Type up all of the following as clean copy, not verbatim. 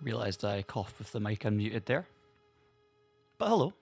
Realised I coughed with the mic unmuted there. But hello.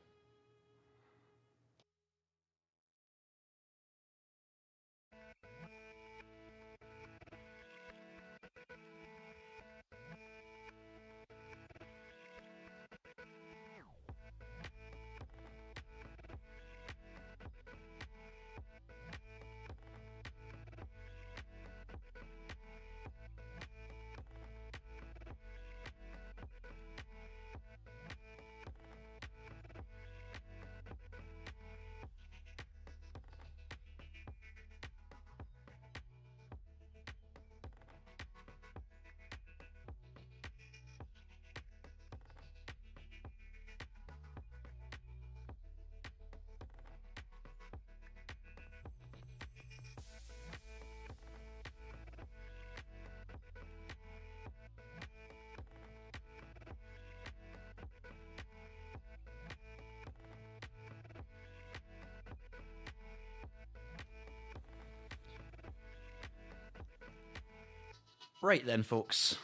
Right then, folks.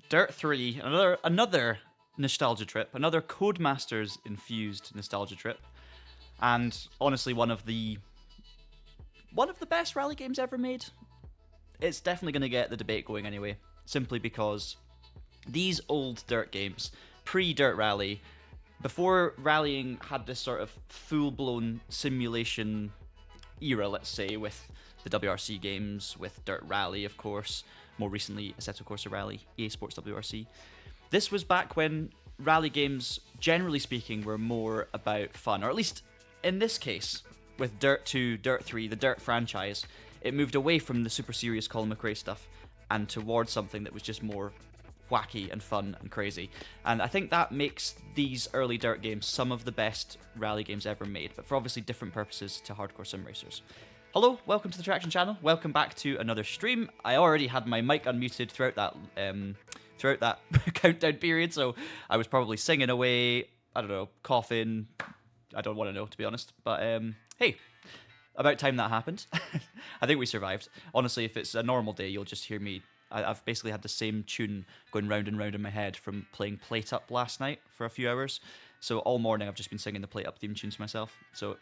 DiRT 3, another nostalgia trip, another Codemasters infused nostalgia trip, and honestly one of the best rally games ever made. It's definitely going to get the debate going anyway, simply because these old DiRT games, pre-DiRT Rally, before rallying had this sort of full-blown simulation era, let's say, with the WRC games, with DiRT Rally, of course, more recently Assetto Corsa Rally, EA Sports WRC. This was back when rally games, generally speaking, were more about fun, or at least in this case, with DiRT 2, DiRT 3, the DiRT franchise, it moved away from the super serious Colin McRae stuff and towards something that was just more wacky and fun and crazy. And I think that makes these early DiRT games some of the best rally games ever made, but for obviously different purposes to hardcore sim racers. Hello, welcome to the Traction channel. Welcome back to another stream. I already had my mic unmuted throughout that countdown period, so I was probably singing away, I don't know, coughing. I don't want to know, to be honest. But hey, about time that happened. I think we survived. Honestly, if it's a normal day, you'll just hear me. I've basically had the same tune going round and round in my head from playing Plate Up last night for a few hours. So all morning I've just been singing the Plate Up theme tunes myself. So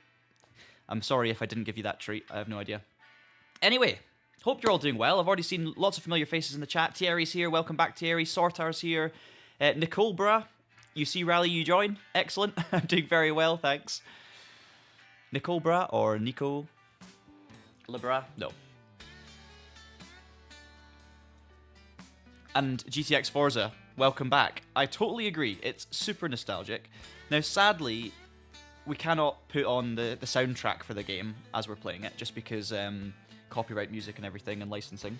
I'm sorry if I didn't give you that treat. I have no idea. Anyway, hope you're all doing well. I've already seen lots of familiar faces in the chat. Thierry's here. Welcome back, Thierry. Sortar's here. Nicole Bra, you see Rally, you join. Excellent. I'm doing very well, thanks. Nicole Bra or Nico Lebra? No. And GTX Forza, welcome back. I totally agree. It's super nostalgic. Now, sadly, we cannot put on the soundtrack for the game as we're playing it, just because copyright music and everything and licensing.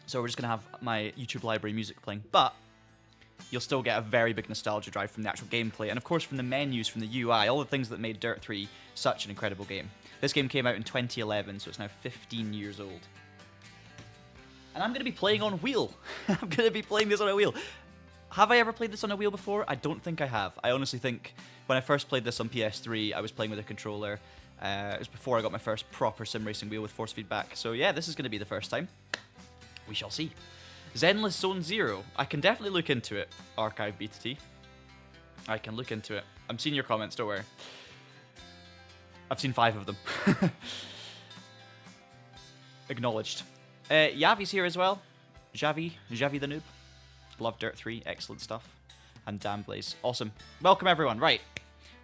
So we're just going to have my YouTube library music playing. But you'll still get a very big nostalgia drive from the actual gameplay, and of course from the menus, from the UI, all the things that made DiRT 3 such an incredible game. This game came out in 2011, so it's now 15 years old. And I'm going to be playing on wheel. I'm going to be playing this on a wheel. Have I ever played this on a wheel before? I don't think I have. I honestly think when I first played this on PS3, I was playing with a controller. It was before I got my first proper sim racing wheel with force feedback. So yeah, this is going to be the first time. We shall see. Zenless Zone Zero. I can definitely look into it. Archive BTT. I can look into it. I'm seeing your comments, don't worry. I've seen 5 of them. Acknowledged. Yavi's here as well. Javi the noob. Love DiRT 3, excellent stuff. And Damn Blaze, awesome. Welcome everyone, right.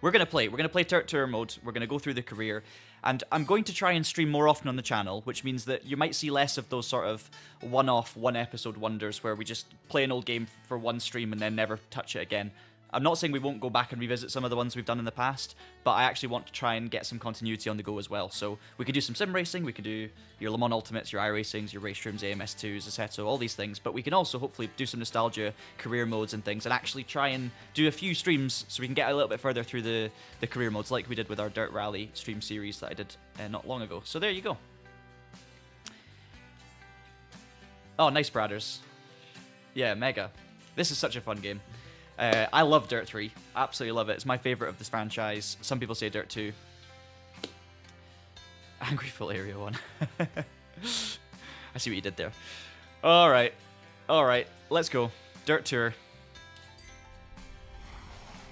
We're going to play DiRT Tour mode, we're going to go through the career, and I'm going to try and stream more often on the channel, which means that you might see less of those sort of one-off, one-episode wonders where we just play an old game for one stream and then never touch it again. I'm not saying we won't go back and revisit some of the ones we've done in the past, but I actually want to try and get some continuity on the go as well. So we could do some sim racing, we could do your Le Mans Ultimates, your iRacings, your Race Rooms, AMS2s, Assetto, all these things, but we can also hopefully do some nostalgia career modes and things and actually try and do a few streams so we can get a little bit further through the career modes like we did with our DiRT Rally stream series that I did not long ago. So there you go. Oh, nice, Bradders. Yeah, mega. This is such a fun game. I love DiRT 3. Absolutely love it. It's my favourite of this franchise. Some people say DiRT 2. Angry Full Area 1. I see what you did there. Alright. Alright. Let's go. Dirt Tour.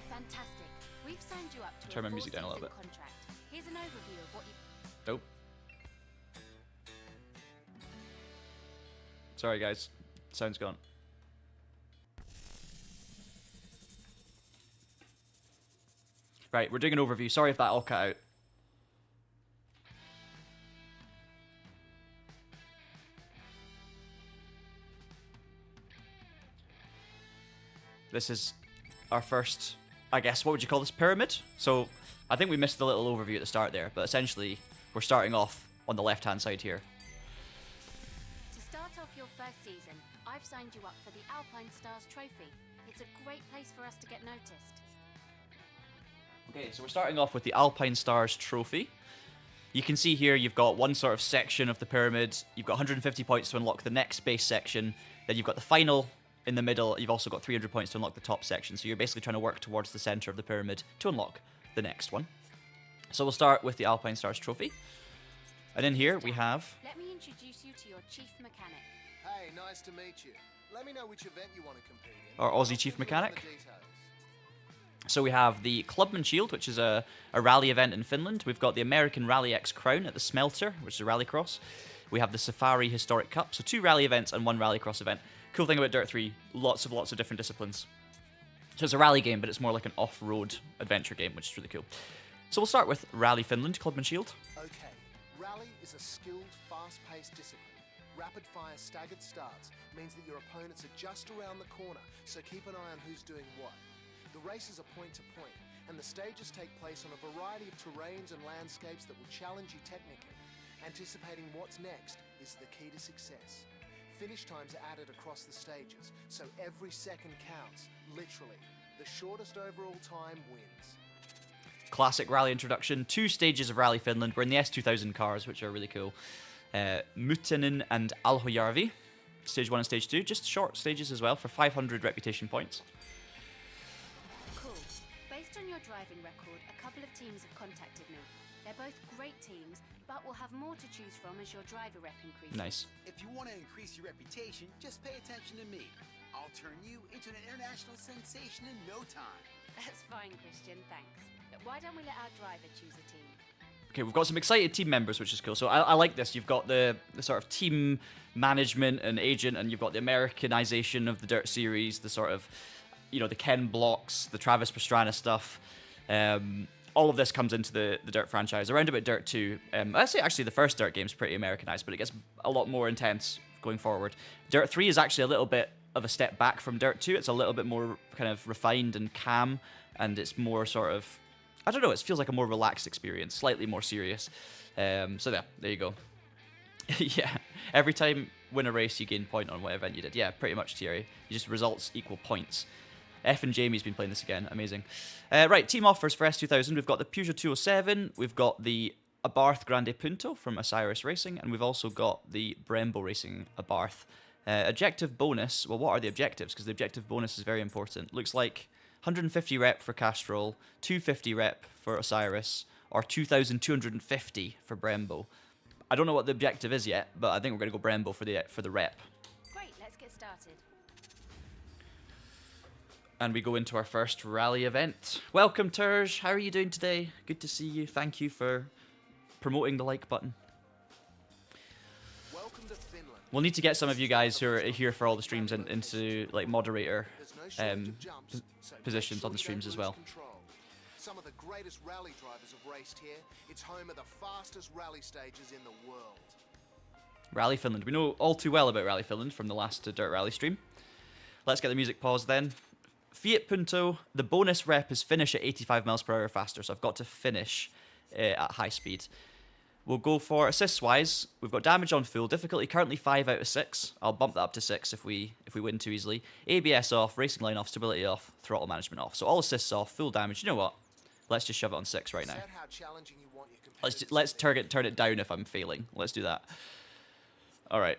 Fantastic. We've signed you up to Turn my a music down a little bit. contract. Here's an overview of what you... Nope. Sorry, guys. Sound's gone. Right, we're doing an overview. Sorry if that all cut out. This is our first, I guess, what would you call this, pyramid? So, I think we missed the little overview at the start there, but essentially, we're starting off on the left-hand side here. To start off your first season, I've signed you up for the Alpine Stars Trophy. It's a great place for us to get noticed. Okay, so we're starting off with the Alpine Stars Trophy. You can see here you've got one sort of section of the pyramid. You've got 150 points to unlock the next base section. Then you've got the final in the middle. You've also got 300 points to unlock the top section. So you're basically trying to work towards the center of the pyramid to unlock the next one. So we'll start with the Alpine Stars Trophy. And in here we have... Let me introduce you to your chief mechanic. Hey, nice to meet you. Let me know which event you want to compete in. our Aussie chief mechanic. So we have the Clubman Shield, which is a rally event in Finland. We've got the American Rally X Crown at the Smelter, which is a Rallycross. We have the Safari Historic Cup, so 2 rally events and 1 Rallycross event. Cool thing about Dirt 3, lots of different disciplines. So it's a rally game, but it's more like an off-road adventure game, which is really cool. So we'll start with Rally Finland, Clubman Shield. Okay, rally is a skilled, fast-paced discipline. Rapid-fire staggered starts means that your opponents are just around the corner, so keep an eye on who's doing what. The races are point-to-point, and the stages take place on a variety of terrains and landscapes that will challenge you technically. Anticipating what's next is the key to success. Finish times are added across the stages, so every second counts, literally. The shortest overall time wins. Classic rally introduction, 2 stages of Rally Finland. We're in the S2000 cars, which are really cool. Mutinen and Alhojärvi, stage 1 and stage 2, just short stages as well for 500 reputation points. Cool. Based on your driving record, a couple of teams have contacted me. They're both great teams, but we'll have more to choose from as your driver rep increases. Nice. If you want to increase your reputation, just pay attention to me. I'll turn you into an international sensation in no time. That's fine, Christian, thanks. But why don't we let our driver choose a team? Okay, we've got some excited team members, which is cool. So I like this. You've got the sort of team management and agent, and you've got the Americanization of the Dirt series, the sort of, the Ken Blocks, the Travis Pastrana stuff. All of this comes into the Dirt franchise. Around about Dirt 2, I'd say actually the first Dirt game is pretty Americanized, but it gets a lot more intense going forward. Dirt 3 is actually a little bit of a step back from Dirt 2. It's a little bit more kind of refined and calm, and it's more sort of, I don't know, it feels like a more relaxed experience, slightly more serious. So there you go. Yeah, every time win a race, you gain point on what event you did. Yeah, pretty much, Thierry. You just results equal points. F and Jamie's been playing this again. Amazing. Right, team offers for S2000. We've got the Peugeot 207. We've got the Abarth Grande Punto from Osiris Racing. And we've also got the Brembo Racing Abarth. Objective bonus. Well, what are the objectives? Because the objective bonus is very important. Looks like 150 rep for Castrol, 250 rep for Osiris, or 2,250 for Brembo. I don't know what the objective is yet, but I think we're going to go Brembo for the rep. Great, let's get started. And we go into our first rally event. Welcome, Terj. How are you doing today? Good to see you. Thank you for promoting the like button. Welcome to Finland. We'll need to get some of you guys who are here for all the streams into like moderator There's no shortage of jumps, so make positions sure on the you streams don't as lose well. control. Some of the greatest rally drivers have raced here. It's home of the fastest rally stages in the world. Rally Finland. We know all too well about Rally Finland from the last Dirt Rally stream. Let's get the music paused then. Fiat Punto, the bonus rep is finish at 85 miles per hour faster, so I've got to finish at high speed. We'll go for assists-wise. We've got damage on full, difficulty currently 5 out of 6. I'll bump that up to 6 if we win too easily. ABS off, racing line off, stability off, throttle management off. So all assists off, full damage. You know what? Let's just shove it on 6 right now. Set how challenging you want your competitors Let's to be. turn it down if I'm failing. Let's do that. All right.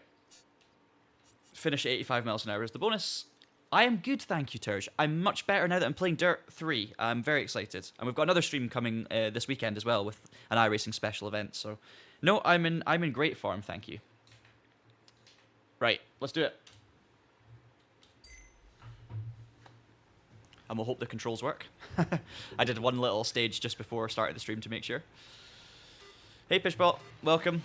Finish at 85 miles an hour is the bonus. I am good, thank you, Terj. I'm much better now that I'm playing Dirt 3. I'm very excited. And we've got another stream coming this weekend as well with an iRacing special event. So, no, I'm in great form, thank you. Right, let's do it. and we'll hope the controls work. I did one little stage just before starting the stream to make sure. Hey Pishbot, welcome.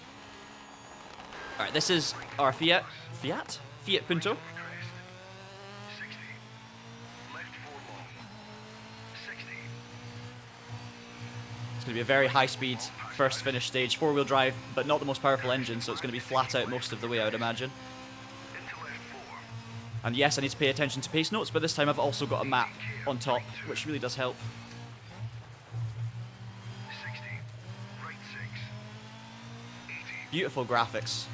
Alright, this is our Fiat Punto. It's going to be a very high-speed first finish stage, 4-wheel drive, but not the most powerful engine, so it's going to be flat out most of the way, I would imagine. And yes, I need to pay attention to pace notes, but this time I've also got a map on top, which really does help. Beautiful graphics.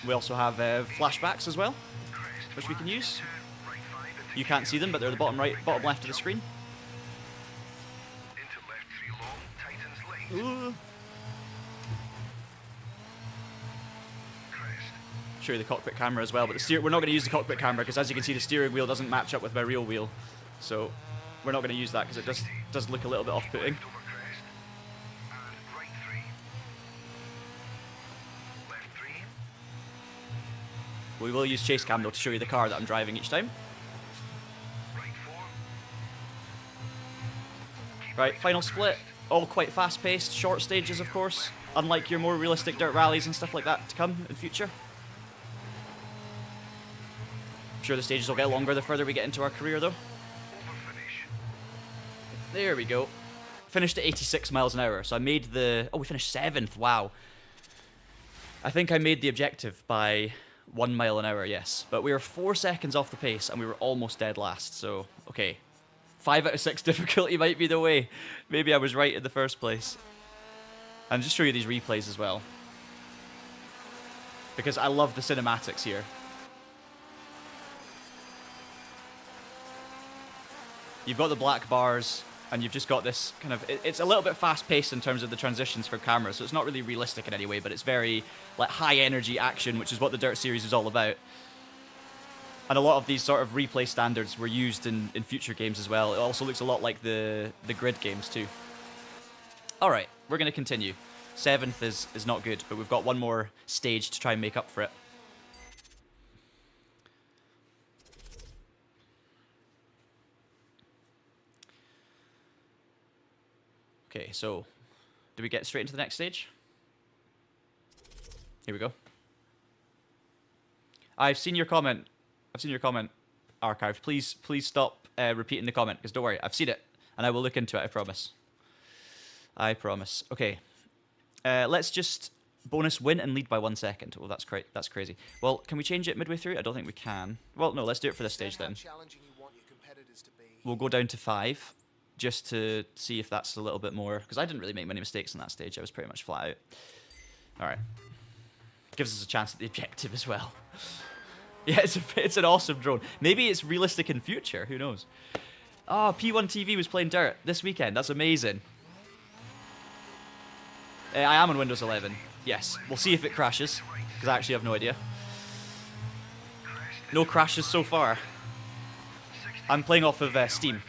We also have flashbacks as well, which we can use. You can't see them, but they're the bottom right, bottom left of the screen. Ooh. Show you the cockpit camera as well, but we're not going to use the cockpit camera because, as you can see, the steering wheel doesn't match up with my real wheel, so we're not going to use that because it does look a little bit off-putting. We will use chase cam though to show you the car that I'm driving each time. Right, final split. All quite fast-paced, short stages, of course, unlike your more realistic dirt rallies and stuff like that to come in future. I'm sure the stages will get longer the further we get into our career, though. There we go. Finished at 86 miles an hour, so I made the... Oh, we finished 7th, wow. I think I made the objective by 1 mile an hour, yes. But we were 4 seconds off the pace, and we were almost dead last, so... Okay. 5 out of 6 difficulty might be the way. Maybe I was right in the first place. And just show you these replays as well, because I love the cinematics here. You've got the black bars, and you've just got this kind of... It's a little bit fast-paced in terms of the transitions for cameras, so it's not really realistic in any way, but it's very like high-energy action, which is what the Dirt series is all about. And a lot of these sort of replay standards were used in future games as well. It also looks a lot like the grid games too. Alright, we're going to continue. 7th is not good, but we've got one more stage to try and make up for it. Okay, so do we get straight into the next stage? Here we go. I've seen your comment. I've seen your comment archived. Please stop repeating the comment, because don't worry, I've seen it, and I will look into it, I promise. I promise. Okay. Let's just bonus win and lead by 1 second. Oh, that's crazy. Well, can we change it midway through? I don't think we can. Well, no, let's do it for this stage then. We'll go down to 5, just to see if that's a little bit more, because I didn't really make many mistakes in that stage. I was pretty much flat out. Alright. Gives us a chance at the objective as well. Yeah, it's an awesome drone. Maybe it's realistic in future, who knows. Oh, P1 TV was playing Dirt this weekend. That's amazing. I am on Windows 11. Yes, we'll see if it crashes, because I actually have no idea. No crashes so far. I'm playing off of Steam.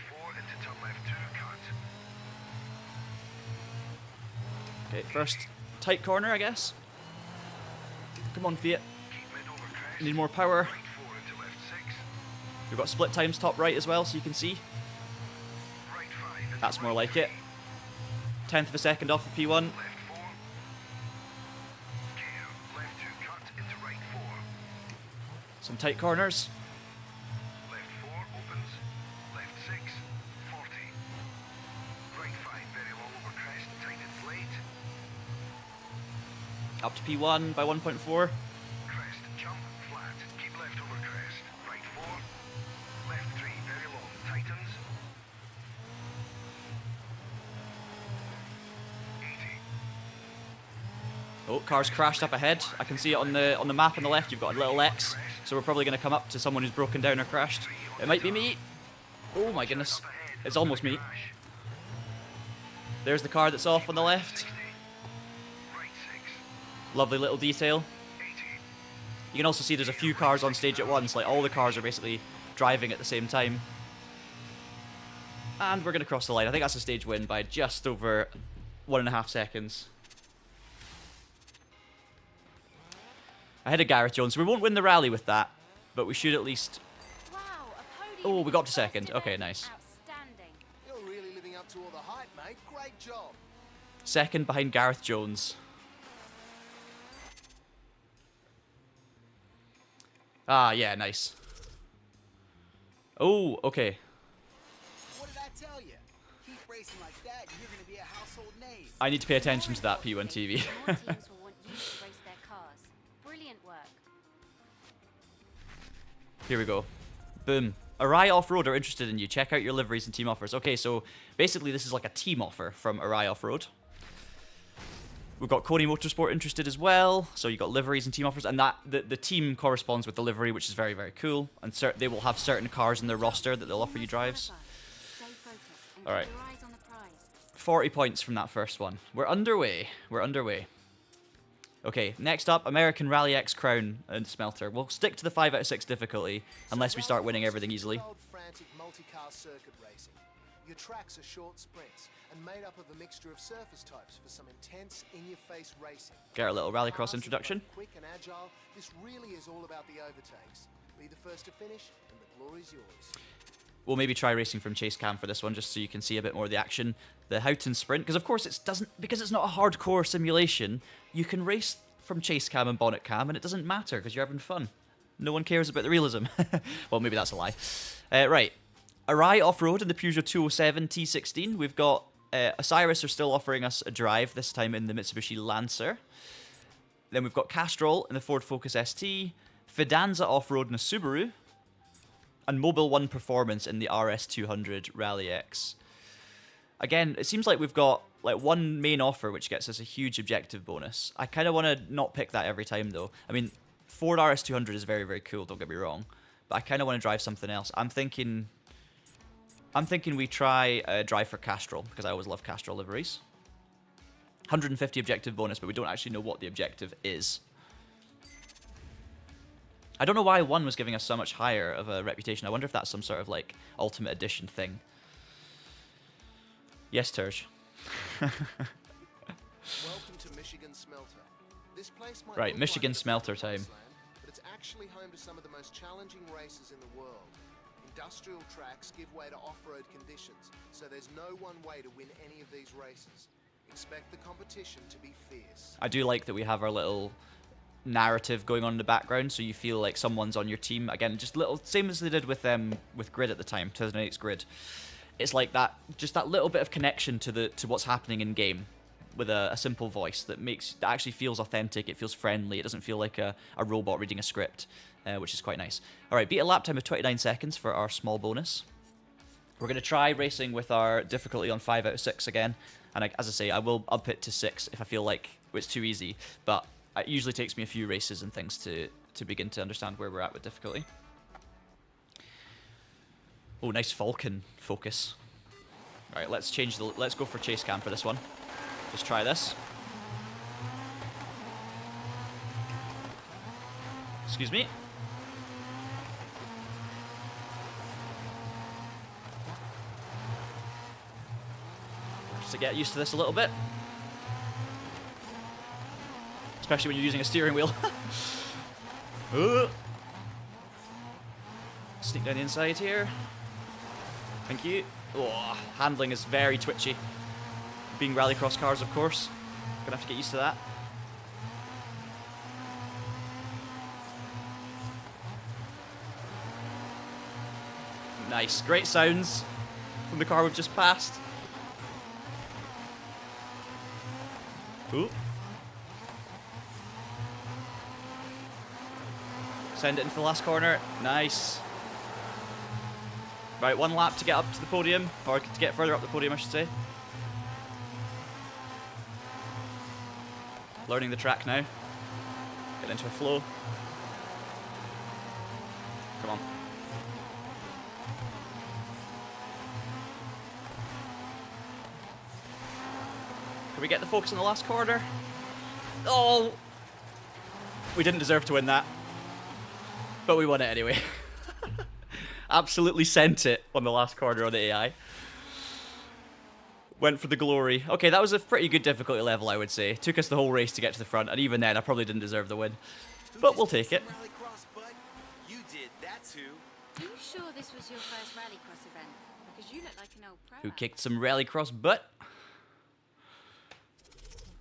Okay, first tight corner, I guess. Come on, Fiat. Need more power. We've got split times top right as well, so you can see. That's more like it. 10th of a second off the P1. Some tight corners. Up to P1 by 1.4. Oh, car's crashed up ahead. I can see it on the map on the left. You've got a little X, so we're probably going to come up to someone who's broken down or crashed. It might be me. Oh my goodness, it's almost me. There's the car that's off on the left. Lovely little detail. You can also see there's a few cars on stage at once, like all the cars are basically driving at the same time. And we're going to cross the line. I think that's a stage win by just over 1.5 seconds. Ahead of Gareth Jones. We won't win the rally with that. but we should at least... Wow, a Oh, podium we in got your to second. first Okay, event. nice. Outstanding. You're really living up to all the hype, mate. Great job. Second behind Gareth Jones. Ah, yeah, nice. Oh, okay. What did I tell you? Keep racing like that, and you're going to be a household name. I need to pay attention to that P1 TV. More teams will want you to race their cars. Brilliant work. Here we go. Boom. Arai Off-Road are interested in you. Check out your liveries and team offers. Okay, so basically this is like a team offer from Arai Off-Road. We've got Cobra Motorsport interested as well. So you got liveries and team offers, and that the team corresponds with the livery, which is very, very cool. And they will have certain cars in their roster that they'll offer you drives. Stay focused and All right. keep your eyes on the prize. 40 points from that first one. We're underway. We're underway. Okay, next up, American Rally X Crown and Smelter. We'll stick to the 5 out of 6 difficulty, unless we start winning everything easily. Old frantic multi-car circuit racing. Your tracks are short sprints and made up of a mixture of surface types for some intense, in-your-face racing. Get our little Rallycross Cars that are introduction. both quick and agile. This really is all about the overtakes. Be the first to finish, and the glory's yours. We'll maybe try racing from chase cam for this one, just so you can see a bit more of the action. The Houghton Sprint, because of course because it's not a hardcore simulation, you can race from chase cam and bonnet cam, and it doesn't matter because you're having fun. No one cares about the realism. Well, maybe that's a lie. Right. Arai Off-Road in the Peugeot 207 T16. We've got Osiris are still offering us a drive, this time in the Mitsubishi Lancer. Then we've got Castrol in the Ford Focus ST, Fidanza Off-Road in a Subaru, and Mobile One Performance in the RS200 Rally X. Again, it seems like we've got like one main offer which gets us a huge objective bonus. I kind of want to not pick that every time though. I mean, Ford RS200 is very, very cool, don't get me wrong, but I kind of want to drive something else. I'm thinking we try drive for Castrol, because I always love Castrol liveries. 150 objective bonus, but we don't actually know what the objective is. I don't know why 1 was giving us so much higher of a reputation. I wonder if that's some sort of like Ultimate Edition thing. Yes, Terj. Welcome to Michigan Smelter. This place might Right, look Michigan like it's Smelter a time. wasteland, but it's actually home to some of the most challenging races in the world. Industrial tracks give way to off-road conditions, so there's no one way to win any of these races. Expect the competition to be fierce. I do like that we have our little narrative going on in the background, so you feel like someone's on your team. Again, just little, same as they did with Grid at the time, 2008's Grid. It's like that, just that little bit of connection to what's happening in game, with a simple voice that actually feels authentic. It feels friendly. It doesn't feel like a robot reading a script, which is quite nice. All right, beat a lap time of 29 seconds for our small bonus. We're going to try racing with our difficulty on 5 out of 6 again. And as I say, I will up it to 6 if I feel like it's too easy. But it usually takes me a few races and things to begin to understand where we're at with difficulty. Oh, nice Falcon focus. All right, let's go for chase cam for this one. Just try this. Excuse me. Just to get used to this a little bit. Especially when you're using a steering wheel. Sneak down the inside here. Thank you. Oh, handling is very twitchy. Being Rallycross cars, of course. Gonna have to get used to that. Nice. Great sounds from the car we've just passed. Ooh. Send it into the last corner. Nice. Right, 1 lap to get up to the podium, or to get further up the podium, I should say. Learning the track now. Get into a flow. Come on. Can we get the focus in the last corner? Oh! We didn't deserve to win that. But we won it anyway. Absolutely sent it on the last corner on the AI. Went for the glory. Okay, that was a pretty good difficulty level, I would say. Took us the whole race to get to the front, and even then, I probably didn't deserve the win. But we'll take it. Rallycross, bud? You did That's who. Are you sure this was your first Rallycross event? Because you look like an old pro. Who kicked some Rallycross butt?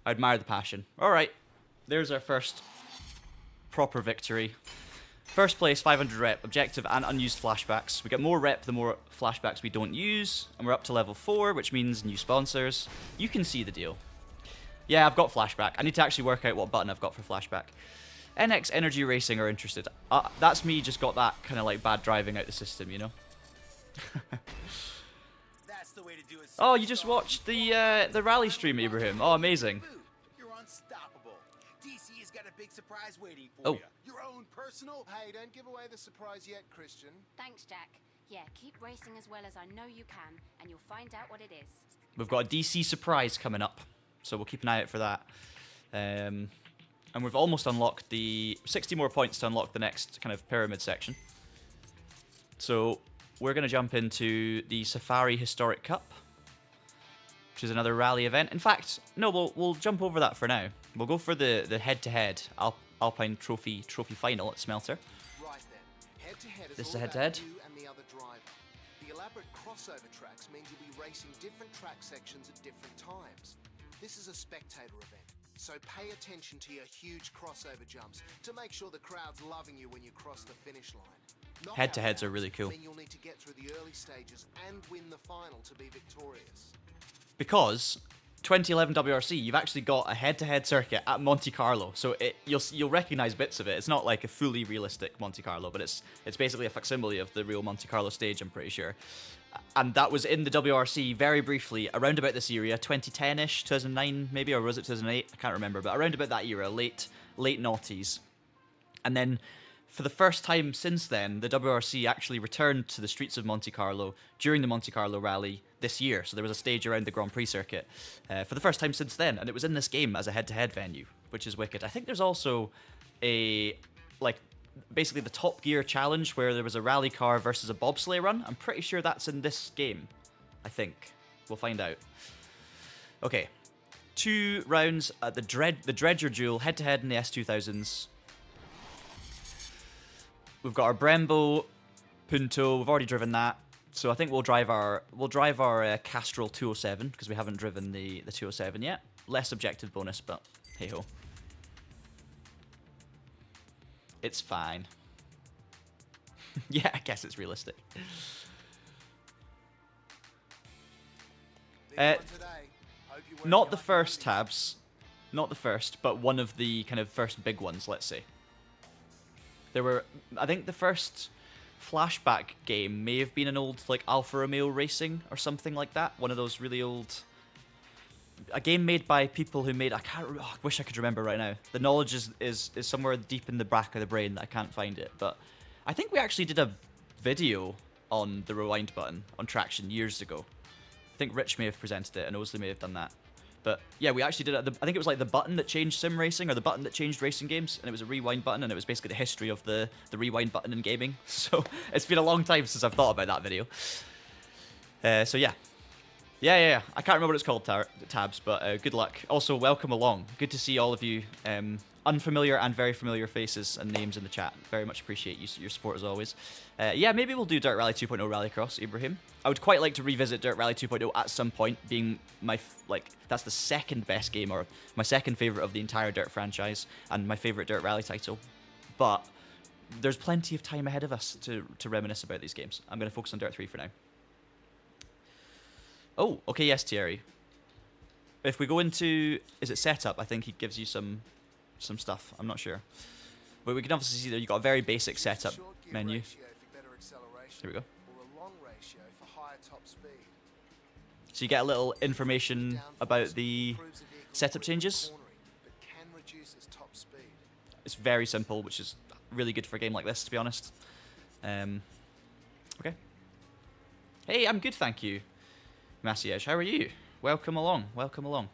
I admire the passion. Alright, there's our first proper victory. First place, 500 rep, objective and unused flashbacks. We get more rep the more flashbacks we don't use, and we're up to level 4, which means new sponsors. You can see the deal. Yeah, I've got flashback. I need to actually work out what button I've got for flashback. NX Energy Racing are interested. That's me just got that kind of like bad driving out the system, you know? That's the way to do it. Oh, you just watched the rally stream, Ibrahim. Oh, amazing. You're unstoppable. DC has got a big surprise waiting for Oh. you. Your own personal. Hey, don't give away the surprise yet, Christian. Thanks, Jack. Yeah, keep racing as well as I know you can, and you'll find out what it is. We've got a DC surprise coming up, so we'll keep an eye out for that. And we've almost unlocked the 60 more points to unlock the next kind of pyramid section. So we're going to jump into the Safari Historic Cup, which is another rally event. In fact, no, we'll jump over that for now. We'll go for the head-to-head Alpine Trophy final at Smelter. Right then, head-to-head is This is all a about head-to-head. you and the other driver. The elaborate crossover tracks means you'll be racing different track sections at different times. This is a spectator event, so pay attention to your huge crossover jumps to make sure the crowd's loving you when you cross the finish line. Head-to-heads are really cool. Mean you'll need to get through the early stages and win the final to be victorious. Because 2011 WRC, you've actually got a head-to-head circuit at Monte Carlo, so you'll recognize bits of it. It's not like a fully realistic Monte Carlo, but it's basically a facsimile of the real Monte Carlo stage, I'm pretty sure. And that was in the WRC very briefly, around about this area, 2010-ish, 2009 maybe, or was it 2008? I can't remember, but around about that era, late noughties. And then, for the first time since then, the WRC actually returned to the streets of Monte Carlo during the Monte Carlo Rally this year. So there was a stage around the Grand Prix circuit for the first time since then, and it was in this game as a head-to-head venue, which is wicked. I think there's also a, like, basically the Top Gear challenge where there was a rally car versus a bobsleigh run. I'm pretty sure that's in this game, I think. We'll find out. Okay, 2 rounds at the Dredger Duel, head-to-head in the S2000s. We've got our Brembo Punto. We've already driven that, so I think we'll drive our Castrol 207 because we haven't driven the 207 yet. Less objective bonus, but hey ho, it's fine. Yeah, I guess it's realistic. Big one today. Hope you're wearing Not your the lucky first booties. tabs, not the first, but one of the kind of first big ones. Let's say. There were, I think the first flashback game may have been an old, like, Alfa Romeo Racing or something like that. One of those really old... A game made by people who made... I wish I could remember right now. The knowledge is somewhere deep in the back of the brain that I can't find it. But I think we actually did a video on the rewind button on Traction years ago. I think Rich may have presented it and Osley may have done that. But yeah, we actually did it. I think it was like the button that changed sim racing, or the button that changed racing games, and it was a rewind button, and it was basically the history of the rewind button in gaming. So it's been a long time since I've thought about that video. So yeah. Yeah. I can't remember what it's called, Tabs, but good luck. Also, welcome along. Good to see all of you. Unfamiliar and very familiar faces and names in the chat. Very much appreciate your support as always. Yeah, maybe we'll do Dirt Rally 2.0 Rallycross, Ibrahim. I would quite like to revisit Dirt Rally 2.0 at some point, being my, that's the second best game, or my second favourite of the entire Dirt franchise, and my favourite Dirt Rally title. But there's plenty of time ahead of us to reminisce about these games. I'm going to focus on Dirt 3 for now. Oh, okay, yes, Thierry. If we go into, is it setup? I think he gives you some stuff. I'm not sure. But we can obviously see that you've got a very basic setup Short gear menu. ratio for better acceleration, Here we go. or a long ratio for higher top speed. So you get a little information Downforce about the improves the vehicle's setup grip changes. and cornering, but can reduce its top speed. It's very simple, which is really good for a game like this, to be honest. Okay. Hey, I'm good, thank you. Massiege, how are you? Welcome along, welcome along.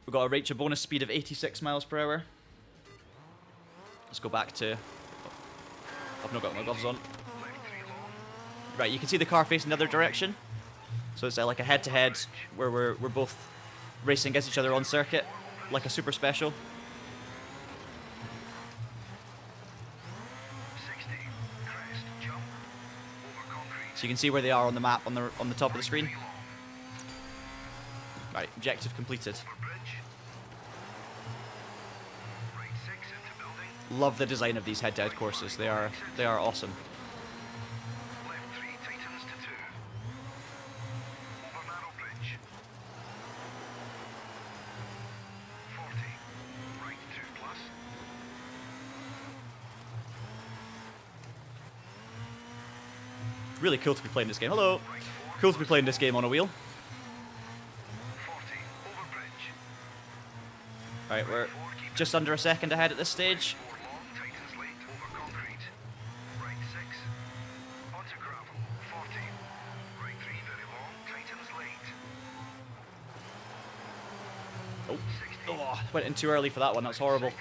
We've got a reach a bonus speed of 86 miles per hour. Let's go back to... I've not got my gloves on. Right, you can see the car facing the other direction. So it's like a head-to-head where we're both racing against each other on circuit, like a super special. So you can see where they are on the map on the top of the screen. Right, objective completed. Love the design of these head-to-head courses. They are awesome. Really cool to be playing this game. Hello. Cool to be playing this game on a wheel. Right, we're just under a second ahead at this stage. Oh, went in too early for that one. That's horrible.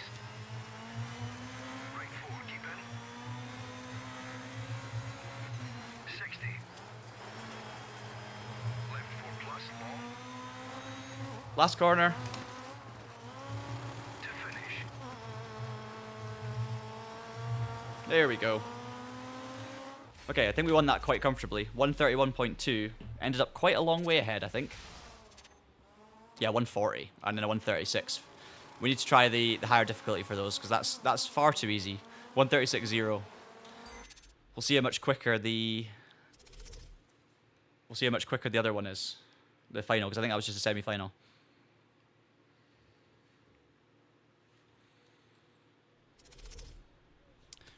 Last corner. There we go. Okay, I think we won that quite comfortably. 131.2. Ended up quite a long way ahead, I think. Yeah, 140 and then a 136. We need to try the higher difficulty for those because that's far too easy. 136.0. We'll see how much quicker the other one is. The final, because I think that was just a semi-final.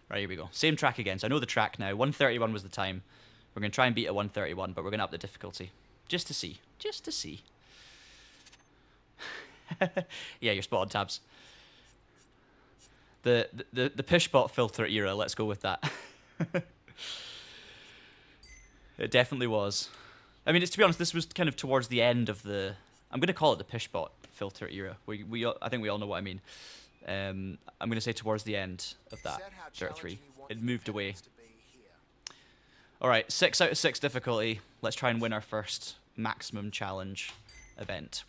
Right, here we go. Same track again. So I know the track now. 131 was the time. We're going to try and beat a 131, but we're going to up the difficulty. Just to see. Just to see. Yeah, you're spot on, Tabs. The pushbot filter era, let's go with that. It definitely was. I mean, to be honest, this was kind of towards the end of the... I'm going to call it the pushbot filter era. I think we all know what I mean. I'm going to say towards the end of that Dirt 3. It moved away. Alright, 6 out of 6 difficulty. Let's try and win our first maximum challenge event.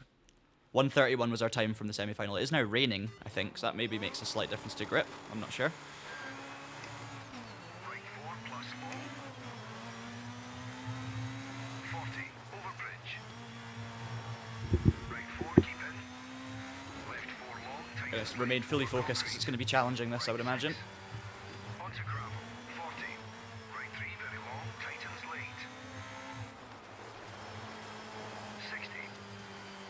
131 was our time from the semi-final. It is now raining, I think, so that maybe makes a slight difference to grip. I'm not sure. Remain fully focused because it's going to be challenging this, I would imagine.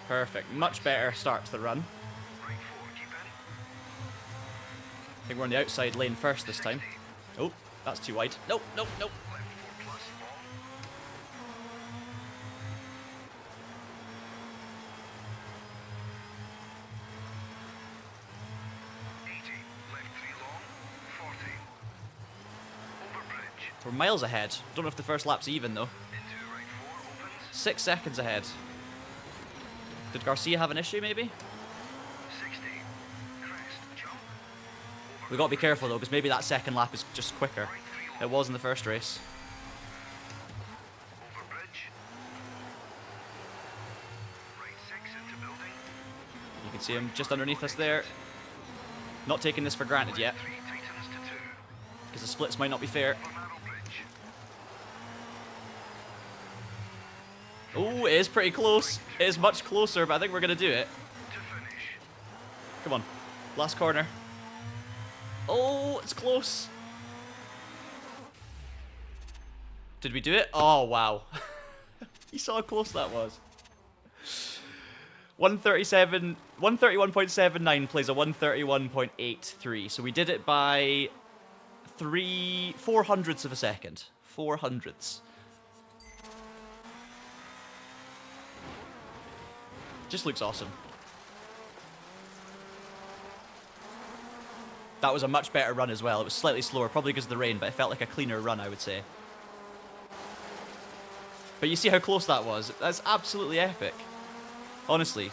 Perfect. Much better start to the run. I think we're on the outside lane first this time. Oh, that's too wide. Nope, nope, nope. We're miles ahead. Don't know if the first lap's even though. 6 seconds ahead. Did Garcia have an issue maybe? We got to be careful though, because maybe that second lap is just quicker. It was in the first race. You can see him just underneath us there. Not taking this for granted yet, because the splits might not be fair. Oh, it is pretty close. It is much closer, but I think we're going to do it. Come on. Last corner. Oh, it's close. Did we do it? Oh, wow. You saw how close that was. 131.79 plays a 131.83. So we did it by 4 hundredths of a second. 4 hundredths. Just looks awesome. That was a much better run as well. It was slightly slower, probably because of the rain, but it felt like a cleaner run, I would say. But you see how close that was? That's absolutely epic. Honestly.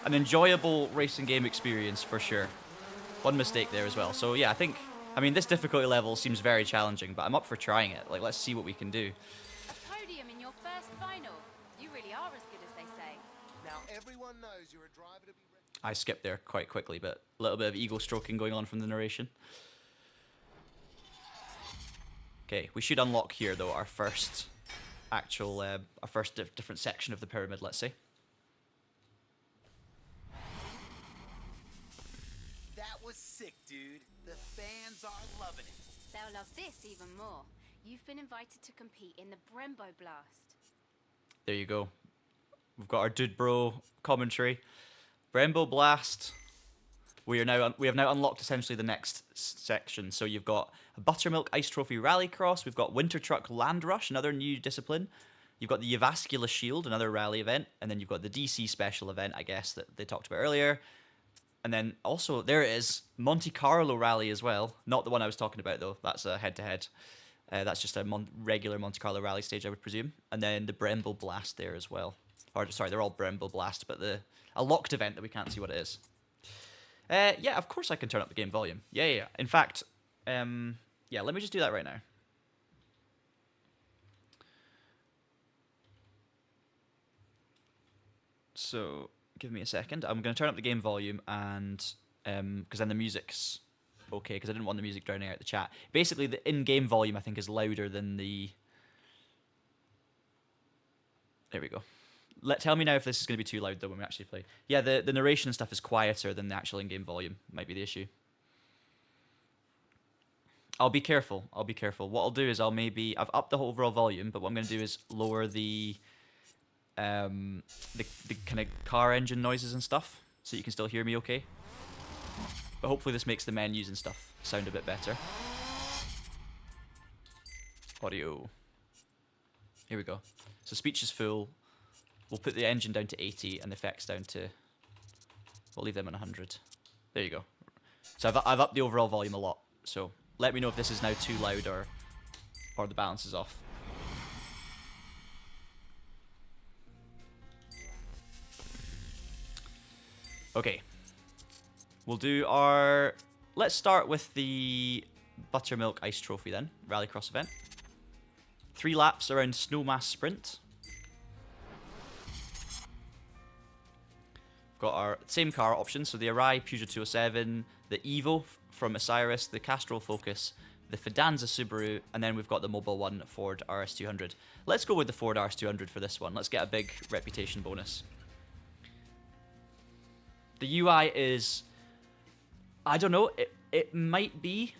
An enjoyable racing game experience for sure. One mistake there as well. So yeah, I mean, this difficulty level seems very challenging, but I'm up for trying it. Like, let's see what we can do. A podium in your first final. You really are as good as they say. Now everyone knows you're a driver to be... I skipped there quite quickly, but a little bit of ego stroking going on from the narration. Okay, we should unlock here though our first actual, our first different section of the pyramid, let's say. That was sick, dude. The fans are loving it. They'll love this even more. You've been invited to compete in the Brembo Blast. There you go. We've got our Dude Bro commentary. Brembo Blast. We have now unlocked essentially the next section. So you've got a Buttermilk Ice Trophy Rallycross. We've got Winter Truck Land Rush, another new discipline. You've got the Yvascula Shield, another rally event, and then you've got the DC special event, I guess, that they talked about earlier. And then also there it is, Monte Carlo rally as well. Not the one I was talking about though. That's a head-to-head. That's just a regular Monte Carlo rally stage, I would presume. And then the Brembo Blast there as well. Or sorry, they're all Brembo Blast, but a locked event that we can't see what it is. Yeah, of course I can turn up the game volume. Yeah. In fact, yeah, let me just do that right now. So, give me a second. I'm going to turn up the game volume and, because then the music's okay, because I didn't want the music drowning out the chat. Basically, the in-game volume, I think, is louder than the... There we go. Tell me now if this is going to be too loud, though, when we actually play. Yeah, the narration and stuff is quieter than the actual in-game volume. Might be the issue. I'll be careful. What I'll do is I've upped the whole overall volume, but what I'm going to do is lower the kind of car engine noises and stuff, so you can still hear me okay. But hopefully this makes the menus and stuff sound a bit better. Audio. Here we go. So speech is full. We'll put the engine down to 80 and the effects down to... We'll leave them on 100. There you go. So I've upped the overall volume a lot. So let me know if this is now too loud or the balance is off. Okay. We'll do our... Let's start with the Buttermilk Ice Trophy then. Rallycross event. 3 laps around Snowmass Sprint. Got our same car options, so the Arai Peugeot 207, the Evo from Osiris, the Castrol Focus, the Fidanza Subaru, and then we've got the Mobile One Ford RS200. Let's go with the Ford RS200 for this one. Let's get a big reputation bonus. The UI is, I don't know, it might be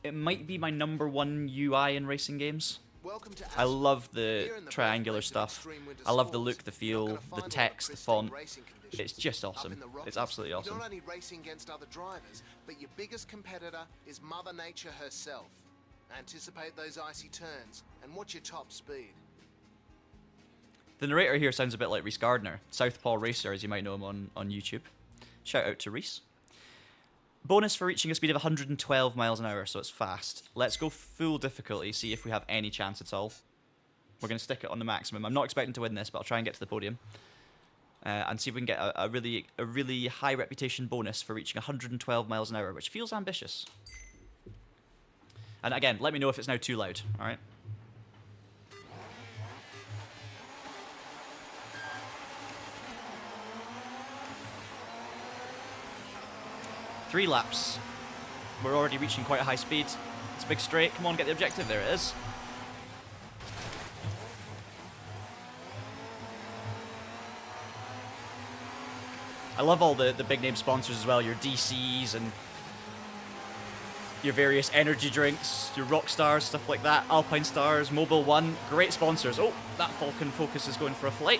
my #1 UI in racing games. I love the triangular stuff. I love the look, the feel, the text, the font. It's just awesome. It's absolutely awesome. You're only racing against other drivers, but your biggest competitor is Mother Nature herself. Anticipate those icy turns, and watch your top speed. The narrator here sounds a bit like Rhys Gardner, Southpaw Racer, as you might know him on YouTube. Shout out to Rhys. Bonus for reaching a speed of 112 miles an hour, so it's fast. Let's go full difficulty, see if we have any chance at all. We're going to stick it on the maximum. I'm not expecting to win this, but I'll try and get to the podium. And see if we can get a really high reputation bonus for reaching 112 miles an hour, which feels ambitious. And again, let me know if it's now too loud, alright? Three laps. We're already reaching quite a high speed. It's a big straight. Come on, get the objective. There it is. I love all the big name sponsors as well, your DCs and your various energy drinks, your rock stars, stuff like that, Alpine Stars, Mobile One, great sponsors. Oh, that Falcon Focus is going for a flight.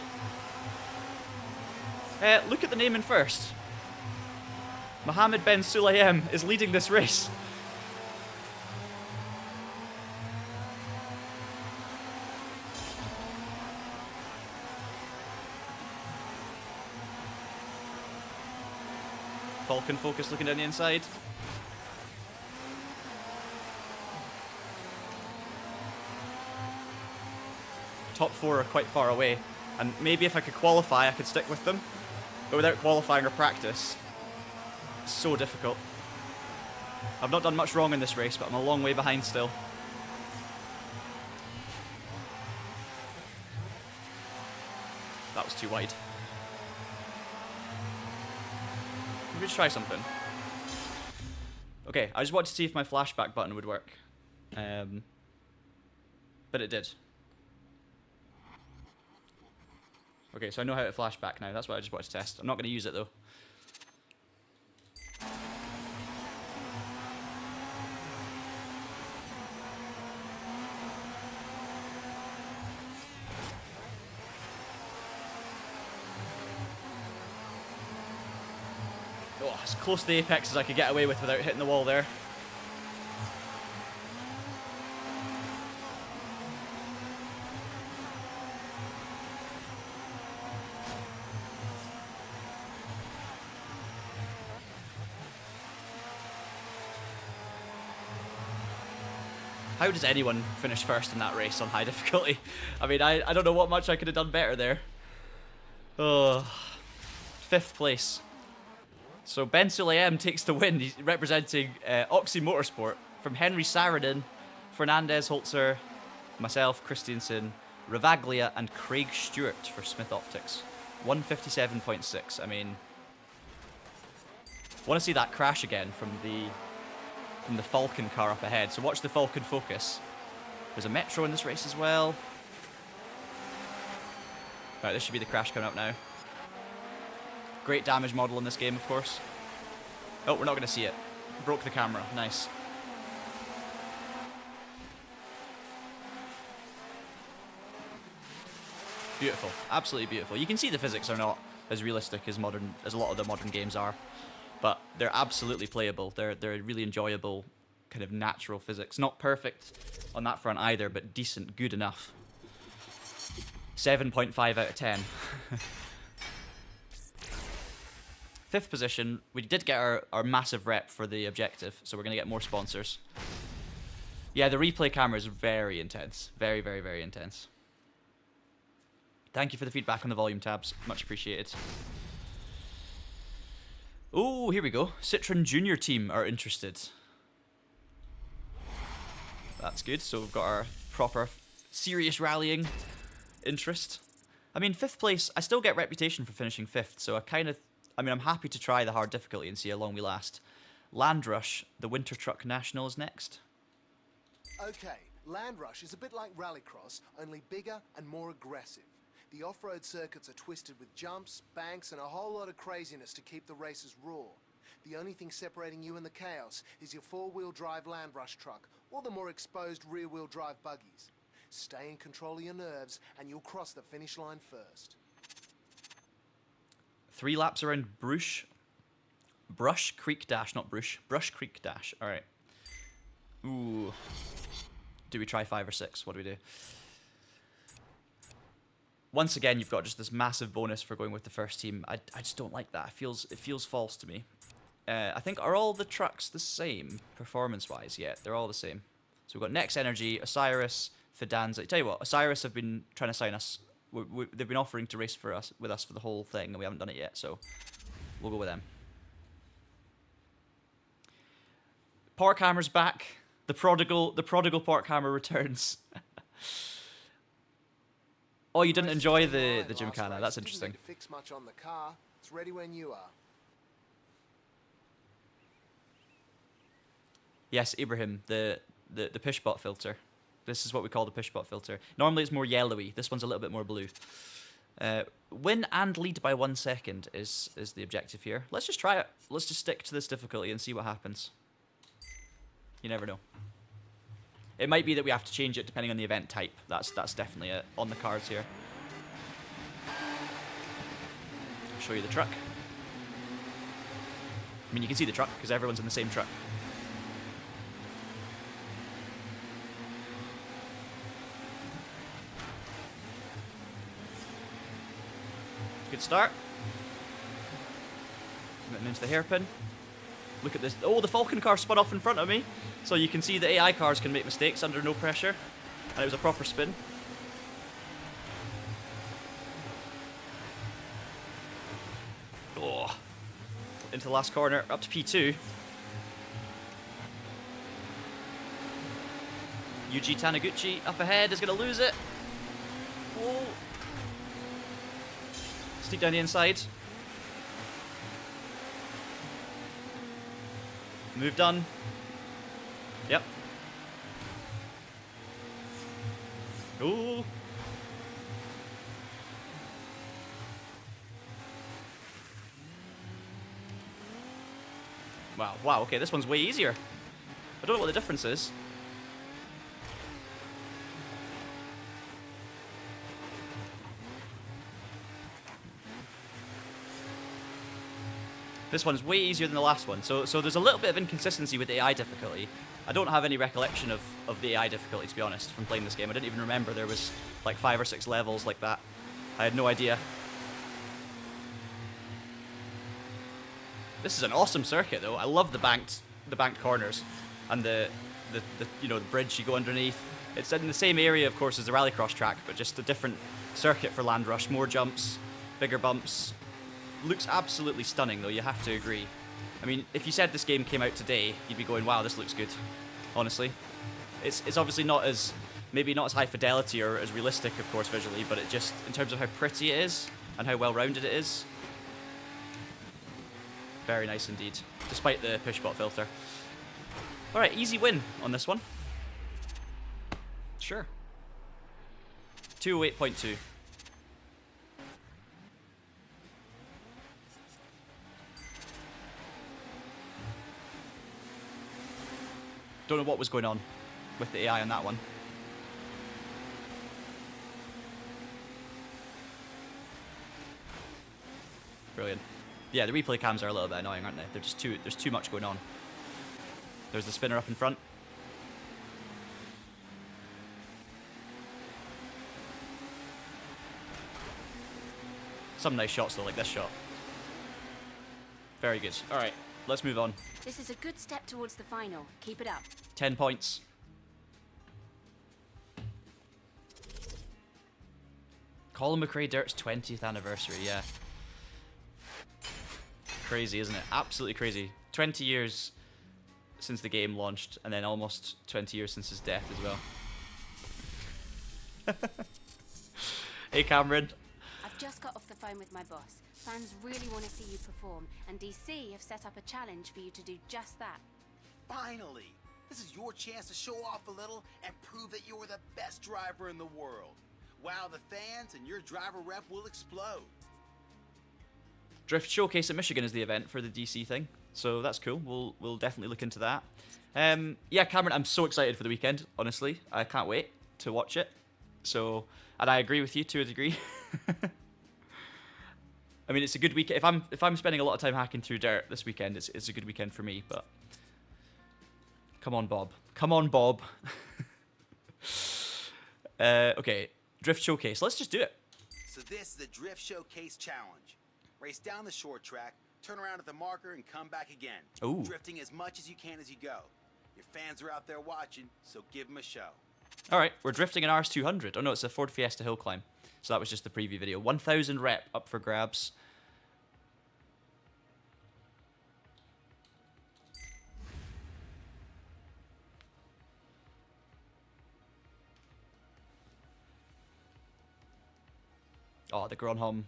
Look at the naming first. Mohammed Ben Sulayem is leading this race. Falcon Focus looking down the inside. Top 4 are quite far away, and maybe if I could qualify I could stick with them, but without qualifying or practice, it's so difficult. I've not done much wrong in this race, but I'm a long way behind still. That was too wide. Let me just try something. Okay, I just wanted to see if my flashback button would work. but it did. Okay, so I know how to flash back now. That's what I just wanted to test. I'm not going to use it, though. Oh, as close to the apex as I could get away with without hitting the wall there. How does anyone finish first in that race on high difficulty? I mean, I don't know what much I could have done better there. Oh, 5th place. So Ben Sulayem takes the win. He's representing Oxy Motorsport from Henry Saarinen, Fernandez Holzer, myself, Christiansen, Ravaglia, and Craig Stewart for Smith Optics. 157.6. I mean, want to see that crash again from the Falcon car up ahead. So watch the Falcon focus. There's a Metro in this race as well. Right, this should be the crash coming up now. Great damage model in this game, of course. Oh, we're not going to see it. Broke the camera. Nice. Beautiful. Absolutely beautiful. You can see the physics are not as realistic as a lot of the modern games are, but they're absolutely playable. They're really enjoyable, kind of natural physics. Not perfect on that front either, but decent, good enough. 7.5 out of 10. 5th position. We did get our massive rep for the objective, so we're going to get more sponsors. Yeah, the replay camera is very intense. Very, very, very intense. Thank you for the feedback on the volume tabs. Much appreciated. Oh, here we go. Citroen Junior team are interested. That's good. So we've got our proper serious rallying interest. I mean, 5th place, I still get reputation for finishing 5th, so I'm happy to try the hard difficulty and see how long we last. Land Rush, the Winter Truck National is next. Okay, Land Rush is a bit like Rallycross, only bigger and more aggressive. The off-road circuits are twisted with jumps, banks, and a whole lot of craziness to keep the races raw. The only thing separating you and the chaos is your 4-wheel drive Land Rush truck, or the more exposed rear-wheel drive buggies. Stay in control of your nerves, and you'll cross the finish line first. 3 laps around Brush Creek Dash, not Brush. Brush Creek Dash. All right. Ooh. Do we try 5 or 6? What do we do? Once again, you've got just this massive bonus for going with the first team. I just don't like that. It feels false to me. I think, are all the trucks the same performance-wise? Yeah, they're all the same. So we've got Next Energy, Osiris, Fidanza. I tell you what, Osiris have been trying to sign us. They've been offering to race with us for the whole thing, and we haven't done it yet, so we'll go with them. Park Hammer's back. The prodigal Park Hammer returns. Oh, you didn't enjoy the Gymkhana. That's interesting. Didn't need to fix much on the car. It's ready when you are. Yes, Ibrahim, the Pishbot filter. This is what we call the Pishbot filter. Normally it's more yellowy. This one's a little bit more blue. Win and lead by 1 second is the objective here. Let's just try it. Let's just stick to this difficulty and see what happens. You never know. It might be that we have to change it depending on the event type. That's definitely on the cards here. I'll show you the truck. I mean, you can see the truck because everyone's in the same truck. Good start. Getting into the hairpin. Look at this. Oh, the Falcon car spun off in front of me. So you can see the AI cars can make mistakes under no pressure. And it was a proper spin. Oh. Into the last corner. Up to P2. Yuji Taniguchi up ahead is going to lose it. Whoa. Steep down the inside. Move done. Yep. Ooh. Wow, okay, this one's way easier. I don't know what the difference is. This one's way easier than the last one. So there's a little bit of inconsistency with the AI difficulty. I don't have any recollection of the AI difficulty, to be honest, from playing this game. I didn't even remember there was like 5 or 6 levels like that. I had no idea. This is an awesome circuit, though. I love the banked corners and the you know, the bridge you go underneath. It's in the same area, of course, as the Rallycross track, but just a different circuit for Land Rush. More jumps, bigger bumps. Looks absolutely stunning, though. You have to agree. I mean, if you said this game came out today, you'd be going, "Wow, this looks good." Honestly, it's obviously maybe not as high fidelity or as realistic, of course, visually, but it just, in terms of how pretty it is and how well rounded it is, very nice indeed, despite the pushbot filter. All right, easy win on this one. Sure. 208.2. Don't know what was going on with the AI on that one. Brilliant. Yeah, the replay cams are a little bit annoying, aren't they? They're just there's too much going on. There's the spinner up in front. Some nice shots though, like this shot. Very good. All right, let's move on. This is a good step towards the final. Keep it up. 10 points. Colin McRae DiRT's 20th anniversary, yeah. Crazy, isn't it? Absolutely crazy. 20 years since the game launched, and then almost 20 years since his death as well. Hey, Cameron. I've just got off the phone with my boss. Fans really want to see you perform, and DC have set up a challenge for you to do just that. Finally! This is your chance to show off a little and prove that you're the best driver in the world. Wow the fans, and your driver rep will explode. Drift Showcase at Michigan is the event for the DC thing, so that's cool. We'll definitely look into that. Yeah, Cameron, I'm so excited for the weekend. Honestly, I can't wait to watch it. So, and I agree with you to a degree. I mean, it's a good weekend. If I'm spending a lot of time hacking through DiRT this weekend, it's a good weekend for me. But come on, Bob. Come on, Bob. Okay, Drift Showcase. Let's just do it. So this is the Drift Showcase Challenge. Race down the short track, turn around at the marker, and come back again. Ooh. Drifting as much as you can as you go. Your fans are out there watching, so give them a show. All right, we're drifting an RS200. Oh no, it's a Ford Fiesta hill climb. So that was just the preview video. 1,000 rep up for grabs. Oh, the Gronholm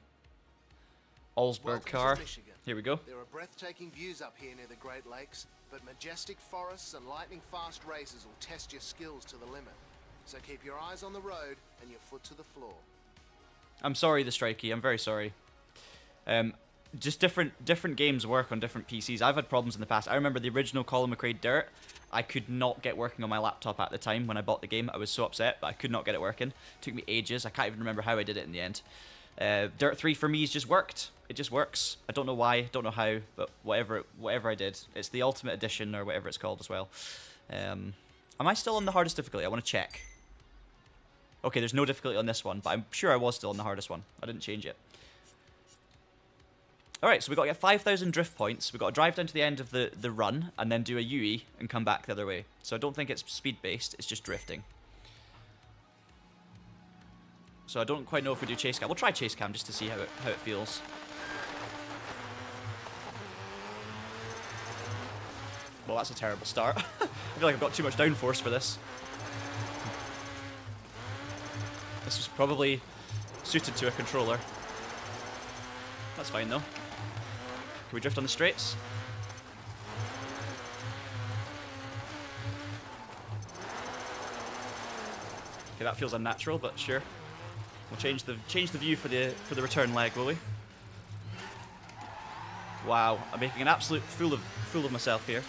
Allsburg Welcome to car. Michigan. Here we go. There are breathtaking views up here near the Great Lakes, but majestic forests and lightning-fast races will test your skills to the limit. So keep your eyes on the road and your foot to the floor. I'm sorry, the Strikey. I'm very sorry. Just different games work on different PCs. I've had problems in the past. I remember the original Colin McRae DiRT. I could not get working on my laptop at the time when I bought the game. I was so upset, but I could not get it working. It took me ages. I can't even remember how I did it in the end. DiRT 3 for me has just worked. It just works. I don't know why, don't know how, but whatever I did. It's the Ultimate Edition or whatever it's called as well. Am I still on the hardest difficulty? I want to check. Okay, there's no difficulty on this one, but I'm sure I was still on the hardest one. I didn't change it. Alright, so we've got to get 5,000 drift points. We've got to drive down to the end of the run and then do a UE and come back the other way. So I don't think it's speed-based, it's just drifting. So I don't quite know if we do chase cam. We'll try chase cam just to see how it feels. Well, that's a terrible start. I feel like I've got too much downforce for this. This was probably suited to a controller. That's fine though. Can we drift on the straights? Okay, that feels unnatural, but sure. We'll change the view for the return leg, will we? Wow, I'm making an absolute fool of myself here.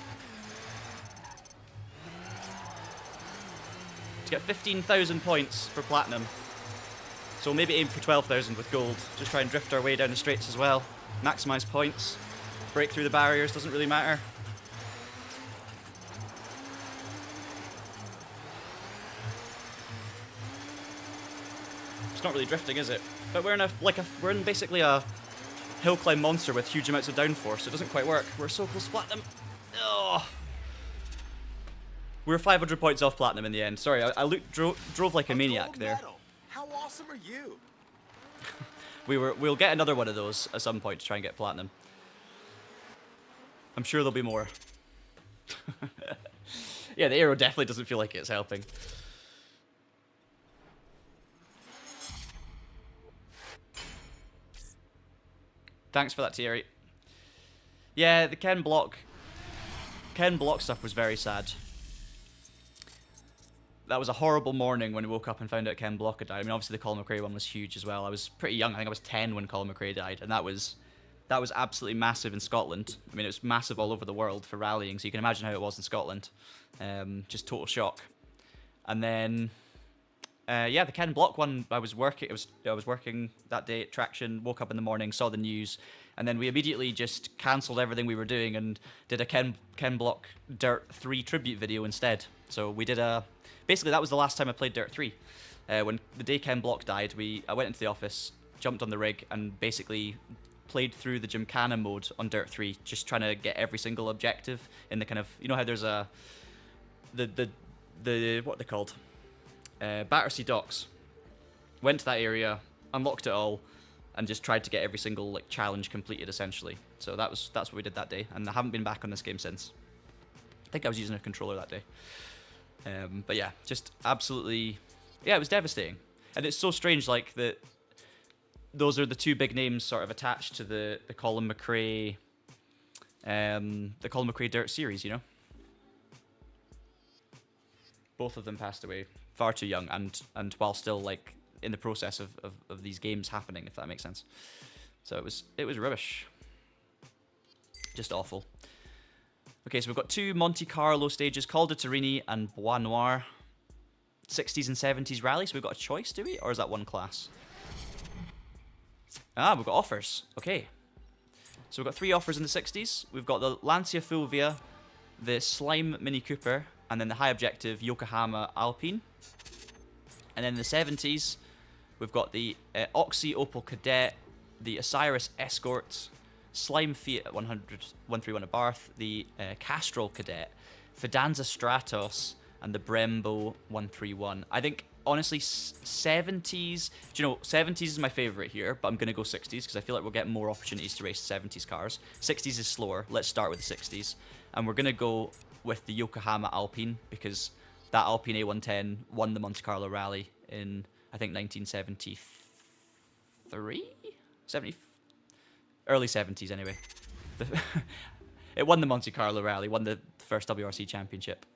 To get 15,000 points for platinum. So we'll maybe aim for 12,000 with gold. Just try and drift our way down the straights as well. Maximise points. Break through the barriers, doesn't really matter. It's not really drifting, is it? But we're in basically a hill climb monster with huge amounts of downforce, so it doesn't quite work. We're so close to platinum. Oh. We were 500 points off platinum in the end. Sorry, I drove like a maniac there. Medal. How awesome are you? We'll get another one of those at some point to try and get platinum. I'm sure there'll be more. Yeah, the aero definitely doesn't feel like it's helping. Thanks for that, Thierry. Yeah, the Ken Block stuff was very sad. That was a horrible morning when we woke up and found out Ken Block had died. I mean, obviously the Colin McRae one was huge as well. I was pretty young. I think I was 10 when Colin McRae died, and that was absolutely massive in Scotland. I mean, it was massive all over the world for rallying, so you can imagine how it was in Scotland. Just total shock. And then, yeah, the Ken Block one. I was working that day at Traction. Woke up in the morning, saw the news, and then we immediately just cancelled everything we were doing and did a Ken Block Dirt 3 tribute video instead. So we did a. Basically, that was the last time I played Dirt 3. When the day Ken Block died, I went into the office, jumped on the rig, and basically played through the Jimkhana mode on Dirt 3, just trying to get every single objective in the kind of, you know how there's a the what are they called? Battersea Docks. Went to that area, unlocked it all, and just tried to get every single like challenge completed essentially. So that's what we did that day, and I haven't been back on this game since. I think I was using a controller that day. But yeah, just absolutely, yeah, it was devastating. And it's so strange, like, that those are the two big names sort of attached to the Colin McRae, Dirt series, you know? Both of them passed away far too young, and while still, like, in the process of these games happening, if that makes sense. So it was rubbish. Just awful. Okay, so we've got two Monte Carlo stages, Col de Torini and Bois Noir. 60s and 70s rally, so we've got a choice, do we? Or is that one class? Ah, we've got offers. Okay. So we've got 3 offers in the 60s. We've got the Lancia Fulvia, the Slime Mini Cooper, and then the high objective Yokohama Alpine. And then in the 70s, we've got the Oxy Opel Kadett, the Osiris Escort, Slime Fiat 131 Abarth, the Castrol Cadet, Fidanza Stratos, and the Brembo 131. I think, honestly, 70s... Do you know, 70s is my favourite here, but I'm going to go 60s, because I feel like we'll get more opportunities to race 70s cars. 60s is slower. Let's start with the 60s. And we're going to go with the Yokohama Alpine, because that Alpine A110 won the Monte Carlo Rally in, I think, 1973? Early 70s, anyway. It won the Monte Carlo Rally, won the first WRC championship.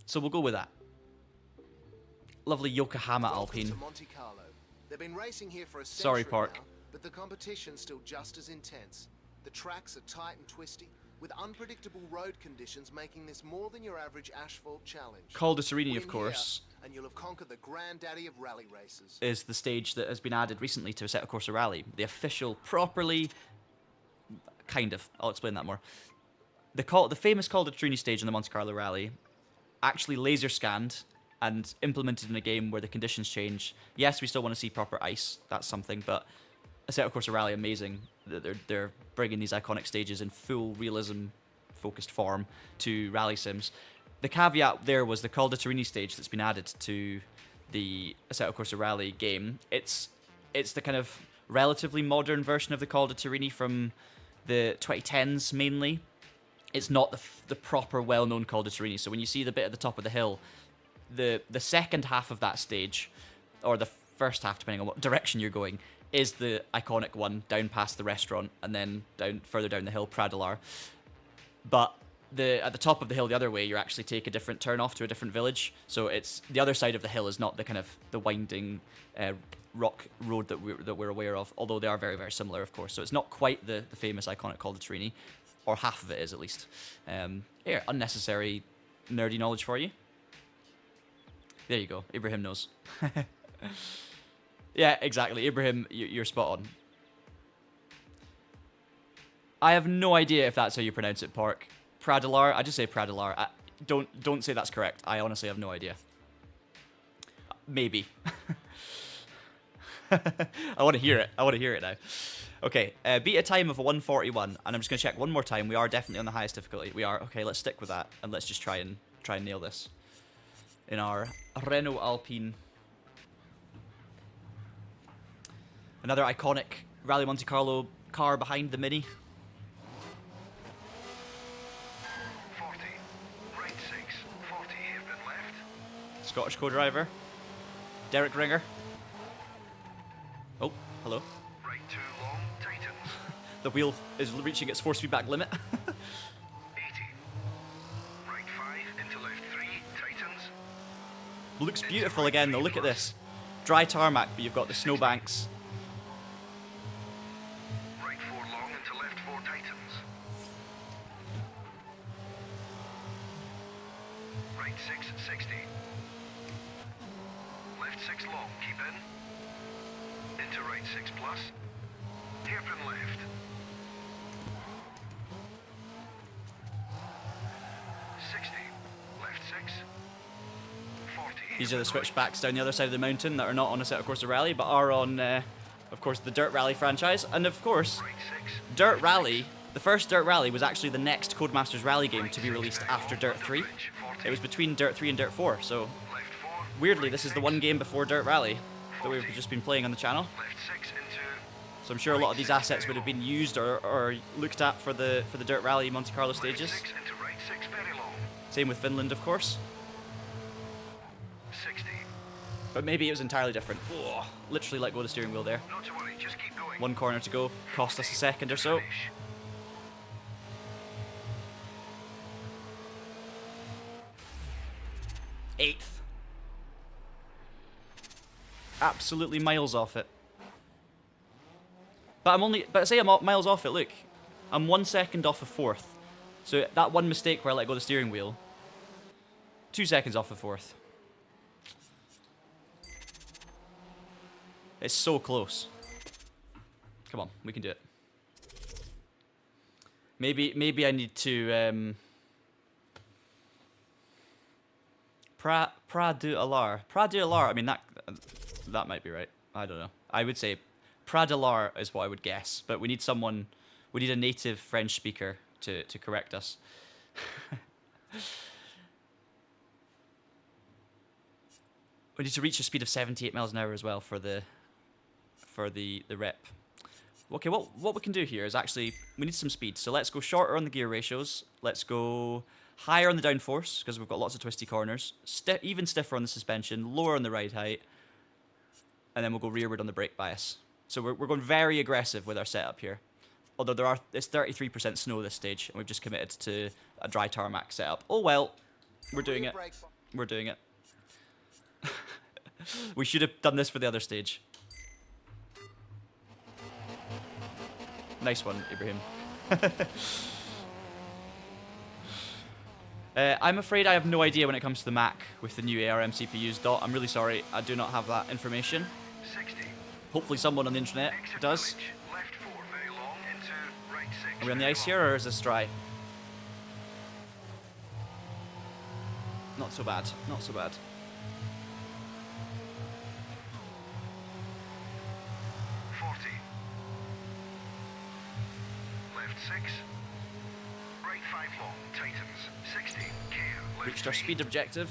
So we'll go with that. Lovely Yokohama Alpine. Monte Carlo. They've been racing here for a century Sorry, Park. now, but the competition's still just as intense. The tracks are tight and twisty, with unpredictable road conditions making this more than your average asphalt challenge. Col de Torini, Win of course, here, and you'll have conquered the granddaddy of rally races. is the stage that has been added recently to Assetto Corsa Rally. The official, properly... Kind of. I'll explain that more. The famous Col de Torini stage in the Monte Carlo Rally actually laser scanned and implemented in a game where the conditions change. Yes, we still want to see proper ice. That's something, but Assetto Corsa Rally, amazing. They're bringing these iconic stages in full realism-focused form to rally sims. The caveat there was the Col de Torini stage that's been added to the Assetto Corsa Rally game. It's the kind of relatively modern version of the Col de Torini from the 2010s mainly. It's not the proper well-known Col de Torini. So when you see the bit at the top of the hill, the second half of that stage, or the first half depending on what direction you're going, is the iconic one down past the restaurant and then further down the hill, Pradalar. But at the top of the hill the other way, you actually take a different turn off to a different village. So it's the other side of the hill is not the kind of the winding rock road that we're aware of, although they are very, very similar, of course. So it's not quite the famous iconic Col de Trini, or half of it is at least. Here, unnecessary nerdy knowledge for you. There you go. Ibrahim knows. Yeah, exactly. Ibrahim, you're spot on. I have no idea if that's how you pronounce it, Park. Pradalar? I just say Pradalar. Don't say that's correct. I honestly have no idea. Maybe. I want to hear it. I want to hear it now. Okay, beat a time of 1:41, and I'm just going to check one more time. We are definitely on the highest difficulty. We are. Okay, let's stick with that, and let's just try and nail this in our Renault Alpine. Another iconic Rally Monte Carlo car behind the Mini. 40, right 6, 40 hairpin left. Scottish co-driver. Derek Ringer. Oh, hello. Right 2 long, tightens. The wheel is reaching its 4-speed limit. 80. Right 5 into left 3, tightens. Looks beautiful again though, look at this. Dry tarmac, but you've got the snowbanks. Right 4 long into left 4, tightens. Right 6, 60. Left 6 long, keep in. Into right 6 plus. Hairpin left. 60. Left 6. 40. These are the switchbacks down the other side of the mountain that are not on a set of course a rally, but are on, of course, the Dirt Rally franchise. And of course, Right 6. Dirt Rally, the first Dirt Rally was actually the next Codemasters Rally game to be released after Dirt 3. It was between Dirt 3 and Dirt 4, so Left 4. weirdly this is the one game before Dirt Rally that we've just been playing on the channel. Left 6 into. So I'm sure a lot of these assets would have been used or looked at for the Dirt Rally Monte Carlo stages. Right 6 into right 6, very long. Same with Finland, of course. 60. But maybe it was entirely different. Oh, literally let go of the steering wheel there. Not to worry, just keep going. One corner to go. Cost us a second or so. Finish. Eighth. Absolutely miles off it. But I say I'm miles off it, look. I'm 1 second off of fourth. So that one mistake where I let go of the steering wheel. 2 seconds off of fourth. It's so close. Come on, we can do it. Maybe I need to Pradalar. Pradalar, I mean that might be right. I don't know. I would say Pradalar is what I would guess, but we need a native French speaker to correct us. We need to reach a speed of 78 miles an hour as well for the rep. Okay, what we can do here is actually we need some speed. So let's go shorter on the gear ratios. Let's go higher on the downforce because we've got lots of twisty corners. Even stiffer on the suspension, lower on the ride height, and then we'll go rearward on the brake bias. So we're going very aggressive with our setup here. Although it's 33% snow this stage, and we've just committed to a dry tarmac setup. Oh well, we're doing it. We're doing it. We should have done this for the other stage. Nice one, Ibrahim. I'm afraid I have no idea when it comes to the Mac with the new ARM CPUs. Dot, I'm really sorry. I do not have that information. 60. Hopefully someone on the internet Exit does. village. Left 4, very long into right 6. Are we on the very ice long. here, or is this dry? Not so bad. Not so bad. 40. Left 6. Right 5 long, tightens. 60. Care. Left Reached our 3. speed objective.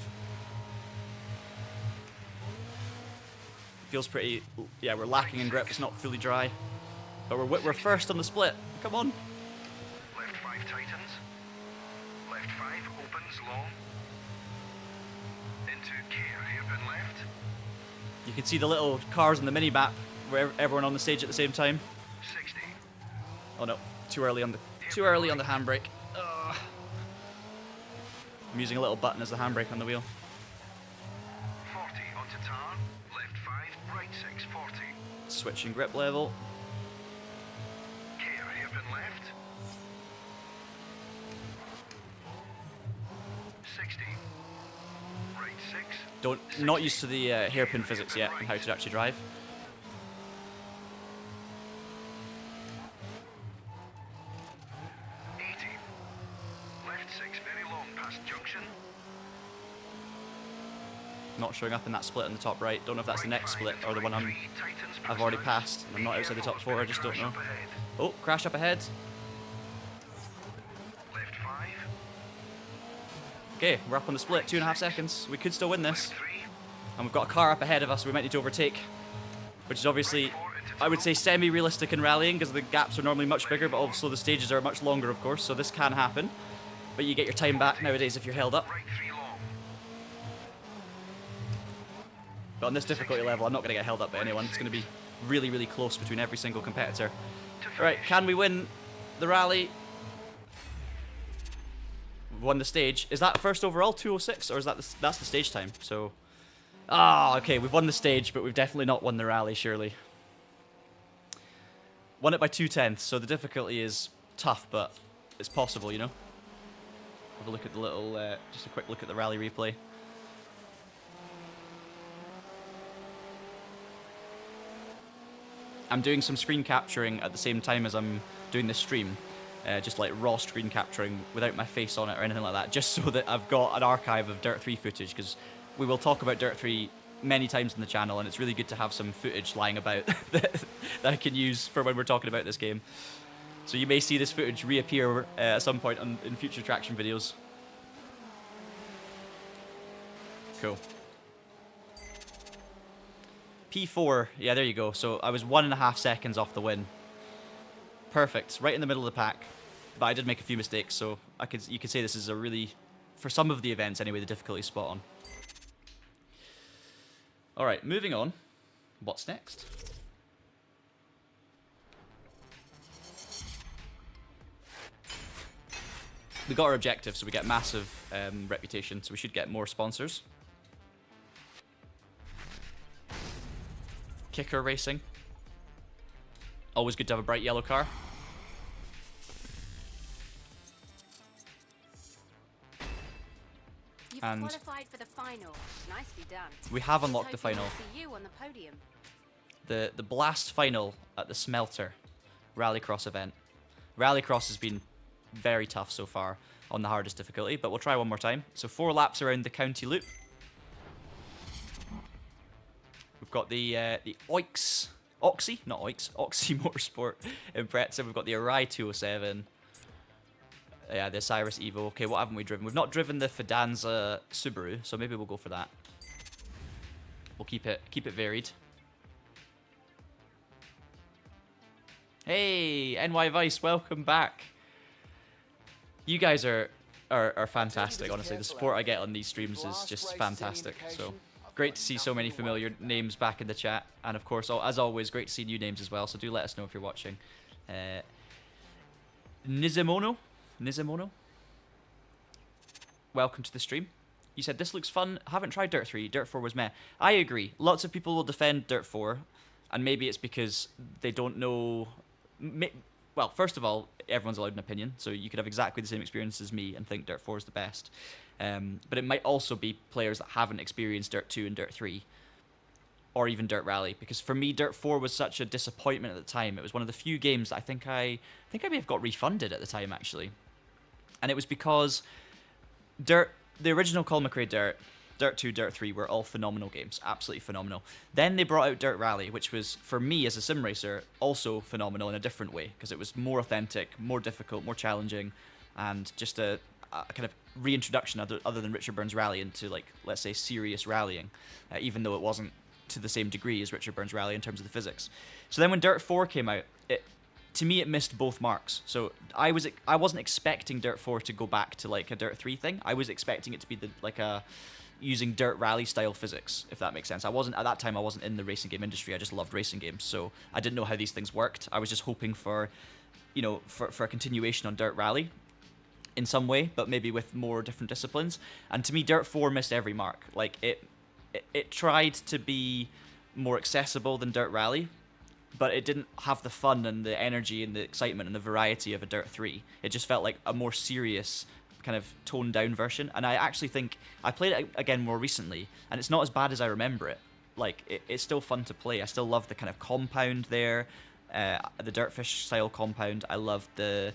Feels pretty. Yeah, we're lacking in grip. It's not fully dry, but we're first on the split. Come on. Left 5 tightens. Left 5 opens long. Into care. Hairpin left. You can see the little cars on the mini map where everyone on the stage at the same time. 60. Oh no, too early on the handbrake. Ugh. I'm using a little button as the handbrake on the wheel. 40 onto tar, left 5, right 6, 40. Switching grip level. Care, hairpin left. 60. Right 6. Not used to the hairpin physics yet and how to actually drive. 80. Left 6, very long past junction. Not showing up in that split in the top right. Don't know if that's the next split or the one I've already passed. I'm not outside the top 4, I just don't know. Oh, crash up ahead. Left 5. Okay, we're up on the split, 2.5 seconds. We could still win this. 3. And we've got a car up ahead of us we might need to overtake. Which is obviously, I would say, semi-realistic in rallying because the gaps are normally much bigger, but also the stages are much longer, of course, so this can happen. But you get your time back nowadays if you're held up. Right 3 long. But on this difficulty level, I'm not going to get held up by anyone. It's going to be really, really close between every single competitor. Right, can we win the rally? We've won the stage. Is that first overall, 206, or is that that's the stage time? So, okay, we've won the stage, but we've definitely not won the rally, surely. Won it by 2/10, so the difficulty is tough, but it's possible, you know? Have a look at the little, just a quick look at the rally replay. I'm doing some screen capturing at the same time as I'm doing this stream. Just like raw screen capturing without my face on it or anything like that, just so that I've got an archive of Dirt 3 footage, because we will talk about Dirt 3 many times on the channel, and it's really good to have some footage lying about that I can use for when we're talking about this game. So you may see this footage reappear at some point in future Traction videos. Cool. P4, yeah, there you go. So I was 1.5 seconds off the win. Perfect, right in the middle of the pack. But I did make a few mistakes, so you could say this is a really, for some of the events anyway, the difficulty spot on. All right, moving on. What's next? We got our objective, so we get massive reputation, so we should get more sponsors. Kicker racing. Always good to have a bright yellow car. You've And qualified for the final. Nicely done. we have unlocked the Just hoping final. we'll see you on the podium. The blast final at the Smelter Rallycross event. Rallycross has been very tough so far on the hardest difficulty, but we'll try one more time. So 4 laps around the county loop. We've got the Oxy Motorsport Impreza. We've got the Arai 207. Yeah, the Cyrus Evo. Okay, what haven't we driven? We've not driven the Fidanza Subaru, so maybe we'll go for that. We'll keep it varied. Hey, NY Vice, welcome back. You guys are fantastic, honestly. The support I get on these streams is just fantastic. So great to see so many familiar names back in the chat, and of course, as always, great to see new names as well. So do let us know if you're watching. Nizemono, welcome to the stream. You said this looks fun. I haven't tried Dirt 3. Dirt 4 was meh. I agree. Lots of people will defend Dirt 4, and maybe it's because they don't know. Well, first of all, everyone's allowed an opinion, so you could have exactly the same experience as me and think Dirt 4 is the best. But it might also be players that haven't experienced Dirt 2 and Dirt 3, or even Dirt Rally, because for me, Dirt 4 was such a disappointment at the time. It was one of the few games that I think I may have got refunded at the time, actually. And it was because the original Colin McRae Dirt 2, Dirt 3 were all phenomenal games, absolutely phenomenal. Then they brought out Dirt Rally, which was, for me as a sim racer, also phenomenal in a different way, because it was more authentic, more difficult, more challenging, and just a kind of reintroduction other than Richard Burns Rally into, like, let's say, serious rallying, even though it wasn't to the same degree as Richard Burns Rally in terms of the physics. So then when Dirt 4 came out, to me it missed both marks. So I wasn't expecting Dirt 4 to go back to like a Dirt 3 thing. I was expecting it to be using Dirt Rally style physics, if that makes sense. At that time I wasn't in the racing game industry. I just loved racing games, so I didn't know how these things worked. I was just hoping for, for a continuation on Dirt Rally. in some way, but maybe with more different disciplines. And to me, Dirt 4 missed every mark. Like, it tried to be more accessible than Dirt Rally, but it didn't have the fun and the energy and the excitement and the variety of a Dirt 3. It just felt like a more serious, kind of toned down version. And I actually think I played it again more recently, and it's not as bad as I remember it. Like, it's still fun to play. I still love the kind of compound there, the Dirtfish style compound. I loved the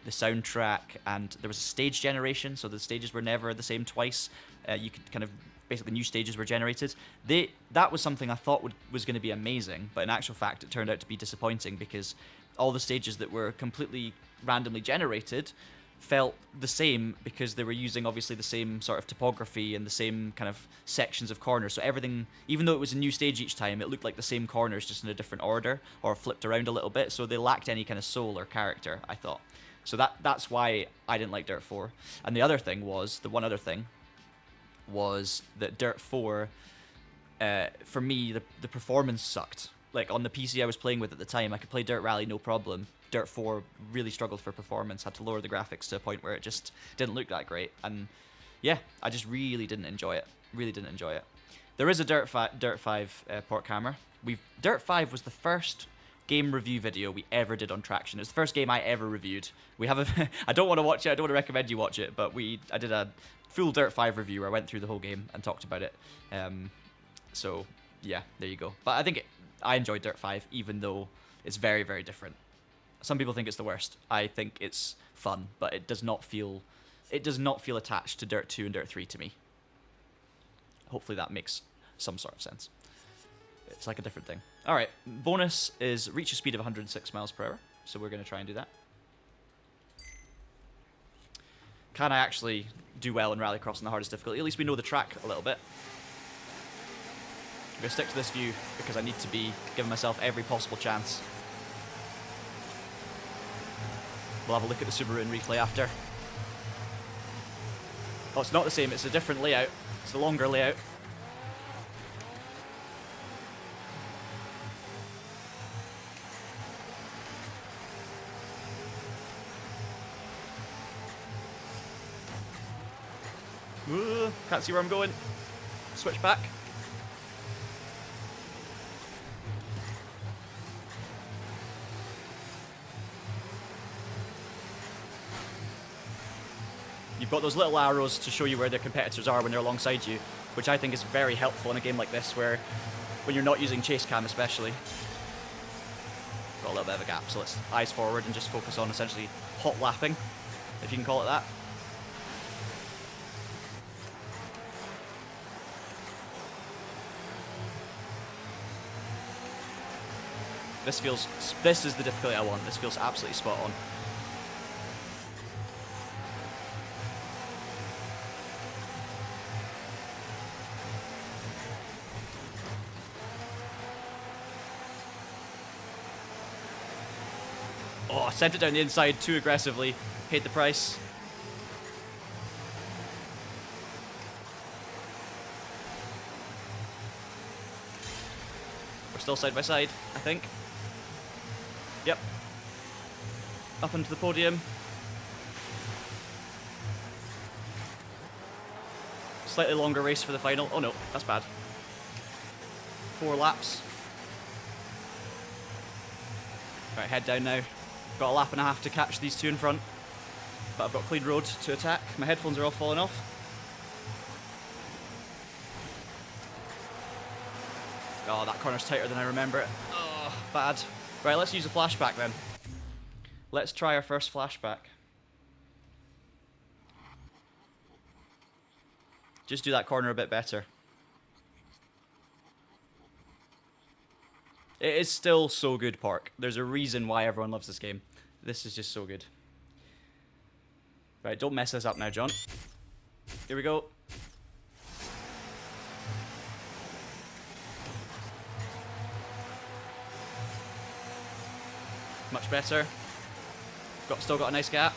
soundtrack, and there was a stage generation, so the stages were never the same twice. You could kind of basically new stages were generated. That was something I thought was going to be amazing, but in actual fact it turned out to be disappointing, because all the stages that were completely randomly generated felt the same, because they were using obviously the same sort of topography and the same kind of sections of corners. So everything, even though it was a new stage each time, it looked like the same corners just in a different order or flipped around a little bit. So they lacked any kind of soul or character, I thought. So that's why I didn't like Dirt 4. And the other thing was, the one other thing was that Dirt 4, for me, the performance sucked. Like, on the PC I was playing with at the time, I could play Dirt Rally no problem. Dirt 4 really struggled for performance, had to lower the graphics to a point where it just didn't look that great. And yeah, I just really didn't enjoy it. Really didn't enjoy it. There is a Dirt 5 port camera. Dirt 5 was the first game review video we ever did on Traction. It was the first game I ever reviewed. We have a I don't want to watch it, I don't want to recommend you watch it, but I did a full Dirt 5 review where I went through the whole game and talked about it. So yeah, there you go. But I think I enjoyed Dirt 5, even though it's very, very different. Some people think it's the worst. I think it's fun, but it does not feel attached to Dirt 2 and Dirt 3 to me. Hopefully that makes some sort of sense. It's like a different thing. All right, bonus is reach a speed of 106 miles per hour. So we're going to try and do that. Can I actually do well in Rallycross on the hardest difficulty? At least we know the track a little bit. I'm going to stick to this view because I need to be giving myself every possible chance. We'll have a look at the Subaru in replay after. Oh, it's not the same. It's a different layout. It's the longer layout. Ooh, can't see where I'm going. Switch back. You've got those little arrows to show you where the competitors are when they're alongside you, which I think is very helpful in a game like this, where when you're not using chase cam especially. Got a little bit of a gap, so let's eyes forward and just focus on essentially hot lapping, if you can call it that. This is the difficulty I want. This feels absolutely spot on. Oh, I sent it down the inside too aggressively. Paid the price. We're still side by side, I think. Yep. Up into the podium. Slightly longer race for the final. Oh no, that's bad. 4 laps. Right, head down now. Got a lap and a half to catch these two in front. But I've got a clean road to attack. My headphones are all falling off. Oh, that corner's tighter than I remember it. Oh, bad. Right, let's use a flashback then. Let's try our first flashback. Just do that corner a bit better. It is still so good, Park. There's a reason why everyone loves this game. This is just so good. Right, don't mess this up now, John. Here we go. Much better. Still got a nice gap.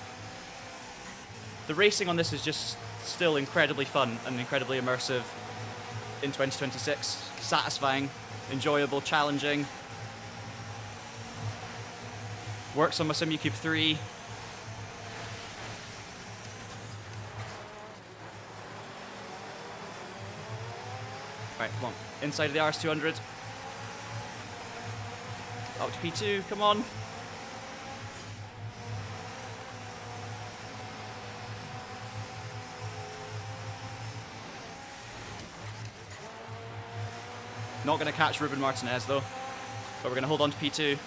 The racing on this is just still incredibly fun and incredibly immersive in 2026. Satisfying, enjoyable, challenging. Works on my Simucube 3. Right, come on. Inside of the RS200. Up to P2, come on. Not going to catch Ruben Martinez though, but we're going to hold on to P2.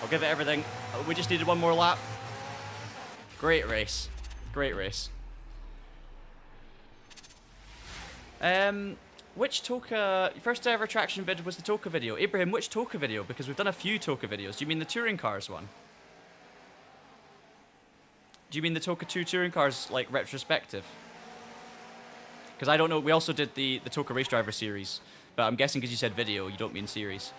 I'll give it everything. We just needed one more lap. Great race. Great race. Which Toka... First ever traction vid was the Toka video. Ibrahim, which Toka video? Because we've done a few Toka videos. Do you mean the touring cars one? Do you mean the Toka 2 touring cars, like, retrospective? Because I don't know. We also did the Toka Race Driver series. But I'm guessing because you said video, you don't mean series.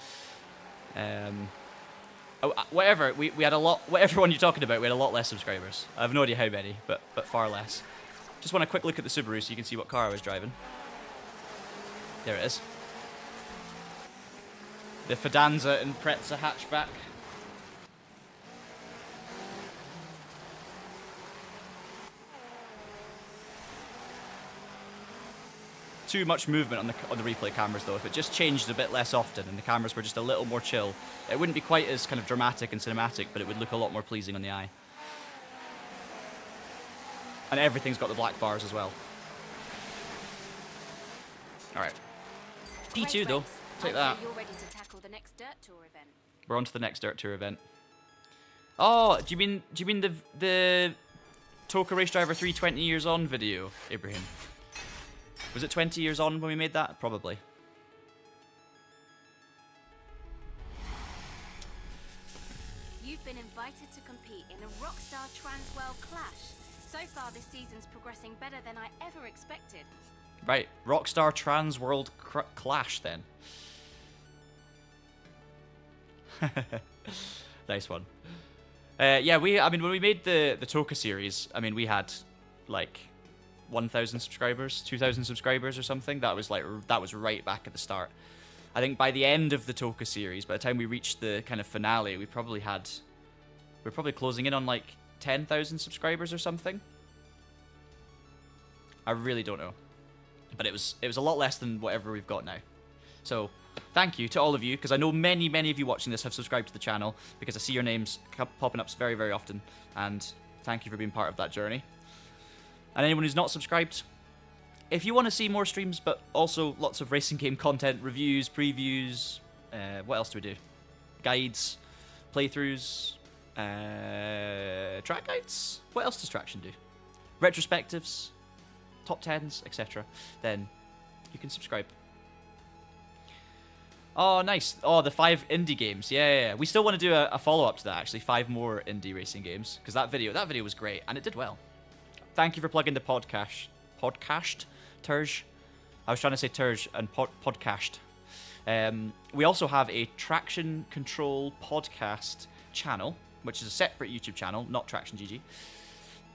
Oh, whatever. We had a lot... Whatever one you're talking about, we had a lot less subscribers. I have no idea how many, but far less. Just want a quick look at the Subaru so you can see what car I was driving. There it is. The Fidanza and Prezza hatchback. Too much movement on the replay cameras though. If it just changed a bit less often and the cameras were just a little more chill, it wouldn't be quite as kind of dramatic and cinematic, but it would look a lot more pleasing on the eye. And everything's got the black bars as well. Alright. P2 though. Take that. You're ready to tackle the next Dirt Tour event. We're on to the next Dirt Tour event. Oh, do you mean the Toka Race Driver 3 20 years on video, Ibrahim? Was it 20 years on when we made that? Probably. You've been invited to compete in a Rockstar Transworld Clash. So far this season's progressing better than I ever expected. Right, Rockstar Trans World Clash then. Nice one. Yeah, I mean, when we made the Toka series, I mean, we had like 1,000 subscribers, 2,000 subscribers or something. That was right back at the start. I think by the end of the Toka series, by the time we reached the kind of finale, we're probably closing in on like 10,000 subscribers or something. I really don't know. But it was a lot less than whatever we've got now. So, thank you to all of you, because I know many of you watching this have subscribed to the channel, because I see your names popping up very, very often. And thank you for being part of that journey. And anyone who's not subscribed, if you want to see more streams, but also lots of racing game content, reviews, previews, what else do we do? Guides, playthroughs, track guides? What else does Traction do? Retrospectives, top 10s, etc. Then you can subscribe. Oh, nice. Oh, the 5 indie games. Yeah. We still want to do a follow-up to that, actually. 5 more indie racing games. Because that video was great, and it did well. Thank you for plugging the podcast. Terj. I was trying to say Terj and podcast. We also have a Traction Control podcast channel, which is a separate YouTube channel, not TraxionGG.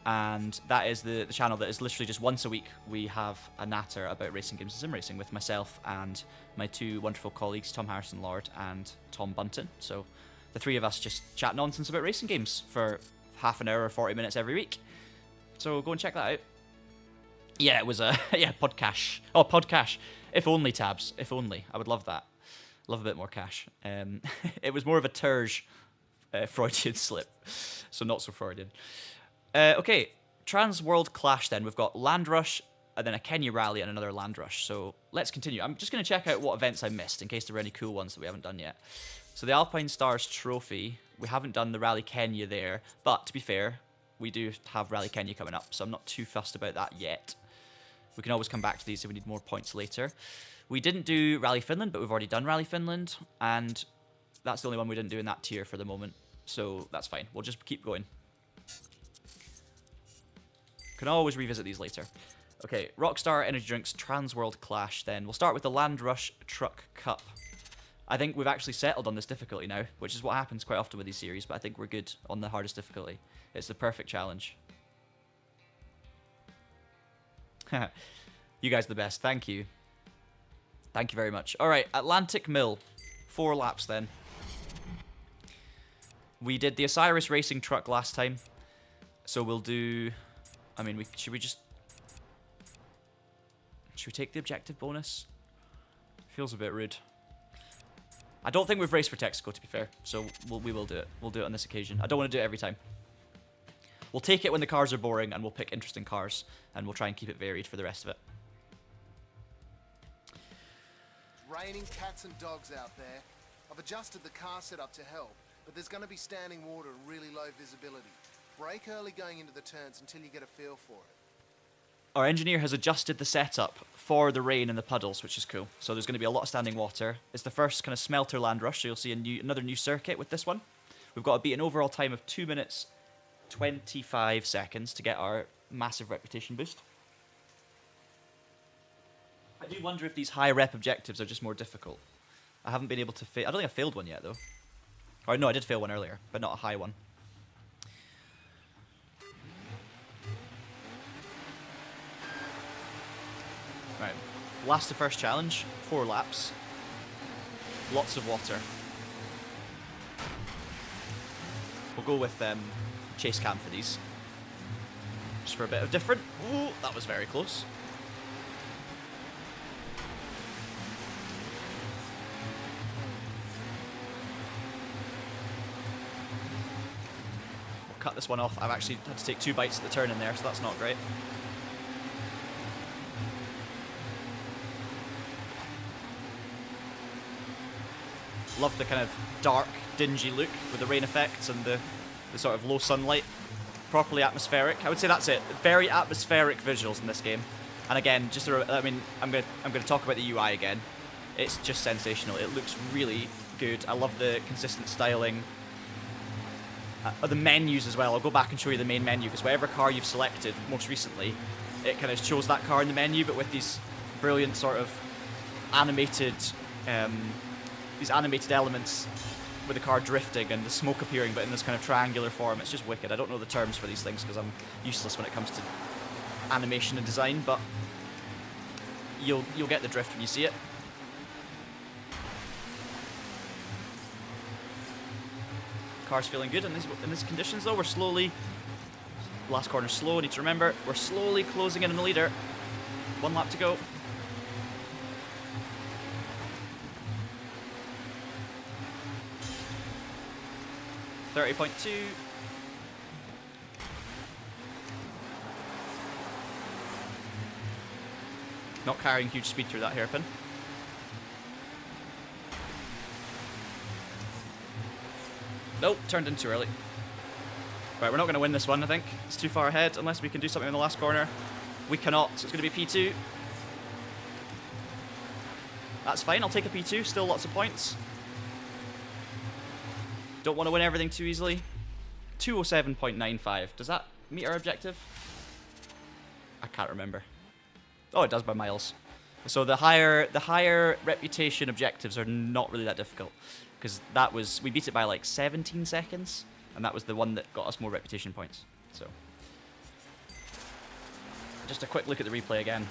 And that is the channel that is literally just once a week we have a natter about racing games and sim racing with myself and my 2 wonderful colleagues, Tom Harrison Lord and Tom Bunton. So the 3 of us just chat nonsense about racing games for half an hour or 40 minutes every week. So go and check that out. Yeah, it was a podcast. Oh, podcast. If only tabs. If only. I would love that. Love a bit more cash. It was more of a Terj Freudian slip. So not so Freudian. Okay, Trans World Clash then. We've got Land Rush, and then a Kenya Rally, and another Land Rush. So let's continue. I'm just going to check out what events I missed, in case there were any cool ones that we haven't done yet. So the Alpine Stars Trophy, we haven't done the Rally Kenya there. But, to be fair, we do have Rally Kenya coming up, so I'm not too fussed about that yet. We can always come back to these if we need more points later. We didn't do Rally Finland, but we've already done Rally Finland, and that's the only one we didn't do in that tier for the moment. So that's fine. We'll just keep going. Can always revisit these later. Okay, Rockstar Energy Drinks Trans World Clash then. We'll start with the Land Rush Truck Cup. I think we've actually settled on this difficulty now, which is what happens quite often with these series, but I think we're good on the hardest difficulty. It's the perfect challenge. You guys are the best. Thank you. Thank you very much. Alright, Atlantic Mill. 4 laps then. We did the Osiris Racing Truck last time, so we'll do I mean, should we take the objective bonus? Feels a bit rude. I don't think we've raced for Texaco, to be fair, so we will do it. We'll do it on this occasion. I don't want to do it every time. We'll take it when the cars are boring, and we'll pick interesting cars, and we'll try and keep it varied for the rest of it. It's raining cats and dogs out there. I've adjusted the car setup to help, but there's going to be standing water and really low visibility. Brake early going into the turns until you get a feel for it. Our engineer has adjusted the setup for the rain and the puddles, which is cool. So there's going to be a lot of standing water. It's the first kind of Smelter land rush, so you'll see another new circuit with this one. We've got to beat an overall time of 2 minutes 25 seconds to get our massive reputation boost. I do wonder if these high rep objectives are just more difficult. I haven't been able to fail. I don't think I failed one yet, though. Or no, I did fail one earlier, but not a high one. Right, last to first challenge, 4 laps. Lots of water. We'll go with chase cam for these. Just for a bit of different. Ooh, that was very close. We'll cut this one off. I've actually had to take 2 bites at the turn in there, so that's not great. Love the kind of dark, dingy look with the rain effects and the sort of low sunlight. Properly atmospheric. I would say that's it. Very atmospheric visuals in this game. And again, just I mean, I'm gonna talk about the UI again. It's just sensational. It looks really good. I love the consistent styling. The menus as well. I'll go back and show you the main menu because whatever car you've selected most recently, it kind of shows that car in the menu, but with these brilliant sort of animated. These animated elements with the car drifting and the smoke appearing, but in this kind of triangular form. It's just wicked. I don't know the terms for these things because I'm useless when it comes to animation and design, but you'll get the drift when you see it. Car's feeling good in these conditions though. We're slowly, last corner slow, need to remember, we're slowly closing in on the leader. 1 lap to go. 30.2. Not carrying huge speed through that hairpin. Nope, turned in too early. Right, we're not going to win this one, I think. It's too far ahead, unless we can do something in the last corner. We cannot, so it's going to be P2. That's fine, I'll take a P2, still lots of points. Don't want to win everything too easily. 207.95. Does that meet our objective? I can't remember. Oh, it does by miles. So the higher reputation objectives are not really that difficult because we beat it by like 17 seconds, and that was the one that got us more reputation points. So just a quick look at the replay again.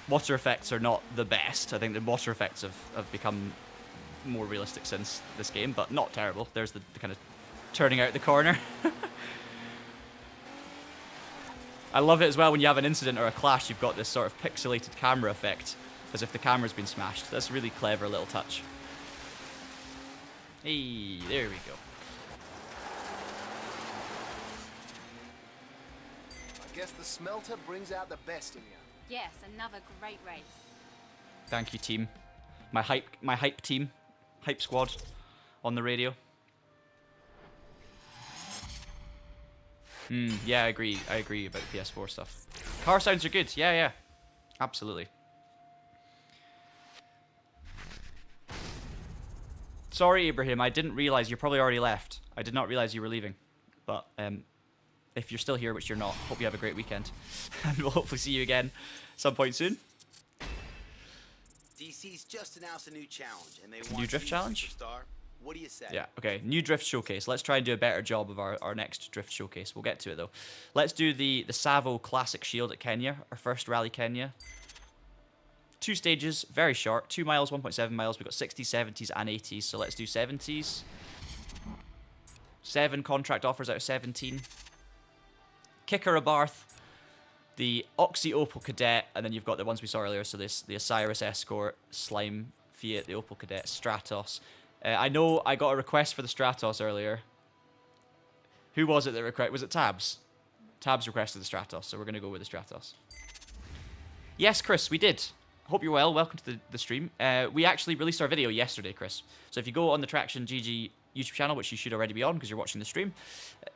Water effects are not the best. I think the water effects have become more realistic since this game, but not terrible. There's the kind of turning out the corner. I love it as well when you have an incident or a clash, you've got this sort of pixelated camera effect, as if the camera's been smashed. That's a really clever little touch. Hey, there we go. I guess the Smelter brings out the best in you. Yes, another great race. Thank you, team. My hype team, hype squad, on the radio. Yeah, I agree. I agree about the PS4 stuff. Car sounds are good. Yeah, absolutely. Sorry, Ibrahim. I didn't realize you're probably already left. I did not realize you were leaving. But if you're still here, which you're not, hope you have a great weekend. And we'll hopefully see you again some point soon. DC's just announced a new challenge, and they want New drift challenge? Superstar. What do you say? Yeah, okay. New drift showcase. Let's try and do a better job of our next drift showcase. We'll get to it, though. Let's do the Savo Classic Shield at Kenya, our first Rally Kenya. 2 stages, very short. 2 miles, 1.7 miles. We've got 60s, 70s, and 80s. So let's do 70s. 7 contract offers out of 17. Kicker Abarth, the Oxy Opel Cadet, and then you've got the ones we saw earlier, so the Osiris Escort, Slime Fiat, the Opel Cadet, Stratos. I know I got a request for the Stratos earlier. Who was it that requested? Was it Tabs? Tabs requested the Stratos, so we're going to go with the Stratos. Yes, Chris, we did. Hope you're well. Welcome to the stream. We actually released our video yesterday, Chris. So if you go on the TraxionGG YouTube channel, which you should already be on because you're watching the stream,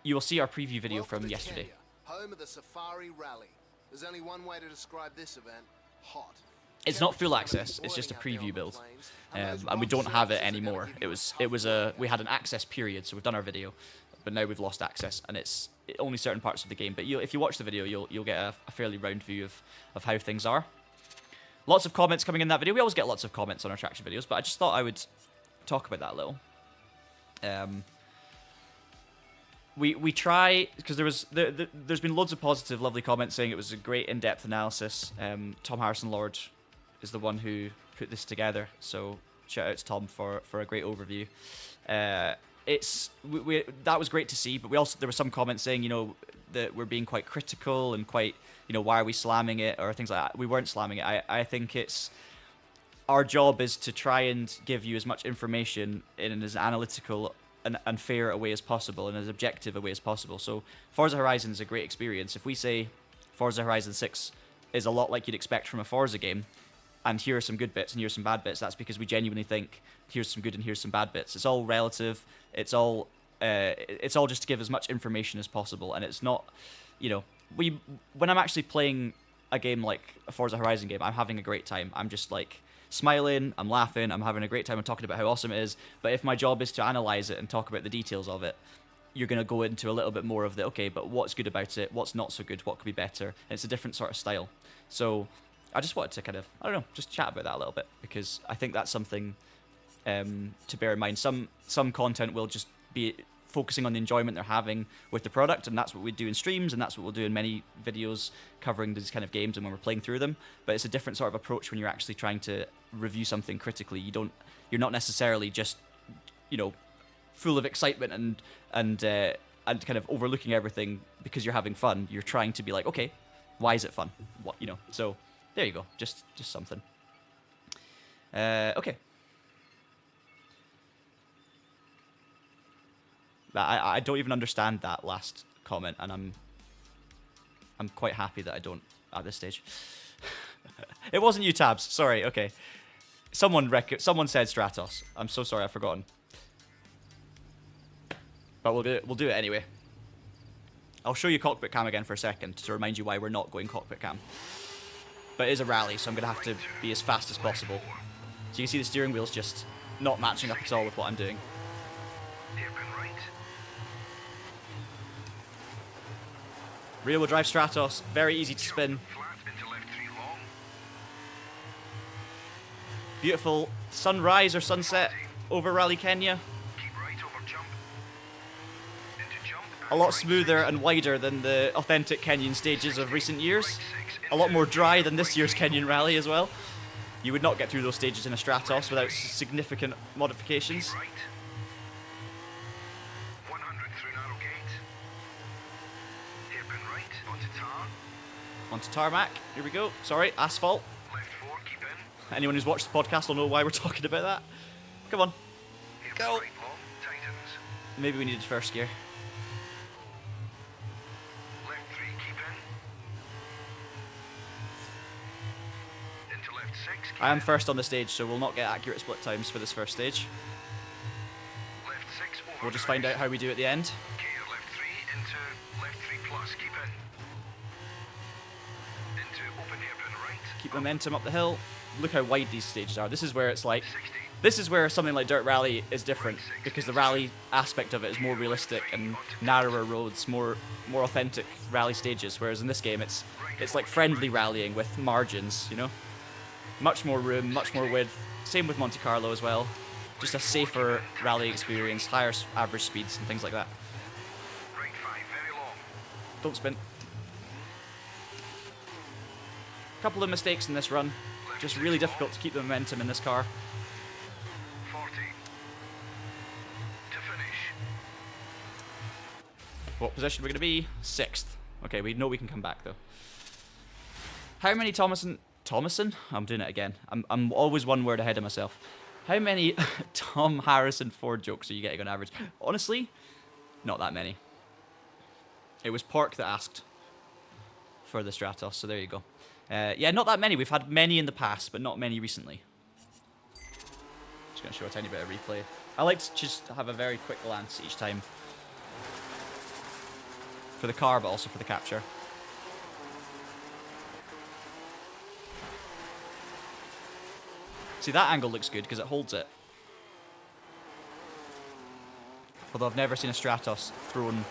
you will see our preview video from yesterday. Kenya, home of the Safari Rally. There's only one way to describe this event: hot. It's not full access. It's just a preview build, and we don't have it anymore. We had an access period, so we've done our video, but now we've lost access, and it's only certain parts of the game. But if you watch the video, you'll get a fairly round view of how things are. Lots of comments coming in that video. We always get lots of comments on our traction videos, but I just thought I would talk about that a little. We try, because there's been loads of positive, lovely comments saying it was a great in-depth analysis. Tom Harrison Lord is the one who put this together, so shout out to Tom for a great overview. That was great to see, but there were some comments saying, you know, that we're being quite critical and quite, you know, why are we slamming it or things like that. We weren't slamming it. I think it's our job is to try and give you as much information in as analytical and fair a way as possible and as objective a way as possible. So Forza Horizon is a great experience. If we say Forza Horizon 6 is a lot like you'd expect from a Forza game, and here are some good bits and here are some bad bits, that's because we genuinely think here's some good and here's some bad bits. It's all relative. It's all just to give as much information as possible. And it's not, you know, when I'm actually playing a game like a Forza Horizon game, I'm having a great time. I'm just like smiling, I'm laughing, I'm having a great time and talking about how awesome it is. But if my job is to analyze it and talk about the details of it, you're going to go into a little bit more of the, okay, but what's good about it? What's not so good? What could be better? And it's a different sort of style. So I just wanted to kind of, I don't know, just chat about that a little bit, because I think that's something to bear in mind. Some content will just be focusing on the enjoyment they're having with the product, and that's what we do in streams, and that's what we'll do in many videos covering these kind of games and when we're playing through them. But it's a different sort of approach when you're actually trying to review something critically. You're not necessarily just, you know, full of excitement and kind of overlooking everything because you're having fun. You're trying to be like, okay, why is it fun? What, you know? So there you go. Just something. Okay. I don't even understand that last comment, and I'm quite happy that I don't at this stage. It wasn't you, Tabs. Sorry. Okay. Someone said Stratos. I'm so sorry. I've forgotten. But we'll do it anyway. I'll show you cockpit cam again for a second to remind you why we're not going cockpit cam. But it is a rally, so I'm gonna have to be as fast as possible. So you can see the steering wheel's just not matching up at all with what I'm doing. Rear-wheel drive Stratos, very easy to spin. Beautiful sunrise or sunset over Rally Kenya. A lot smoother and wider than the authentic Kenyan stages of recent years. A lot more dry than this year's Kenyan rally as well. You would not get through those stages in a Stratos without significant modifications. Onto tarmac. Here we go. Sorry, asphalt. Anyone who's watched the podcast will know why we're talking about that. Come on. Go. Maybe we needed first gear. I am first on the stage, so we'll not get accurate split times for this first stage. We'll just find out how we do at the end. Keep momentum up the hill. Look how wide these stages are. This is where it's like, this is where something like Dirt Rally is different, because the rally aspect of it is more realistic and narrower roads, more authentic rally stages. Whereas in this game, it's like friendly rallying with margins, you know. Much more room, much more width. Same with Monte Carlo as well. Just a safer rally experience, higher average speeds and things like that. Don't spin. Couple of mistakes in this run. Just really difficult to keep the momentum in this car. 40 to finish. What position are we going to be? 6th. Okay, we know we can come back, though. How many Thomason? I'm doing it again. I'm always one word ahead of myself. How many Tom Harrison Ford jokes are you getting on average? Honestly, not that many. It was Pork that asked for the Stratos, so there you go. Yeah, not that many. We've had many in the past, but not many recently. Just going to show a tiny bit of replay. I like to just have a very quick glance each time. For the car, but also for the capture. See, that angle looks good because it holds it. Although I've never seen a Stratos thrown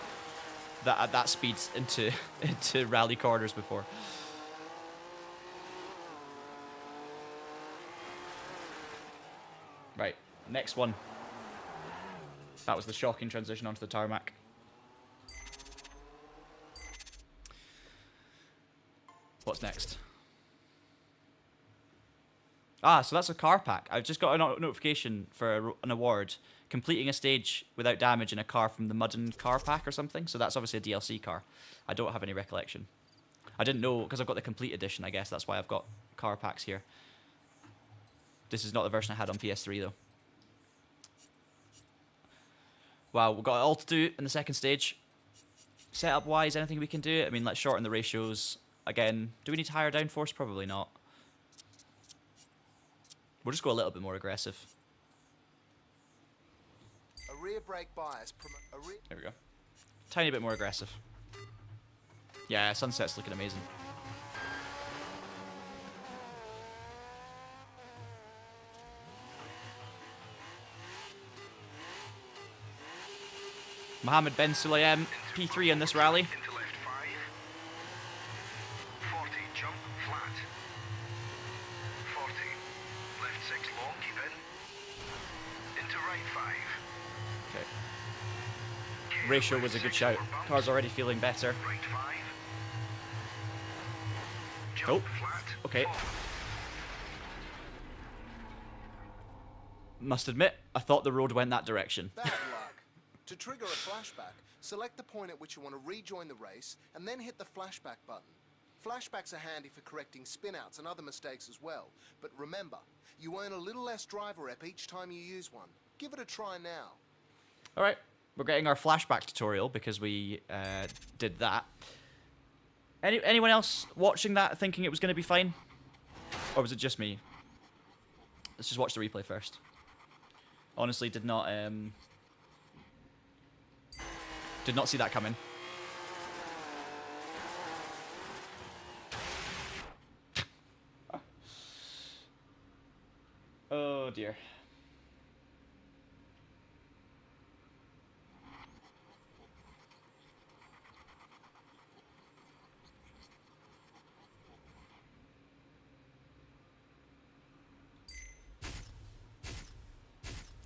at that speed into rally corners before. Right, next one. That was the shocking transition onto the tarmac. What's next? Ah, so that's a car pack. I've just got a notification for an award. Completing a stage without damage in a car from the Mudden car pack or something. So that's obviously a DLC car. I don't have any recollection. I didn't know, because I've got the complete edition, I guess. That's why I've got car packs here. This is not the version I had on PS3, though. Wow, we've got it all to do in the second stage. Setup-wise, anything we can do? I mean, let's shorten the ratios. Again, do we need higher downforce? Probably not. We'll just go a little bit more aggressive. A rear brake bias. There we go. Tiny bit more aggressive. Yeah, sunset's looking amazing. Mohammed Ben Sulayem, P3 in this rally. Into left 5. 40, jump, flat. 40. Left 6 long, keep in. Into right 5. Okay. Ratio was a good shout. Car's already feeling better. Right 5. Oh, Jump, flat. okay. Must admit, I thought the road went that direction. Bad luck. To trigger a flashback, select the point at which you want to rejoin the race and then hit the flashback button. Flashbacks are handy for correcting spinouts and other mistakes as well. But remember, you earn a little less driver rep each time you use one. Give it a try now. Alright, we're getting our flashback tutorial because we did that. Anyone else watching that thinking it was going to be fine? Or was it just me? Let's just watch the replay first. Honestly, did not see that coming. Oh dear.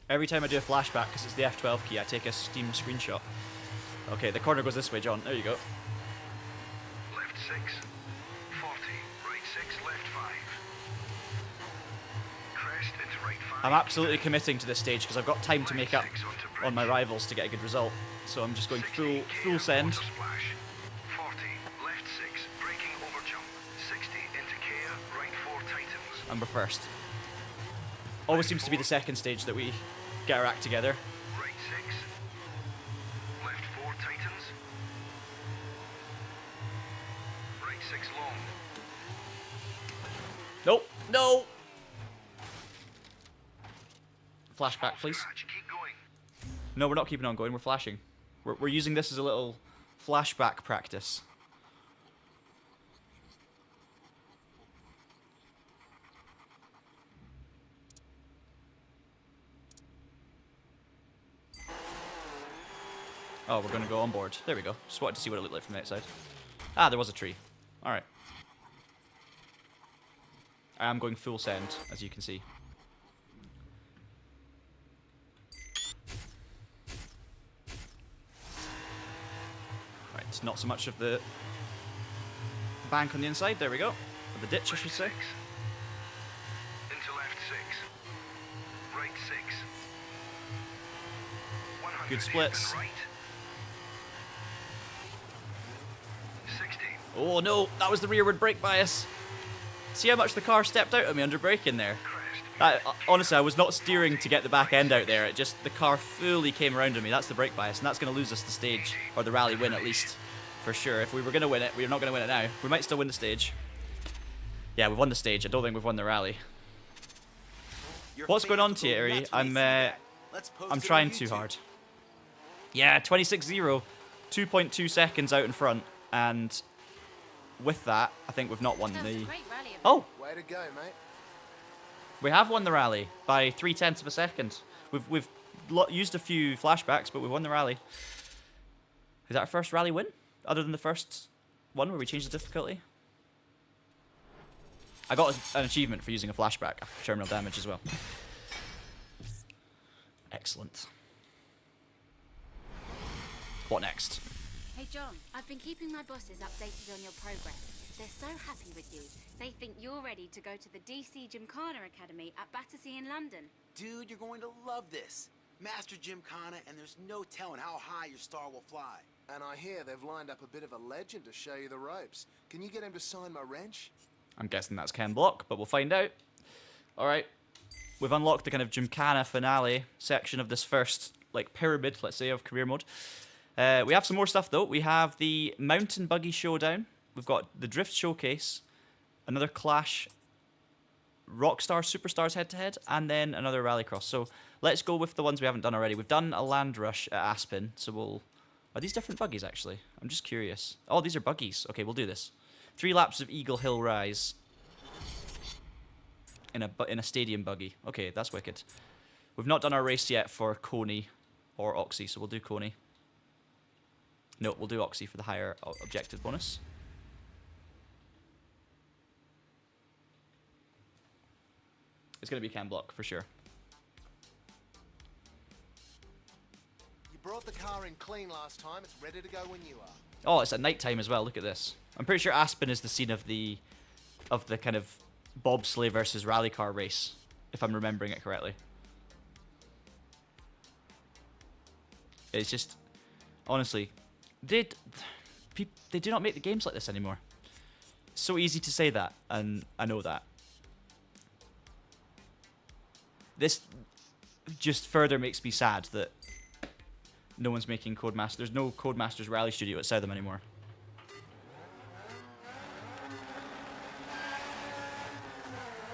Every time I do a flashback, because it's the F12 key, I take a Steam screenshot. Okay, the corner goes this way, John. There you go. Left 6. 40. Right 6, left 5. Crest into right 5. I'm absolutely committing to this stage because I've got time to make up on my rivals to get a good result. So I'm just going full send. Splash. 40. Left 6. Braking over jump. 60 into care. Right 4 tightens. And we're first. Always seems to be the second stage that we get our act together. Right 6. Left 4 tightens. Right 6 long. Nope, no! Flashback, please. Scratch. Keep going. No, we're not keeping on going, we're flashing. We're using this as a little flashback practice. Oh, we're going to go on board. There we go. Just wanted to see what it looked like from the outside. Ah, there was a tree. Alright. I am going full send, as you can see. Right, not so much of the bank on the inside. There we go. Or the ditch, I should say. Into left 6. Right 6. 100 Good splits. Right. Oh no, that was the rearward brake bias. See how much the car stepped out of me under braking there? Honestly, I was not steering to get the back end out there. It just, the car fully came around on me. That's the brake bias, and that's going to lose us the stage, or the rally win at least, for sure. If we were going to win it, we're not going to win it now. We might still win the stage. Yeah, we've won the stage. I don't think we've won the rally. What's going on, Thierry? I'm trying too hard. Yeah, 26-0, 2.2 seconds out in front, and with that, I think we've not won the... Oh! Way to go, mate. We have won the rally by 0.3 of a second. We've used a few flashbacks, but we won the rally. Is that our first rally win? Other than the first one where we changed the difficulty? I got an achievement for using a flashback after terminal damage as well. Excellent. What next? Hey John, I've been keeping my bosses updated on your progress. They're so happy with you. They think you're ready to go to the DC Jimkhana Academy at Battersea in London. Dude, you're going to love this. Master Jimkhana, and there's no telling how high your star will fly. And I hear they've lined up a bit of a legend to show you the ropes. Can you get him to sign my wrench? I'm guessing that's Ken Block, but we'll find out. Alright. We've unlocked the kind of Jimkhana finale section of this first, like, pyramid, let's say, of career mode. We have some more stuff, though. We have the Mountain Buggy Showdown. We've got the Drift Showcase, another Clash, Rockstar Superstars head-to-head, and then another Rallycross. So let's go with the ones we haven't done already. We've done a Land Rush at Aspen, so we'll... Are these different buggies, actually? I'm just curious. Oh, these are buggies. Okay, we'll do this. 3 laps of Eagle Hill Rise in a stadium buggy. Okay, that's wicked. We've not done our race yet for Coney or Oxy, so we'll do Coney. No, we'll do Oxy for the higher objective bonus. It's going to be Cam Block, for sure. You brought the car in clean last time. It's ready to go when you are. Oh, it's at night time as well. Look at this. I'm pretty sure Aspen is the scene of the kind of bobsleigh versus rally car race, if I'm remembering it correctly. It's just, honestly, they do not make the games like this anymore. It's so easy to say that, and I know that. This just further makes me sad that no one's making Codemasters. There's no Codemasters Rally Studio at Southam anymore.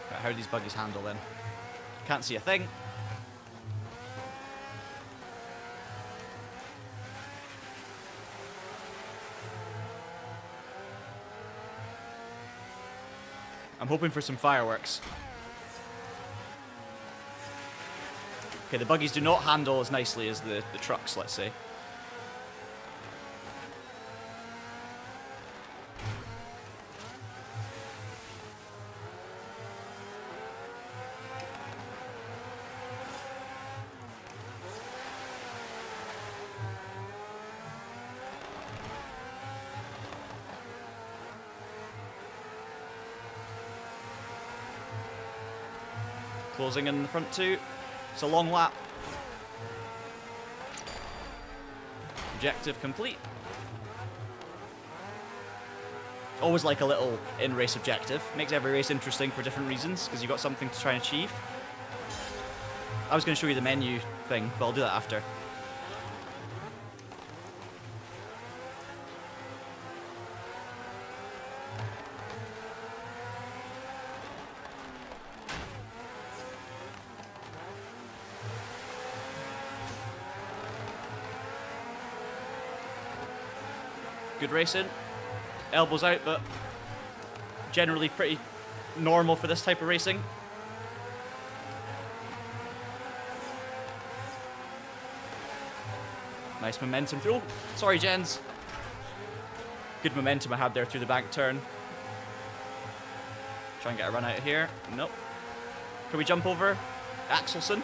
Right, how do these buggies handle then? Can't see a thing. I'm hoping for some fireworks. Okay, the buggies do not handle as nicely as the trucks, let's say. Closing in the front two. It's a long lap. Objective complete. Always like a little in-race objective. Makes every race interesting for different reasons, because you've got something to try and achieve. I was going to show you the menu thing, but I'll do that after. Good racing. Elbows out, but generally pretty normal for this type of racing. Nice momentum through. Oh, sorry, Jens. Good momentum I had there through the bank turn. Try and get a run out of here. Nope. Can we jump over Axelson?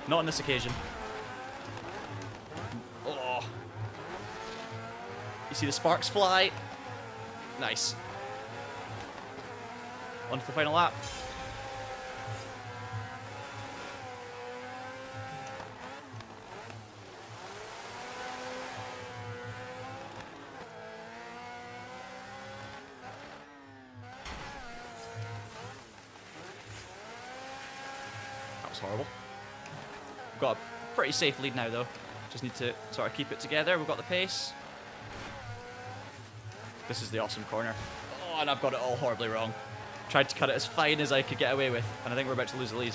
Not on this occasion. Oh. You see the sparks fly? Nice. On to the final lap. horrible. We've got a pretty safe lead now, though. Just need to sort of keep it together. We've got the pace. This is the awesome corner. Oh, and I've got it all horribly wrong. Tried to cut it as fine as I could get away with, and I think we're about to lose the lead.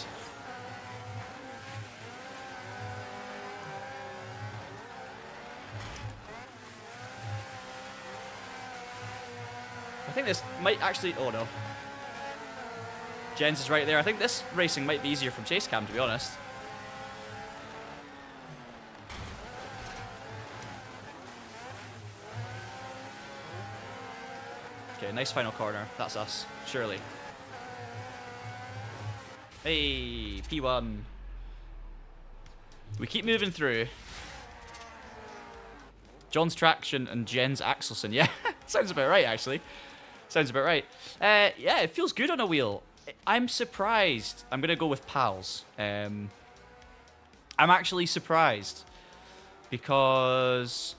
I think this might actually... Oh, no. Jens is right there. I think this racing might be easier from chase cam, to be honest. Okay, nice final corner. That's us, surely. Hey, P1. We keep moving through. John's traction and Jen's Axelson. Yeah, sounds about right, actually. Sounds about right. Yeah, it feels good on a wheel. I'm surprised. I'm going to go with pals. I'm actually surprised because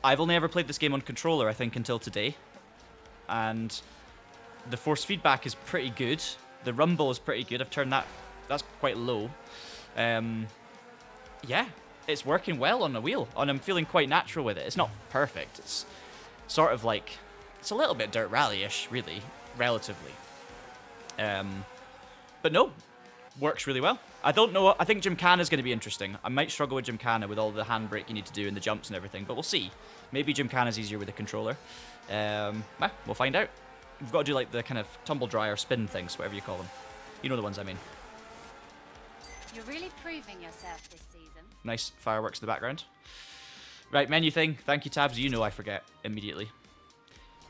I've only ever played this game on controller, I think, until today. And the force feedback is pretty good. The rumble is pretty good. I've turned that. That's quite low. Yeah, it's working well on the wheel. And I'm feeling quite natural with it. It's not perfect. It's sort of like... It's a little bit dirt rally-ish, really, relatively. But no, works really well. I don't know. I think Jimkhana is going to be interesting. I might struggle with Jimkhana with all the handbrake you need to do and the jumps and everything, but we'll see. Maybe Jimkhana is easier with the controller. We'll find out. We've got to do like the kind of tumble dry or spin things, whatever you call them. You know the ones I mean. You're really proving yourself this season. Nice fireworks in the background. Right, menu thing. Thank you, tabs. You know I forget immediately.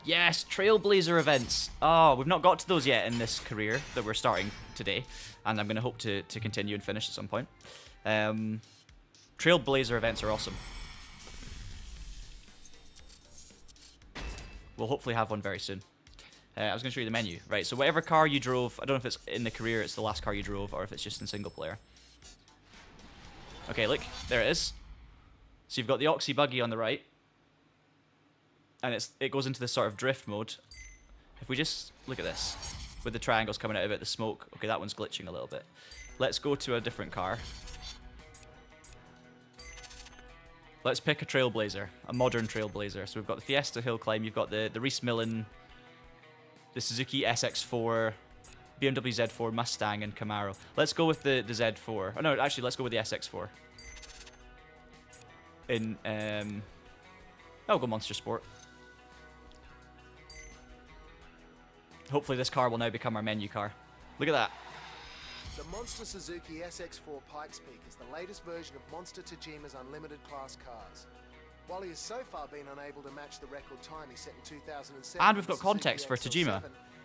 Yes, Trailblazer events. Oh, we've not got to those yet in this career that we're starting today. And I'm going to hope to continue and finish at some point. Trailblazer events are awesome. We'll hopefully have one very soon. I was going to show you the menu. Right, so whatever car you drove, I don't know if it's in the career, it's the last car you drove, or if it's just in single player. Okay, look, there it is. So you've got the Oxy buggy on the right. And it goes into this sort of drift mode. If we just look at this, with the triangles coming out of it, the smoke. Okay, that one's glitching a little bit. Let's go to a different car. Let's pick a Trailblazer, a modern Trailblazer. So we've got the Fiesta Hill Climb, you've got the Reese Millen, the Suzuki SX4, BMW Z4, Mustang, and Camaro. Let's go with the Z4. Oh no, actually, let's go with the SX4. I'll go Monster Sport. Hopefully this car will now become our menu car. Look at that. The Monster Suzuki SX4 Pikes Peak is the latest version of Monster Tajima's Unlimited class cars. While he has so far been unable to match the record time he set in 2007, And we've got context for Tajima.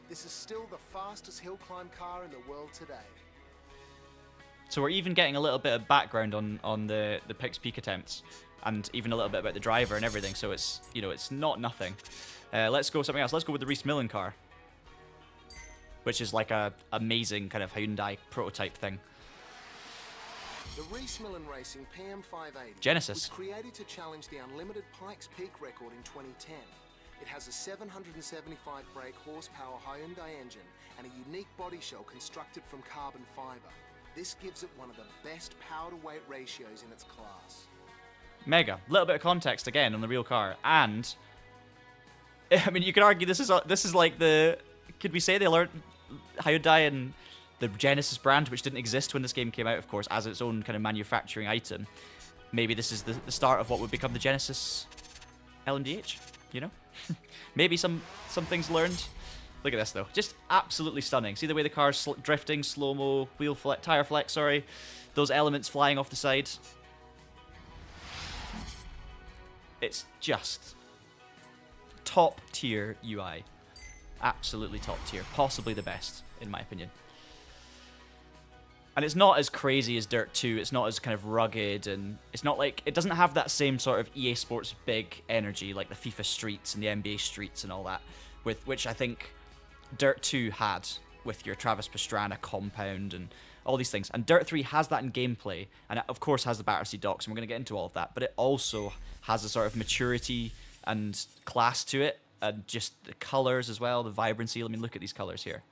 This is still the fastest hill climb car in the world today. So we're even getting a little bit of background on the Pikes Peak attempts, and even a little bit about the driver and everything. So it's, you know, it's not nothing. Let's go something else. Let's go with the Reese Millen car, which is like a amazing kind of Hyundai prototype thing. The Reese Millen Racing PM580 Genesis was created to challenge the Unlimited Pikes Peak record in 2010. It has a 775 brake horsepower Hyundai engine and a unique body shell constructed from carbon fiber. This gives it one of the best power to weight ratios in its class. Mega. A little bit of context again on the real car, and I mean, you could argue this is like the, could we say they learned Hyundai and the Genesis brand, which didn't exist when this game came out, of course, as its own kind of manufacturing item. Maybe this is the start of what would become the Genesis LMDH, you know? Maybe some things learned. Look at this, though. Just absolutely stunning. See the way the car's drifting, slow-mo, tire flex, sorry. Those elements flying off the side. It's just top-tier UI. Absolutely top tier. Possibly the best, in my opinion. And it's not as crazy as Dirt 2. It's not as kind of rugged, and it's not like... It doesn't have that same sort of EA Sports big energy like the FIFA Streets and the NBA Streets and all that, which I think Dirt 2 had with your Travis Pastrana compound and all these things. And Dirt 3 has that in gameplay, and it, of course, has the Battersea Docks, and we're going to get into all of that, but it also has a sort of maturity and class to it, and just the colours as well, the vibrancy. I mean, look at these colours here.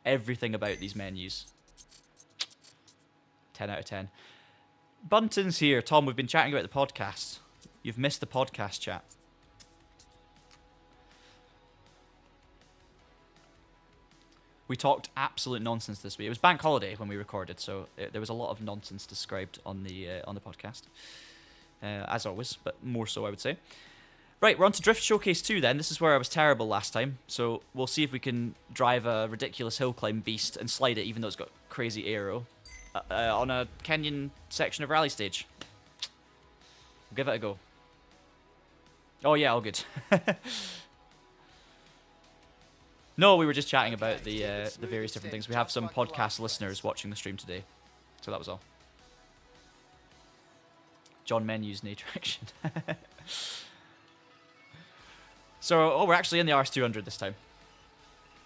Everything about these menus. 10 out of 10. Bunton's here. Tom, we've been chatting about the podcast. You've missed the podcast chat. We talked absolute nonsense this week. It was bank holiday when we recorded, so there was a lot of nonsense described on the podcast. As always, but more so, I would say. Right, we're on to Drift Showcase 2 then. This is where I was terrible last time, so we'll see if we can drive a ridiculous hill climb beast and slide it, even though it's got crazy aero, on a Kenyan section of rally stage. We'll give it a go. Oh yeah, all good. No, we were just chatting about the various different things. We have some podcast listeners watching the stream today, so that was all. John Menus, no traction. So, we're actually in the RS200 this time.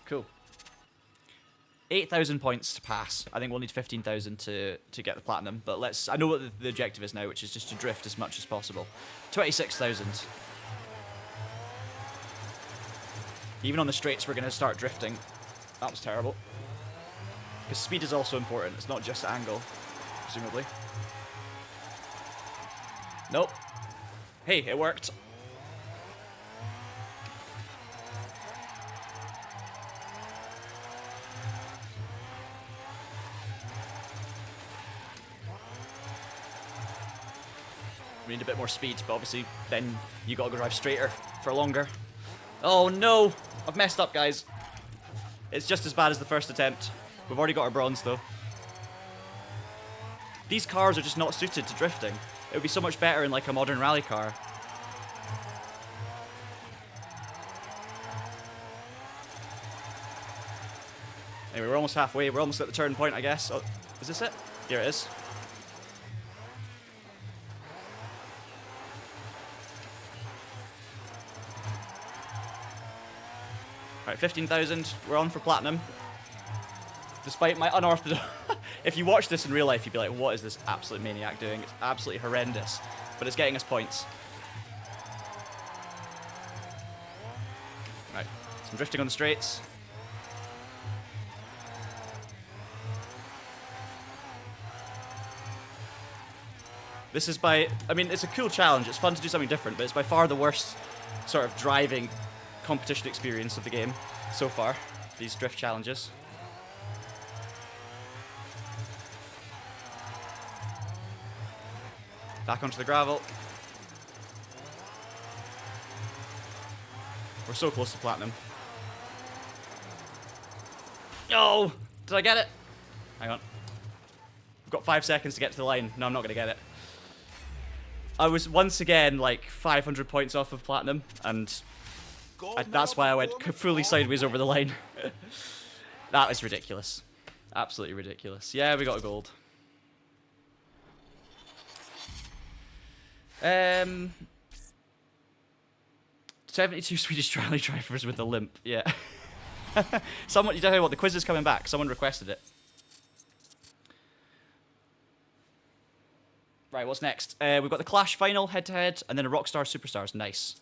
Cool. 8,000 points to pass. I think we'll need 15,000 to get the platinum, but I know what the objective is now, which is just to drift as much as possible. 26,000. Even on the straights, we're going to start drifting. That was terrible. Because speed is also important. It's not just angle, presumably. Nope. Hey, it worked. We need a bit more speed, but obviously then you got to go drive straighter for longer. Oh no! I've messed up, guys. It's just as bad as the first attempt. We've already got our bronze, though. These cars are just not suited to drifting. It would be so much better in, like, a modern rally car. Anyway, we're almost halfway. We're almost at the turn point, I guess. Oh, is this it? Here it is. Right, 15,000. We're on for platinum. Despite my unorthodox... If you watch this in real life, you'd be like, what is this absolute maniac doing? It's absolutely horrendous. But it's getting us points. Right, some drifting on the straights. This is I mean, it's a cool challenge. It's fun to do something different, but it's by far the worst sort of driving competition experience of the game so far, these drift challenges. Back onto the gravel. We're so close to platinum. Oh! Did I get it? Hang on. We've got 5 seconds to get to the line. No, I'm not going to get it. I was once again like 500 points off of platinum, and that's why I went fully sideways over the line. That was ridiculous. Absolutely ridiculous. Yeah, we got a gold. 72 Swedish rally drivers with a limp. Yeah. Someone, you don't know what, the quiz is coming back. Someone requested it. Right, what's next? We've got the Clash final, head-to-head, and then a Rockstar Superstars. Nice.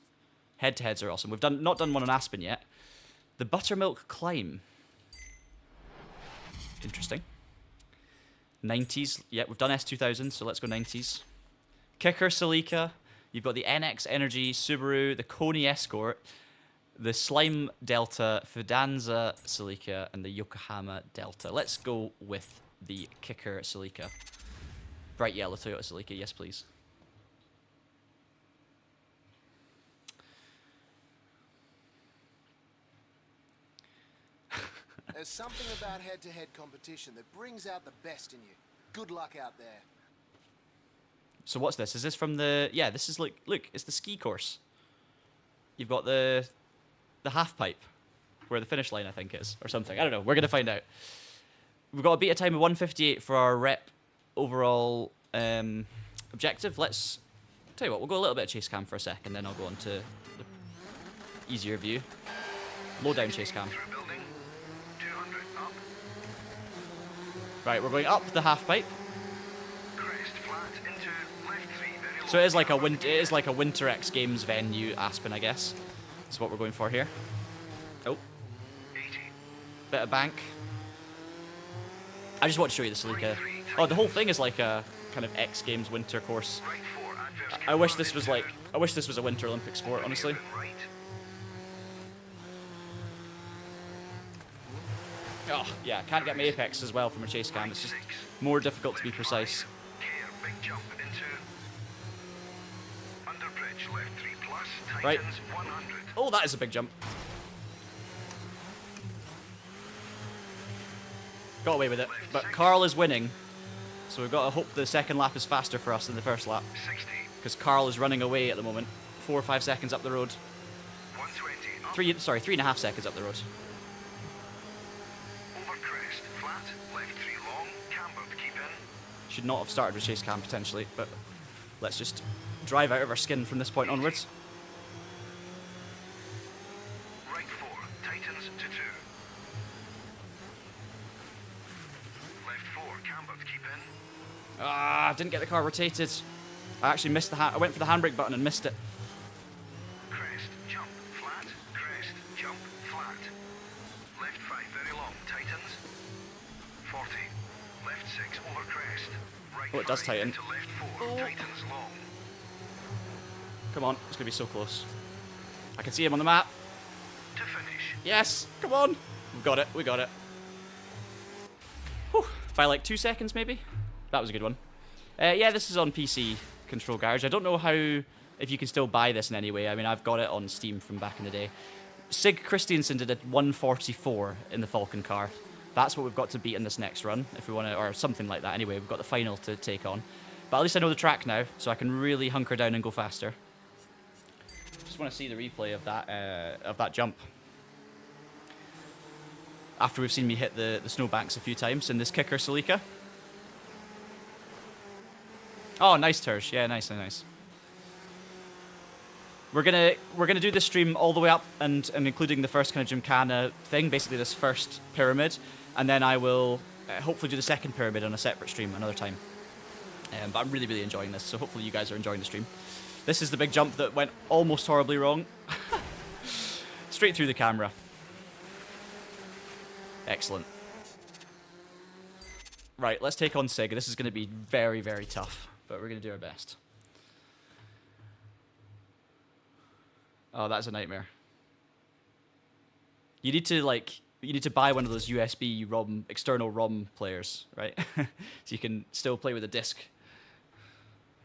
Head-to-heads are awesome. We've not done one on Aspen yet. The Buttermilk Climb. Interesting. 90s. Yeah, we've done S2000, so let's go 90s. Kicker Celica. You've got the NX Energy Subaru, the Coney Escort, the Slime Delta, Fidanza Celica, and the Yokohama Delta. Let's go with the Kicker Celica. Bright yellow Toyota Celica, yes please. There's something about head-to-head competition that brings out the best in you. Good luck out there. So what's this? Is this from the... Yeah, this is like... Look, it's the ski course. You've got the half pipe, where the finish line, I think, is. Or something. I don't know. We're going to find out. We've got a beat a time of 1:58 for our rep overall objective. Let's... Tell you what, we'll go a little bit of chase cam for a sec, and then I'll go on to the easier view. Low down chase cam. Right, we're going up the half pipe. So it is like a Winter X Games venue, Aspen, I guess. That's what we're going for here. Oh. Bit of bank. I just want to show you the Celica. Oh, the whole thing is like a kind of X Games winter course. Right 4, adverse I wish camber this was into like, I wish this was a Winter Olympic sport, honestly. hairpin right. Oh, yeah, can't get my apex as well from a chase cam. It's just 6. more difficult to be Left precise. 5, care, big jump into. Under bridge, left 3 plus, tightens Right. 100. Oh, that is a big jump. Got away with it, but Carl is winning. So we've got to hope the second lap is faster for us than the first lap. 60, Because Carl is running away at the moment. 4 or 5 seconds up the road. 120, up, 3.5 seconds up the road. over crest, flat, left 3 long, cambered, keep in. Should not have started with chase cam potentially, but let's just drive out of our skin from this point onwards. Right 4, tightens to 2. Left 4, cambered, keep in. Ah, didn't get the car rotated. I actually missed the I went for the handbrake button and missed it. Crest, jump, flat, crest, jump, flat. Left 5, very long, tightens. 40, left 6, over crest. Right Oh, it does 5 tighten. into left 4, Oh. tightens long. Come on, it's gonna be so close. I can see him on the map. To finish. Yes, come on. We got it, we got it. Whew. By like 2 seconds maybe? That was a good one. Yeah, this is on PC Control Garage. I don't know how, if you can still buy this in any way. I mean, I've got it on Steam from back in the day. Sig Christiansen did a 144 in the Falcon car. That's what we've got to beat in this next run, if we want to, or something like that. Anyway, we've got the final to take on. But at least I know the track now, so I can really hunker down and go faster. Just want to see the replay of that jump. After we've seen me hit the snowbanks a few times in this kicker Celica. Oh, nice Tersh. Yeah, nice, nice. We're gonna do this stream all the way up and including the first kind of Gymkhana thing, basically this first pyramid, and then I will hopefully do the second pyramid on a separate stream another time. But I'm really enjoying this, so hopefully you guys are enjoying the stream. This is the big jump that went almost horribly wrong. Straight through the camera. Excellent. Right, let's take on Sig. This is going to be very tough, but we're going to do our best. Oh, that's a nightmare. You need to buy one of those USB ROM, external ROM players, right? So you can still play with a disc.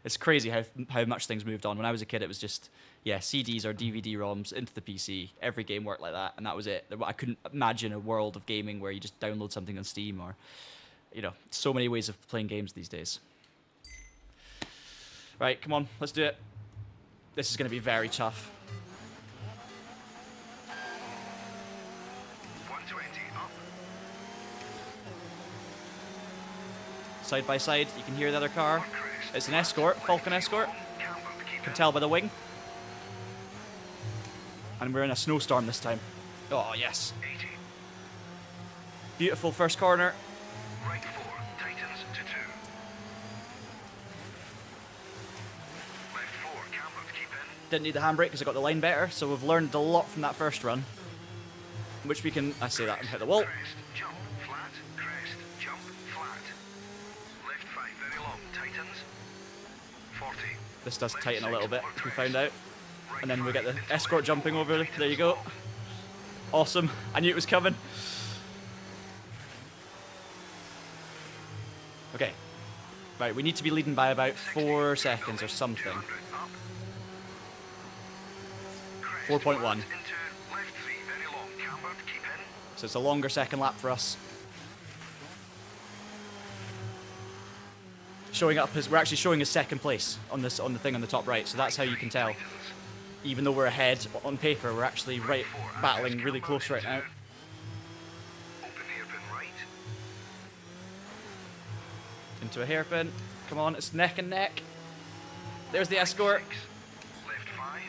It's crazy how much things moved on. When I was a kid, it was just, yeah, CDs or DVD ROMs into the PC. Every game worked like that, and that was it. I couldn't imagine a world of gaming where you just download something on Steam or, you know, so many ways of playing games these days. Right, come on, let's do it. This is going to be very tough. 120, up. Side by side, you can hear the other car. Over crest. It's an Escort, Falcon Escort. Cambered, keep Can in. tell by the wing. And we're in a snowstorm this time. Oh, yes. 80, Beautiful first corner. right 4, tightens to 2. Left 4, cambered, keep in. Didn't need the handbrake because I got the line better, so we've learned a lot from that first run. Which we can, I say that and hit the wall. Crest, jump, flat, crest, jump, flat. Left 5, very long, tightens. 40. This does Left tighten a 6, little bit, over as we crest. found out. Right And then we get 5 the into Escort left jumping 4, over. There tightens you go. long. Awesome. I knew it was coming. Okay. Right, we need to be leading by about 4 seconds or something. 200, up. Crest, 4.1. flat, into left 3, very long, cambered, keep in. So it's a longer second lap for us. Showing up as we're actually showing as second place on the thing on the top right, so that's how you can tell. Tightens. Even though we're ahead on paper, we're actually right battling really close right now. Open hairpin right. Into a hairpin. Come on, it's neck and neck. There's the Escort. 6. Left 5.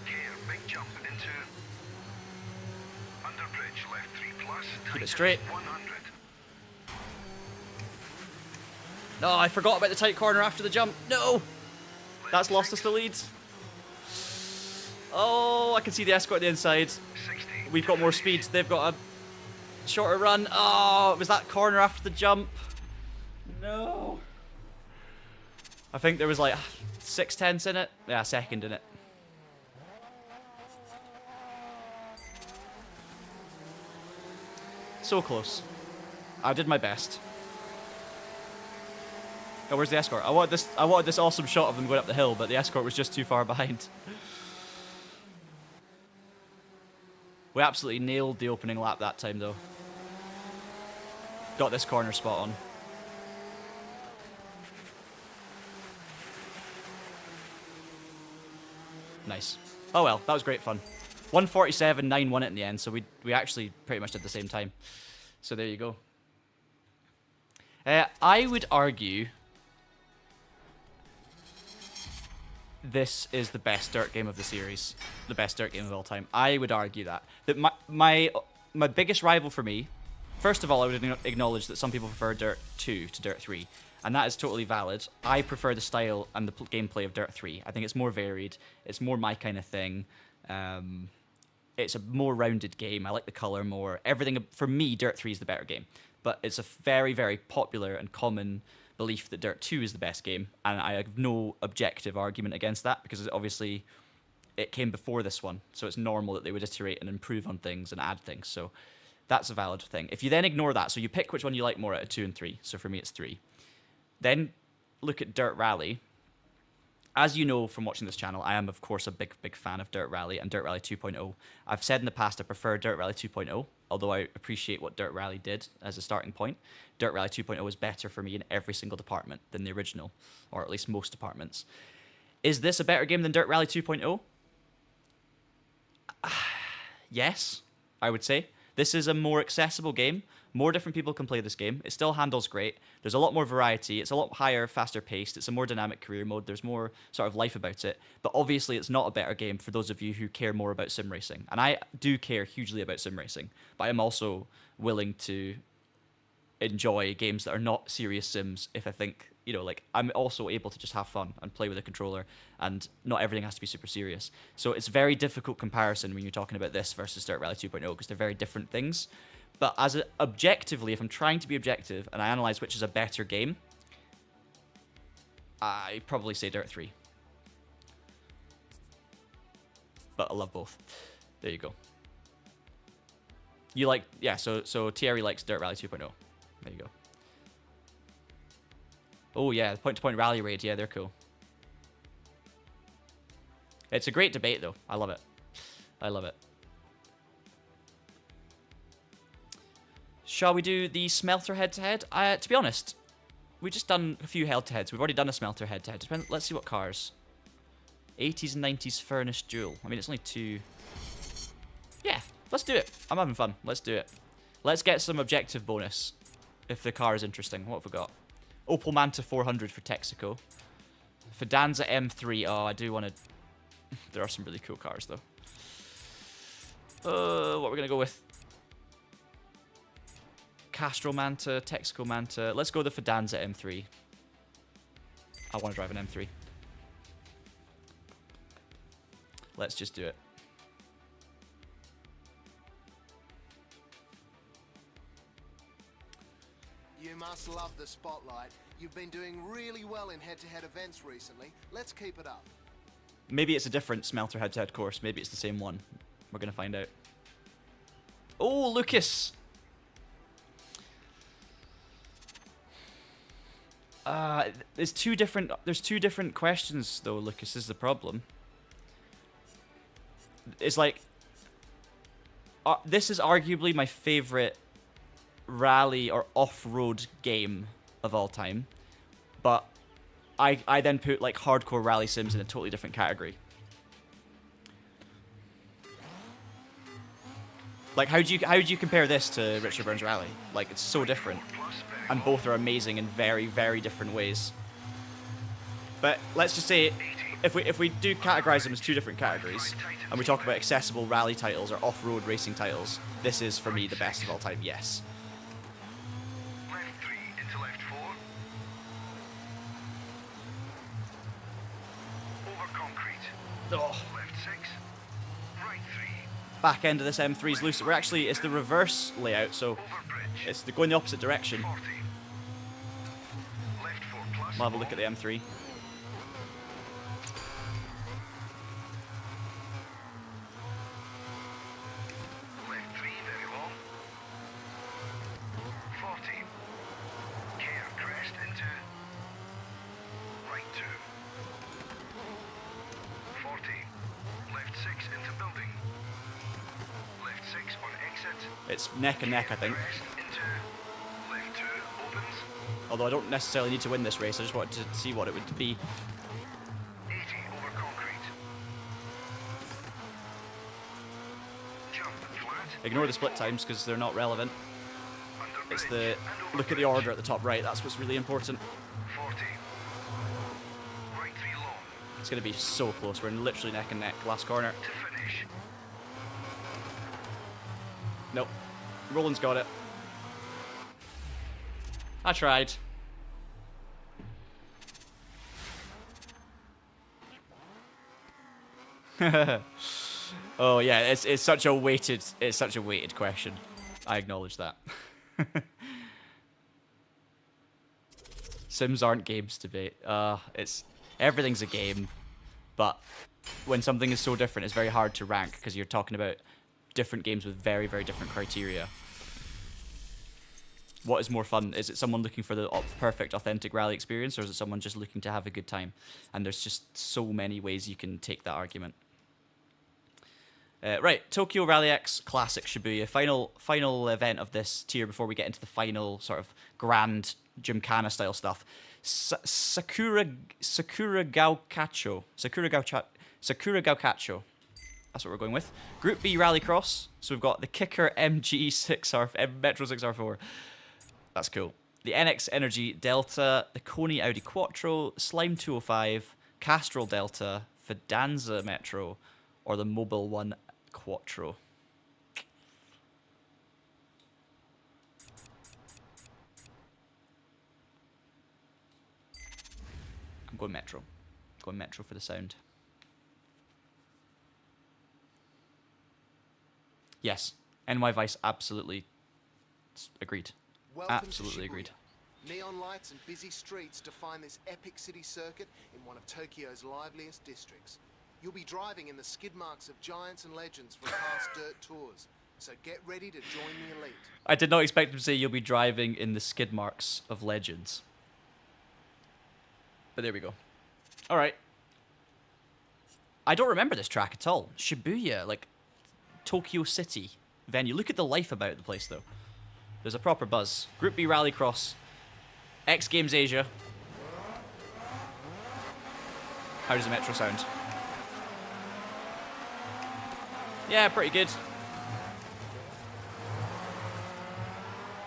Care, big jump into. Under bridge, left 3 plus. Keep it tightens straight. 100. No, I forgot about the tight corner after the jump. No! That's lost us the lead. Oh, I can see the Escort at the inside. 60. We've got more speed. They've got a shorter run. Oh, it was that corner after the jump. no. I think there was like 6/10 in it. Yeah, second in it. So close. I did my best. Oh, where's the escort? I wanted this awesome shot of them going up the hill, but the escort was just too far behind. We absolutely nailed the opening lap that time, though. Got this corner spot on. Nice. Oh well, that was great fun. 1:47.9 won it in the end, so we actually pretty much did the same time. So there you go. I would argue this is the best dirt game of the series, the best dirt game of all time. I would argue that my biggest rival for me. First of all, I would acknowledge that some people prefer Dirt 2 to Dirt 3, and that is totally valid. I prefer the style and the gameplay of Dirt 3. I think it's more varied. It's more my kind of thing. It's a more rounded game. I like the color more. Everything for me, Dirt 3 is the better game. But it's a very, very popular and common belief that Dirt 2 is the best game, and I have no objective argument against that because obviously it came before this one, so it's normal that they would iterate and improve on things and add things. So that's a valid thing. If you then ignore that, so you pick which one you like more out of 2 and 3. So for me, it's 3. Then look at Dirt Rally. As you know from watching this channel, I am, of course, a big, big fan of Dirt Rally and Dirt Rally 2.0. I've said in the past I prefer Dirt Rally 2.0, although I appreciate what Dirt Rally did as a starting point. Dirt Rally 2.0 is better for me in every single department than the original, or at least most departments. Is this a better game than Dirt Rally 2.0? Yes, I would say. This is a more accessible game. More different people can play this game. It still handles great. There's a lot more variety. It's a lot higher, faster paced. It's a more dynamic career mode. There's more sort of life about it. But obviously, it's not a better game for those of you who care more about sim racing. And I do care hugely about sim racing. But I'm also willing to enjoy games that are not serious sims if I think, you know, like, I'm also able to just have fun and play with a controller, and not everything has to be super serious. So it's a very difficult comparison when you're talking about this versus Dirt Rally 2.0 because they're very different things. But objectively, if I'm trying to be objective and I analyze which is a better game, I probably say Dirt 3. But I love both. There you go. You like, yeah, so Thierry likes Dirt Rally 2.0. There you go. Oh yeah, the point-to-point rally raid, yeah, they're cool. It's a great debate though. I love it. I love it. Shall we do the Smelter head-to-head? To be honest, we've just done a few head-to-heads. We've already done a Smelter head-to-head. Let's see what cars. 80s and 90s furnace duel. I mean, it's only 2. Yeah, let's do it. I'm having fun. Let's do it. Let's get some objective bonus if the car is interesting. What have we got? Opel Manta 400 for Texaco. Fidanza M3. Oh, I do want to... There are some really cool cars, though. What we're going to go with? Castro Manta, Texaco Manta. Let's go the Fidanza M3. I want to drive an M3. Let's just do it. You must love the spotlight. You've been doing really well in head-to-head events recently. Let's keep it up. Maybe it's a different Smelter head-to-head course. Maybe it's the same one. We're going to find out. Oh, Lucas! There's two different questions, though, Lucas, is the problem. It's like... this is arguably my favorite rally or off-road game of all time, but I then put like hardcore rally sims in a totally different category. Like, how do you compare this to Richard Burns Rally? Like, it's so different, and both are amazing in very, very different ways. But let's just say, if we do categorize them as two different categories, and we talk about accessible rally titles or off-road racing titles, this is for me the best of all time. Yes. Left 3 into left 4. Over concrete. Oh. Left 6. Right 3. Back end of this M3 is loose. It's the reverse layout, so Over bridge. it's going the opposite direction. 40. We'll have a look at the M3. Left 3, very long. 40. Care, crest into. Right 2. 40. Left 6 into building. Left 6 on exit. It's neck and neck, I think. Crest into. Left 2 opens. Although I don't necessarily need to win this race, I just wanted to see what it would be. 80 over concrete. Jump flat. Ignore the split times because they're not relevant. Under It's bridge the and look over at the bridge. order at the top right. That's what's really important. 40. Right 3 long. It's going to be so close. We're literally neck and neck. Last corner. To finish. Nope. Roland's got it. I tried. Oh yeah, it's such a weighted question. I acknowledge that. Sims aren't games to be. Everything's a game, but when something is so different, it's very hard to rank because you're talking about different games with very, very different criteria. What is more fun? Is it someone looking for the perfect, authentic rally experience, or is it someone just looking to have a good time? And there's just so many ways you can take that argument. Right, Tokyo Rally X Classic Shibuya, final event of this tier before we get into the final sort of grand Jimkhana style stuff. Sakura Gaukacho. That's what we're going with. Group B Rallycross. So we've got the Kicker MG6R Metro 6R4. That's cool. The NX Energy Delta, the Koni Audi Quattro, Slime 205, Castrol Delta, Fidanza Metro, or the Mobile One Quattro. I'm going Metro. Going Metro for the sound. Yes, NY Vice absolutely agreed. Welcome Absolutely to agreed. Shibuya. Neon lights and busy streets define this epic city circuit in one of Tokyo's liveliest districts. You'll be driving in the skid marks of giants and legends from past dirt tours, so get ready to join the elite. I did not expect him to say you'll be driving in the skid marks of legends. But there we go. All right. I don't remember this track at all. Shibuya, like Tokyo City venue. Look at the life about the place, though. There's a proper buzz. Group B Rallycross. X Games Asia. How does the Metro sound? Yeah, pretty good.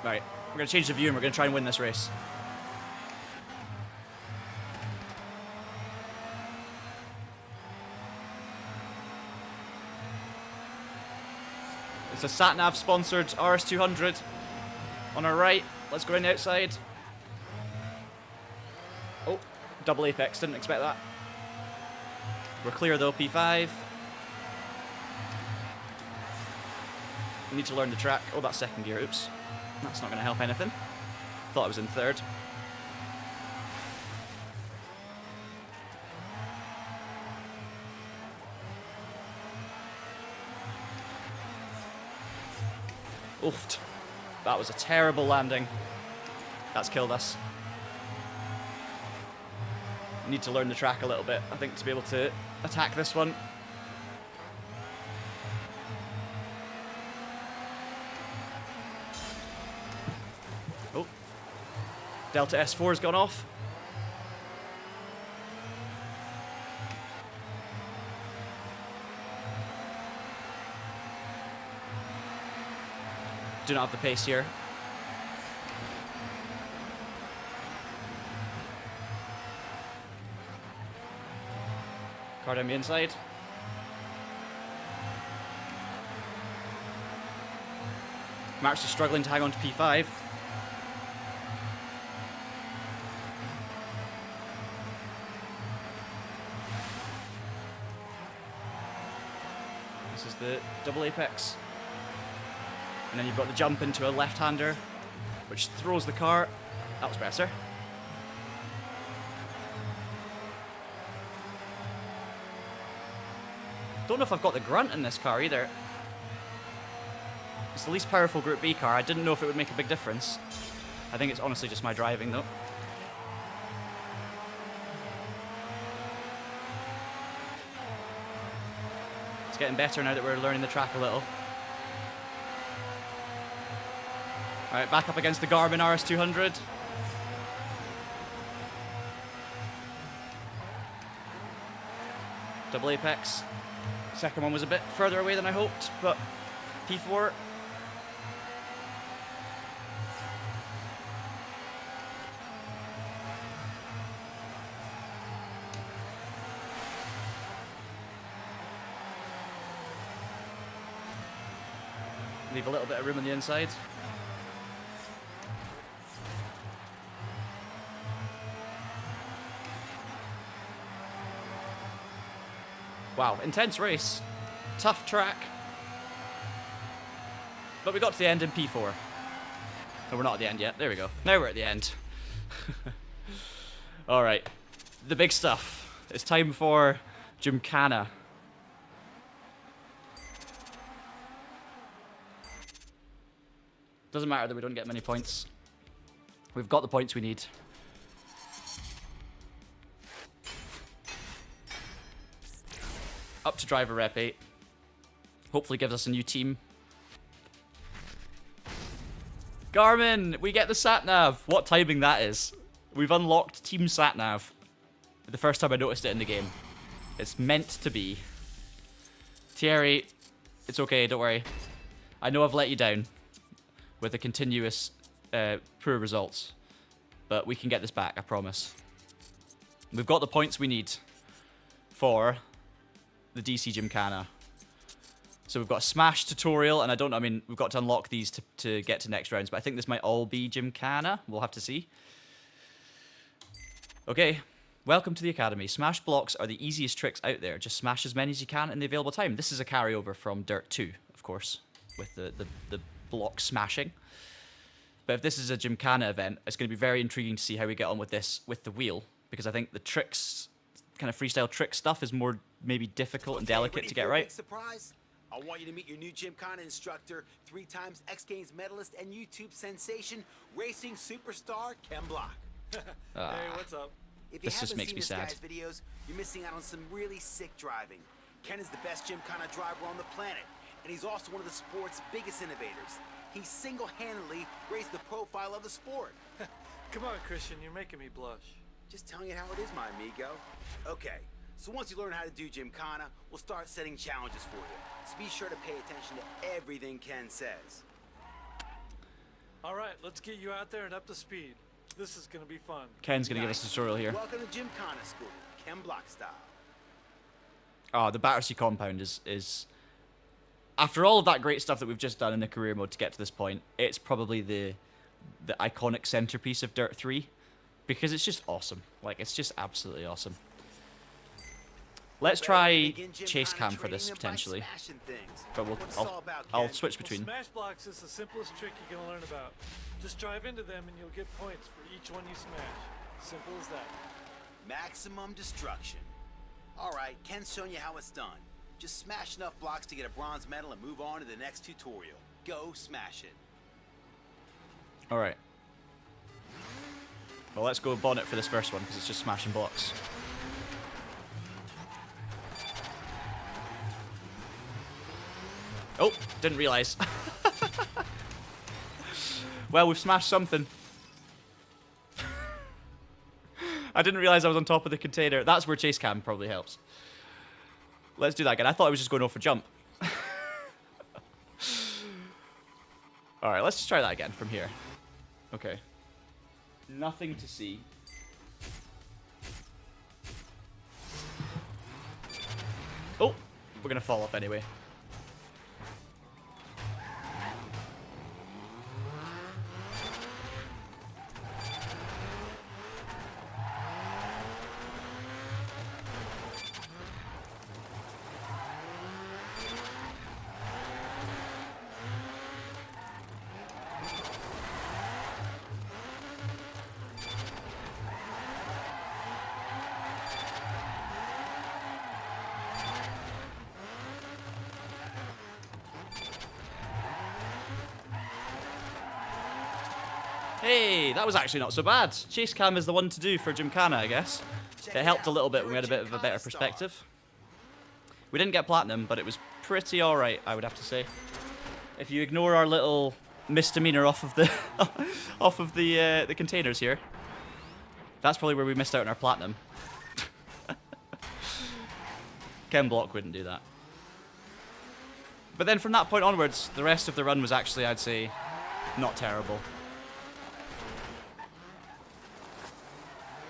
Right, we're going to change the view and we're going to try and win this race. It's a SatNav sponsored RS200 on our right. Let's go around the outside. Oh, double apex, didn't expect that. We're clear though, P5. We need to learn the track. Oh, that's second gear, oops. That's not going to help anything. Thought I was in third. Oof. That was a terrible landing. That's killed us. Need to learn the track a little bit, I think, to be able to attack this one. Oh. Delta S4 has gone off. Do not have the pace here. Car down the inside. I'm actually struggling to hang on to P5. This is the double apex. And then you've got the jump into a left-hander, which throws the car. That was better. Don't know if I've got the grunt in this car either. It's the least powerful Group B car. I didn't know if it would make a big difference. I think it's honestly just my driving though. It's getting better now that we're learning the track a little. Alright, back up against the Garmin RS200. Double apex. Second one was a bit further away than I hoped, but P4. Leave a little bit of room on the inside. Wow, intense race. Tough track. But we got to the end in P4. No, we're not at the end yet. There we go. Now we're at the end. Alright. The big stuff. It's time for Jimkhana. Doesn't matter that we don't get many points. We've got the points we need. Up to driver rep 8. Hopefully gives us a new team. Garmin, we get the sat-nav. What timing that is. We've unlocked team sat-nav. The first time I noticed it in the game. It's meant to be. Thierry, it's okay, don't worry. I know I've let you down with the continuous poor results. But we can get this back, I promise. We've got the points we need for the DC Jimkhana. So we've got a Smash tutorial, and I don't know, I mean, we've got to unlock these to get to next rounds, but I think this might all be Jimkhana. We'll have to see. Okay, welcome to the Academy. Smash blocks are the easiest tricks out there. Just smash as many as you can in the available time. This is a carryover from Dirt 2, of course, with the block smashing. But if this is a Jimkhana event, it's going to be very intriguing to see how we get on with this with the wheel, because I think the tricks, kind of freestyle trick stuff, is more maybe difficult and delicate to get right. Big surprise? I want you to meet your new Jimkhana instructor, 3-time X Games medalist and YouTube sensation, racing superstar Ken Block. Hey, what's up? If you This just haven't makes seen me this sad. guy's videos, you're missing out on some really sick driving. Ken is the best Jimkhana driver on the planet, and he's also one of the sport's biggest innovators. He single-handedly raised the profile of the sport. Come on, Christian, you're making me blush. Just telling you how it is, my amigo. Okay, so once you learn how to do Jimkhana, we'll start setting challenges for you. So be sure to pay attention to everything Ken says. All right, let's get you out there and up to speed. This is gonna be fun. Ken's going to give us a tutorial here. Welcome to Jimkhana School, Ken Block style. Oh, the Battersea compound is... After all of that great stuff that we've just done in the career mode to get to this point, it's probably the iconic centerpiece of Dirt 3. Because it's just awesome. Like, it's just absolutely awesome. Let's try chase cam for this, potentially. But I'll switch between. Well, smash blocks is the simplest trick you're gonna learn about. Just drive into them and you'll get points for each one you smash. Simple as that. Maximum destruction. All right, Ken's shown you how it's done. Just smash enough blocks to get a bronze medal and move on to the next tutorial. Go smash it. Alright. Well, let's go bonnet for this first one, because it's just smashing blocks. Oh, didn't realise. Well, we've smashed something. I didn't realise I was on top of the container. That's where chase cam probably helps. Let's do that again. I thought I was just going off a jump. Alright, let's just try that again from here. Okay. Nothing to see. Oh, we're gonna fall off anyway. Hey, that was actually not so bad. Chase cam is the one to do for Jimkhana, I guess. It helped a little bit when we had a bit of a better perspective. We didn't get platinum, but it was pretty alright, I would have to say. If you ignore our little misdemeanor off of the the containers here, that's probably where we missed out on our platinum. Ken Block wouldn't do that. But then from that point onwards, the rest of the run was actually, I'd say, not terrible.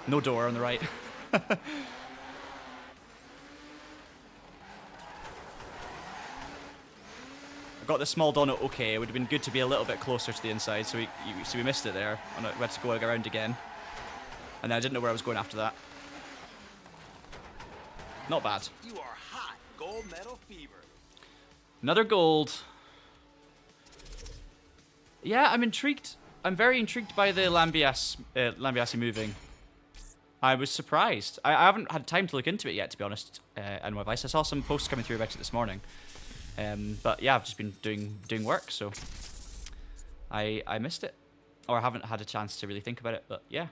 No door on the right. I got the small donut okay. It would have been good to be a little bit closer to the inside, so we missed it there. And we had to go around again. And then I didn't know where I was going after that. Not bad. You are hot. Gold medal fever. Another gold. Yeah, I'm intrigued. I'm very intrigued by the Lambiase moving. I was surprised. I haven't had time to look into it yet, to be honest, on my device. I saw some posts coming through about it this morning. But yeah, I've just been doing work, so I missed it. Or I haven't had a chance to really think about it, but yeah.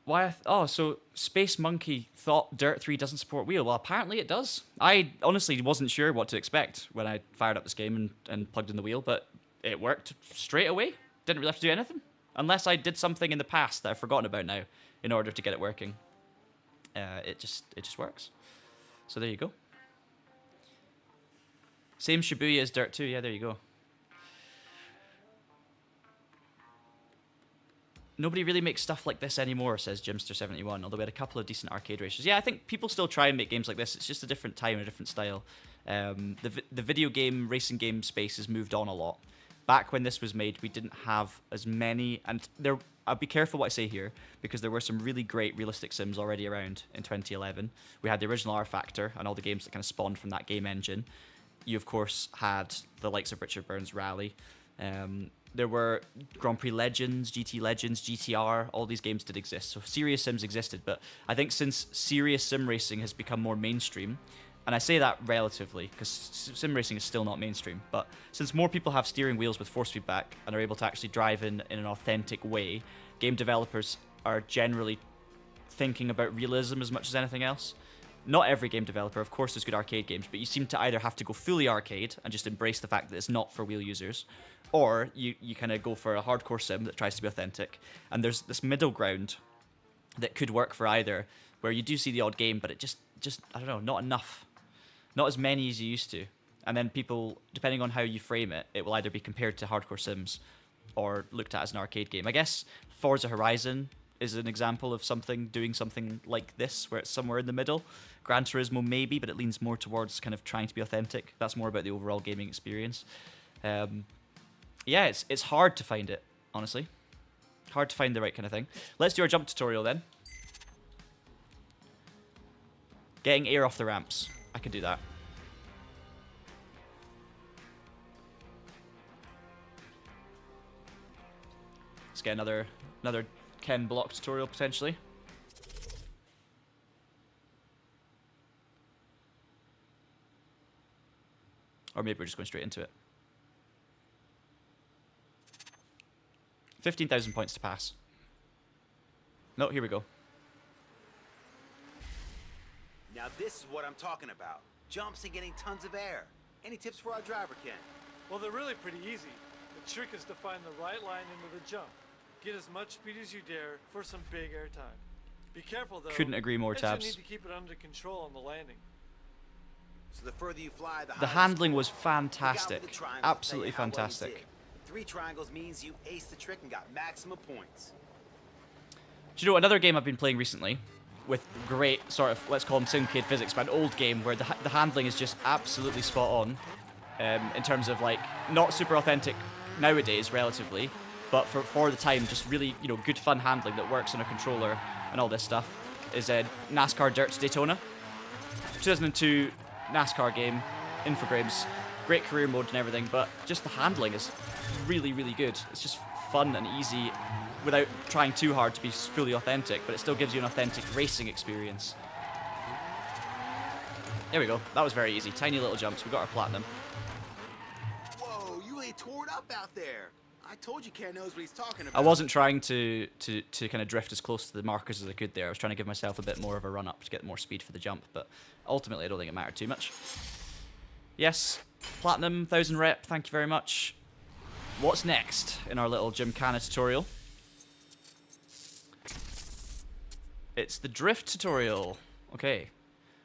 Why? So Space Monkey thought Dirt 3 doesn't support wheel. Well, apparently it does. I honestly wasn't sure what to expect when I fired up this game and plugged in the wheel, but it worked straight away. Didn't really have to do anything. Unless I did something in the past that I've forgotten about now in order to get it working. It just works. So there you go. Same Shibuya as Dirt 2. Yeah, there you go. Nobody really makes stuff like this anymore, says Jimster71, although we had a couple of decent arcade races. Yeah, I think people still try and make games like this. It's just a different time, a different style. The video game, racing game space has moved on a lot. Back when this was made, we didn't have as many, and I'll be careful what I say here, because there were some really great realistic sims already around in 2011. We had the original R Factor and all the games that kind of spawned from that game engine. You, of course, had the likes of Richard Burns' Rally. There were Grand Prix Legends, GT Legends, GTR, all these games did exist. So serious sims existed, but I think since serious sim racing has become more mainstream, and I say that relatively, because sim racing is still not mainstream, but since more people have steering wheels with force feedback and are able to actually drive in an authentic way, game developers are generally thinking about realism as much as anything else. Not every game developer, of course, there's good arcade games, but you seem to either have to go fully arcade and just embrace the fact that it's not for wheel users, or you kind of go for a hardcore sim that tries to be authentic. And there's this middle ground that could work for either, where you do see the odd game, but it just I don't know, not enough. Not as many as you used to. And then people, depending on how you frame it, it will either be compared to hardcore sims or looked at as an arcade game. I guess Forza Horizon is an example of doing something like this, where it's somewhere in the middle. Gran Turismo maybe, but it leans more towards kind of trying to be authentic. That's more about the overall gaming experience. Yeah, it's hard to find it, honestly. Hard to find the right kind of thing. Let's do our jump tutorial then. Getting air off the ramps. I can do that. Let's get another Ken block tutorial potentially. Or maybe we're just going straight into it. 15,000 points to pass. No, here we go. Now this is what I'm talking about. Jumps and getting tons of air. Any tips for our driver, Ken? Well, they're really pretty easy. The trick is to find the right line into the jump. Get as much speed as you dare for some big air time. Be careful though. Couldn't agree more, Tabs. You need to keep it under control on the landing. So the further you fly, the higher the handling was fantastic. Absolutely fantastic. 3 triangles means you aced the trick and got maximum points. Do you know another game I've been playing recently with great sort of, let's call them Syncade physics, but an old game where the handling is just absolutely spot on in terms of like not super authentic nowadays relatively, but for the time just really, you know, good fun handling that works on a controller and all this stuff is NASCAR Dirt Daytona. 2002 NASCAR game, Infogrames, great career mode and everything, but just the handling is really, really good. It's just fun and easy without trying too hard to be fully authentic, but it still gives you an authentic racing experience. There we go. That was very easy. Tiny little jumps. We got our platinum. tore it up out there. I told you Ken knows what he's talking about. I wasn't trying to kind of drift as close to the markers as I could there. I was trying to give myself a bit more of a run up to get more speed for the jump, but ultimately I don't think it mattered too much. Yes, Platinum, 1000 rep, thank you very much. What's next in our little Jimkhana tutorial? It's the drift tutorial. Okay.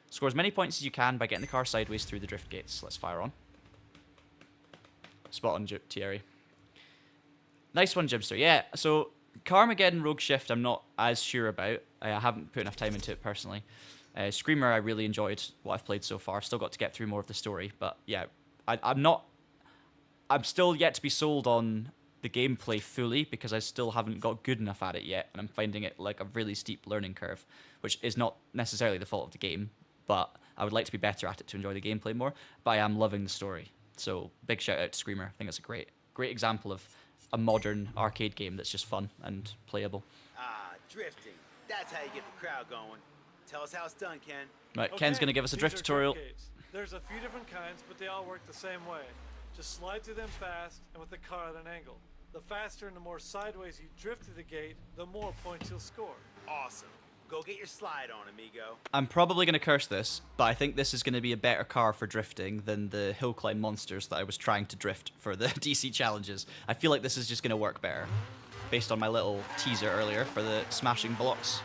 Score as many points as you can by getting the car sideways through the drift gates. Let's fire on. Spot on, Thierry. Nice one, Jimster. Yeah, so Carmageddon Rogue Shift I'm not as sure about. I haven't put enough time into it personally. Screamer I really enjoyed what I've played so far. Still got to get through more of the story. But yeah, I'm still yet to be sold on the gameplay fully because I still haven't got good enough at it yet. And I'm finding it like a really steep learning curve, which is not necessarily the fault of the game. But I would like to be better at it to enjoy the gameplay more. But I am loving the story. So big shout out to Screamer. I think it's a great example of a modern arcade game that's just fun and playable. Ah, drifting. That's how you get the crowd going. Tell us how it's done, Ken. Right, Okay, Ken's going to give us a drift these are tutorial. gates. There's a few different kinds, but they all work the same way. Just slide through them fast and with the car at an angle. The faster and the more sideways you drift through the gate, the more points you'll score. Awesome. Go get your slide on, amigo. I'm probably going to curse this, but I think this is going to be a better car for drifting than the hill climb monsters that I was trying to drift for the DC challenges. I feel like this is just going to work better, based on my little teaser earlier for the smashing blocks.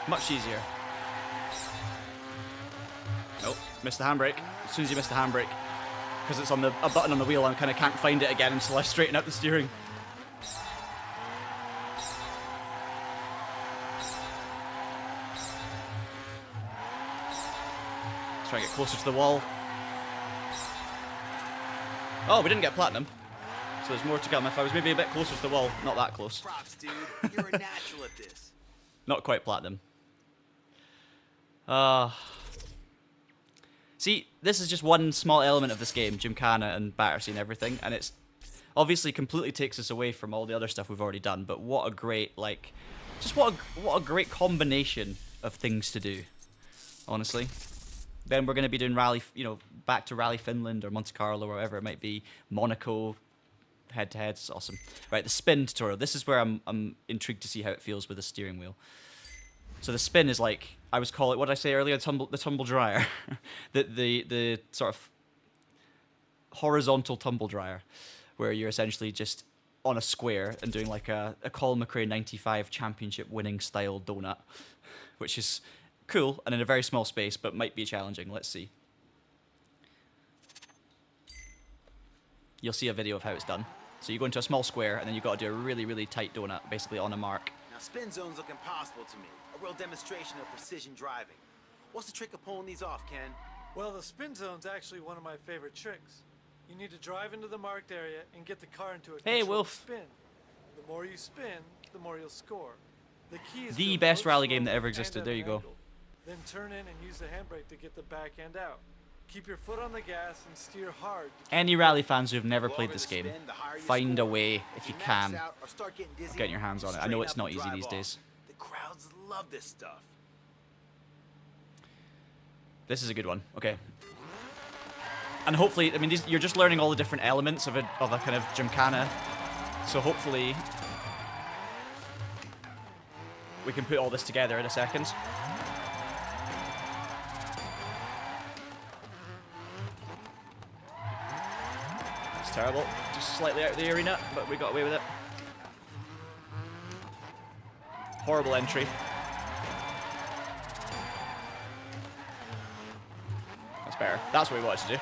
Much easier. Nope, missed the handbrake. As soon as you miss the handbrake, because it's on a button on the wheel, I kind of can't find it again until I straighten out the steering. Let's try and get closer to the wall. Oh, we didn't get platinum. So there's more to come. If I was maybe a bit closer to the wall, not that close. Props, dude. You're a natural at this. Not quite platinum. See, this is just one small element of this game, Jimkhana and Battersea and everything, and it's obviously completely takes us away from all the other stuff we've already done, but what a great, like, just what a great combination of things to do, honestly. Then we're going to be doing rally, you know, back to Rally Finland or Monte Carlo or whatever it might be, Monaco, head-to-head, it's awesome. Right, the spin tutorial. This is where I'm intrigued to see how it feels with the steering wheel. So the spin is like, I was calling, what did I say earlier? The tumble dryer. the sort of horizontal tumble dryer, where you're essentially just on a square and doing like a Colin McRae 95 championship winning style donut, which is cool and in a very small space, but might be challenging. Let's see. You'll see a video of how it's done. So you go into a small square and then you've got to do a really, really tight donut, basically on a mark. Now, spin zones look impossible to me. A real demonstration of precision driving. What's the trick of pulling these off, Ken? Well, the spin zone's actually one of my favorite tricks. You need to drive into the marked area and get the car into a controlled Wolf. spin. The more you spin, the more you'll score. The key is The to best approach rally game slowly that ever and existed. at There an you go. angle. Then turn in and use the handbrake to get the back end out. Keep your foot on the gas and steer hard. Any rally fans who've never The played longer this the game, spin, the higher you find a score. way, if you max can, out or start getting dizzy, getting your hands on it. I straighten know it's up not and easy drive these off. days. The crowds love this stuff. This is a good one. Okay. And hopefully, I mean, you're just learning all the different elements of a kind of Jimkhana. So hopefully, we can put all this together in a second. It's terrible. Just slightly out of the arena, but we got away with it. Horrible entry. That's better. That's what we wanted to do.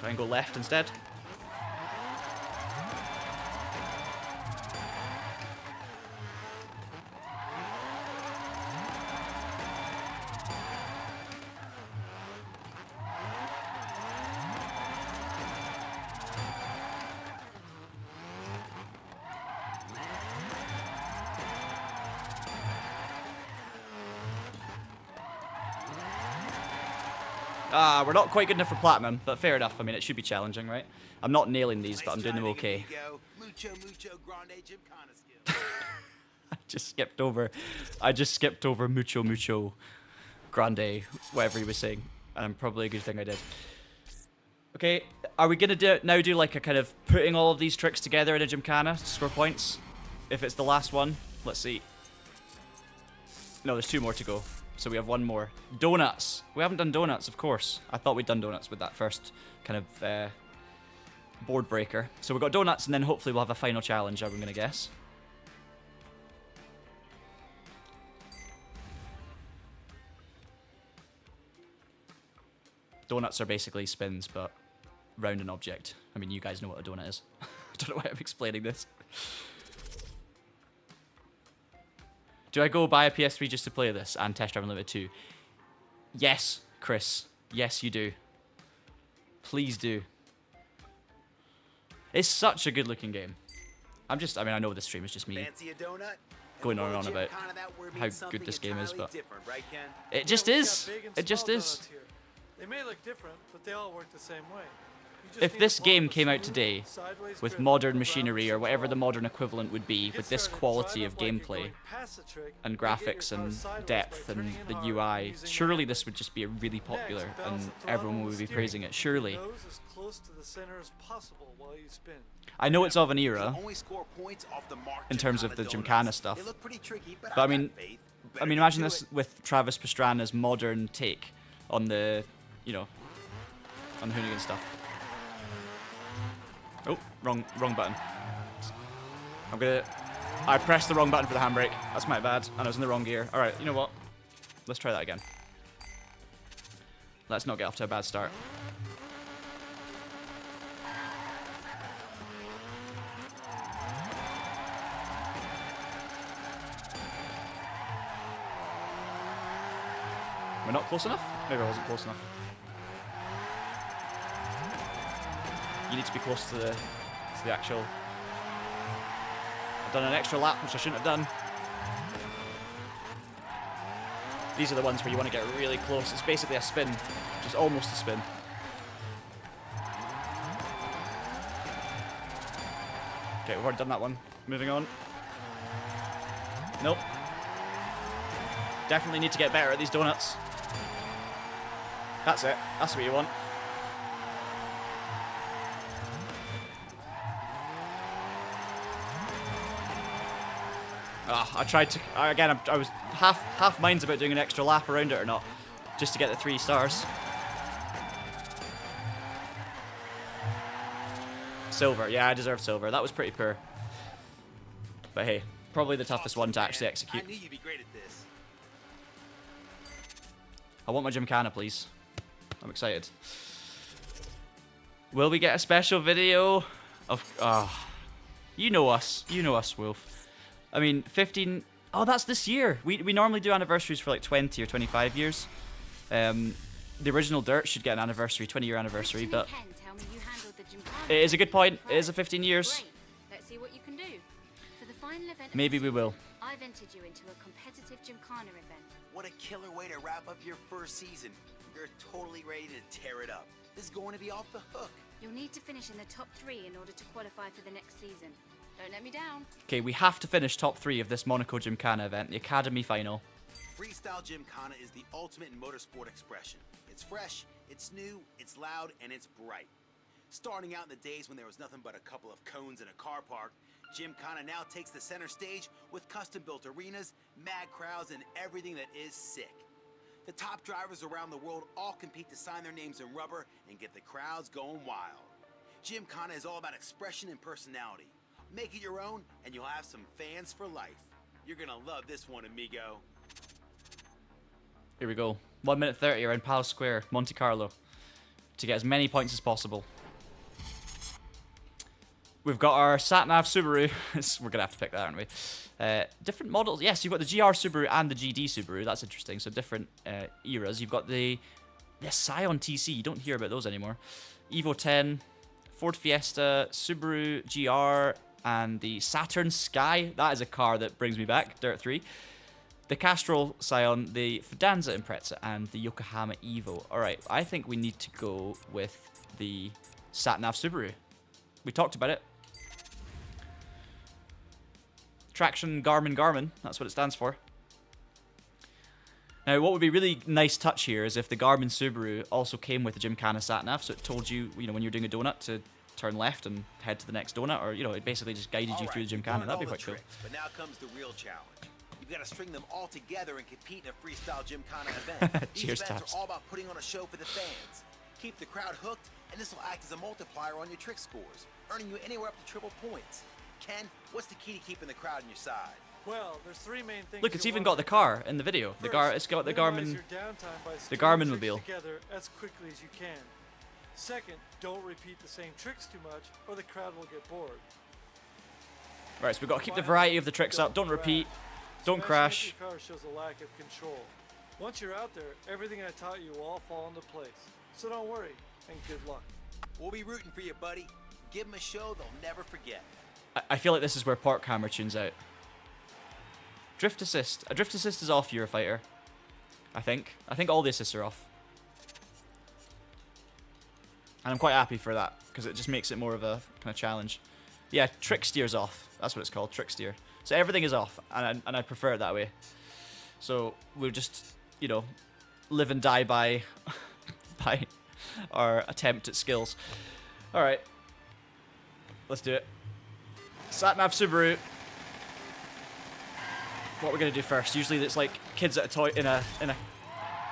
Try and go left instead. We're not quite good enough for platinum, but fair enough. I mean, it should be challenging, right? I'm not nailing these, but I'm doing them okay. Mucho grande Jimkhana skills. I just skipped over mucho grande, whatever he was saying, and probably a good thing I did. Okay, are we gonna do like a kind of putting all of these tricks together in a Gymkhana to score points? If it's the last one, let's see. No, there's 2 more to go, so we have 1 more. Donuts. We haven't done donuts, of course. I thought we'd done donuts with that first kind of board breaker. So we've got donuts, and then hopefully we'll have a final challenge, I'm gonna guess. Donuts are basically spins, but round an object. I mean, you guys know what a donut is. I don't know why I'm explaining this. Do I go buy a PS3 just to play this and Test Drive Unlimited 2? Yes, Chris. Yes, you do. Please do. It's such a good looking game. I mean, I know this stream is just me Fancy a donut? going on and on about how good this game is, but it just is. It just is. They may look different, but they all work the same way. If this game came out today with modern machinery or whatever the modern equivalent would be, with this quality of gameplay and graphics and depth and the UI, surely this would just be really popular and everyone would be praising it, surely. I know it's of an era in terms of the Gymkhana stuff, but I mean, imagine this with Travis Pastrana's modern take on the, you know, on the hoonigan stuff. Oh, wrong button. I pressed the wrong button for the handbrake. That's my bad, and I was in the wrong gear. Alright, you know what? Let's try that again. Let's not get off to a bad start. We're not close enough? Maybe I wasn't close enough. You need to be close to the actual... I've done an extra lap, which I shouldn't have done. These are the ones where you want to get really close. It's basically a spin, just almost a spin. Okay, we've already done that one. Moving on. Nope. Definitely need to get better at these donuts. That's it. That's what you want. I tried to... Again, I was half minds about doing an extra lap around it or not, just to get the 3 stars. Silver. Yeah, I deserved silver. That was pretty poor. But hey, probably the toughest one to actually execute. I knew you'd be great at this. I want my Gymkhana, please. I'm excited. Will we get a special video of... you know us. You know us, Wolf. I mean, 15... Oh, that's this year. We normally do anniversaries for like 20 or 25 years. The original DiRT should get an anniversary, 20-year anniversary, but... It is a good point. It is a 15 years. Let's see what you can do. For the final event Maybe we will. I've entered you into a competitive Gymkhana event. What a killer way to wrap up your first season. You're totally ready to tear it up. This is going to be off the hook. You'll need to finish in the top 3 in order to qualify for the next season. Don't let me down. Okay, we have to finish top 3 of this Monaco Gymkhana event, the Academy Final. Freestyle Gymkhana is the ultimate in motorsport expression. It's fresh, it's new, it's loud, and it's bright. Starting out in the days when there was nothing but a couple of cones in a car park, Gymkhana now takes the center stage with custom-built arenas, mad crowds, and everything that is sick. The top drivers around the world all compete to sign their names in rubber and get the crowds going wild. Gymkhana is all about expression and personality. Make it your own, and you'll have some fans for life. You're gonna love this one, amigo. Here we go. 1 minute 30 around Palace Square, Monte Carlo, to get as many points as possible. We've got our sat-nav Subaru. We're gonna have to pick that, aren't we? Different models. Yes, you've got the GR Subaru and the GD Subaru. That's interesting. So different eras. You've got the Scion TC. You don't hear about those anymore. Evo 10, Ford Fiesta, Subaru GR, and the Saturn Sky. That is a car that brings me back. DiRT 3. the Castrol Scion, the Fidanza Impreza, and the Yokohama Evo. Alright, I think we need to go with the Sat-Nav Subaru. We talked about it. Traction Garmin, that's what it stands for. Now, what would be really nice touch here is if the Garmin Subaru also came with the Jimkhana Sat-Nav, so it told you, when you're doing a donut to turn left and head to the next donut, or, it basically just guided you through the Jimkhana. That'd be quite cool. But now comes the real challenge. You've got to string them all together and compete in a freestyle Jimkhana event. These Cheers, events Taps. are all about putting on a show for the fans. Keep the crowd hooked, and this will act as a multiplier on your trick scores, earning you anywhere up to triple points. Ken, what's the key to keeping the crowd on your side? Well, there's three main things. Look, it's even got the car in the video. It's got the Garmin, the Garmin mobile. Together as quickly as you can. Second, don't repeat the same tricks too much, or the crowd will get bored. Right, so we've got to keep the variety of the tricks up. Don't repeat. Don't crash. Your car shows a lack of control. Once you're out there, everything I taught you will all fall into place. So don't worry, and good luck. We'll be rooting for you, buddy. Give them a show they'll never forget. I feel like this is where Park Hammer tunes out. Drift assist. A drift assist is off, Eurofighter. I think all the assists are off. And I'm quite happy for that, because it just makes it more of a kind of challenge. Yeah, trick steer's off. That's what it's called, trick steer. So everything is off, and I prefer it that way. So we'll just, live and die by, by our attempt at skills. Alright. Let's do it. Sat-Nav Subaru. What we're gonna do first? Usually it's like kids at a in a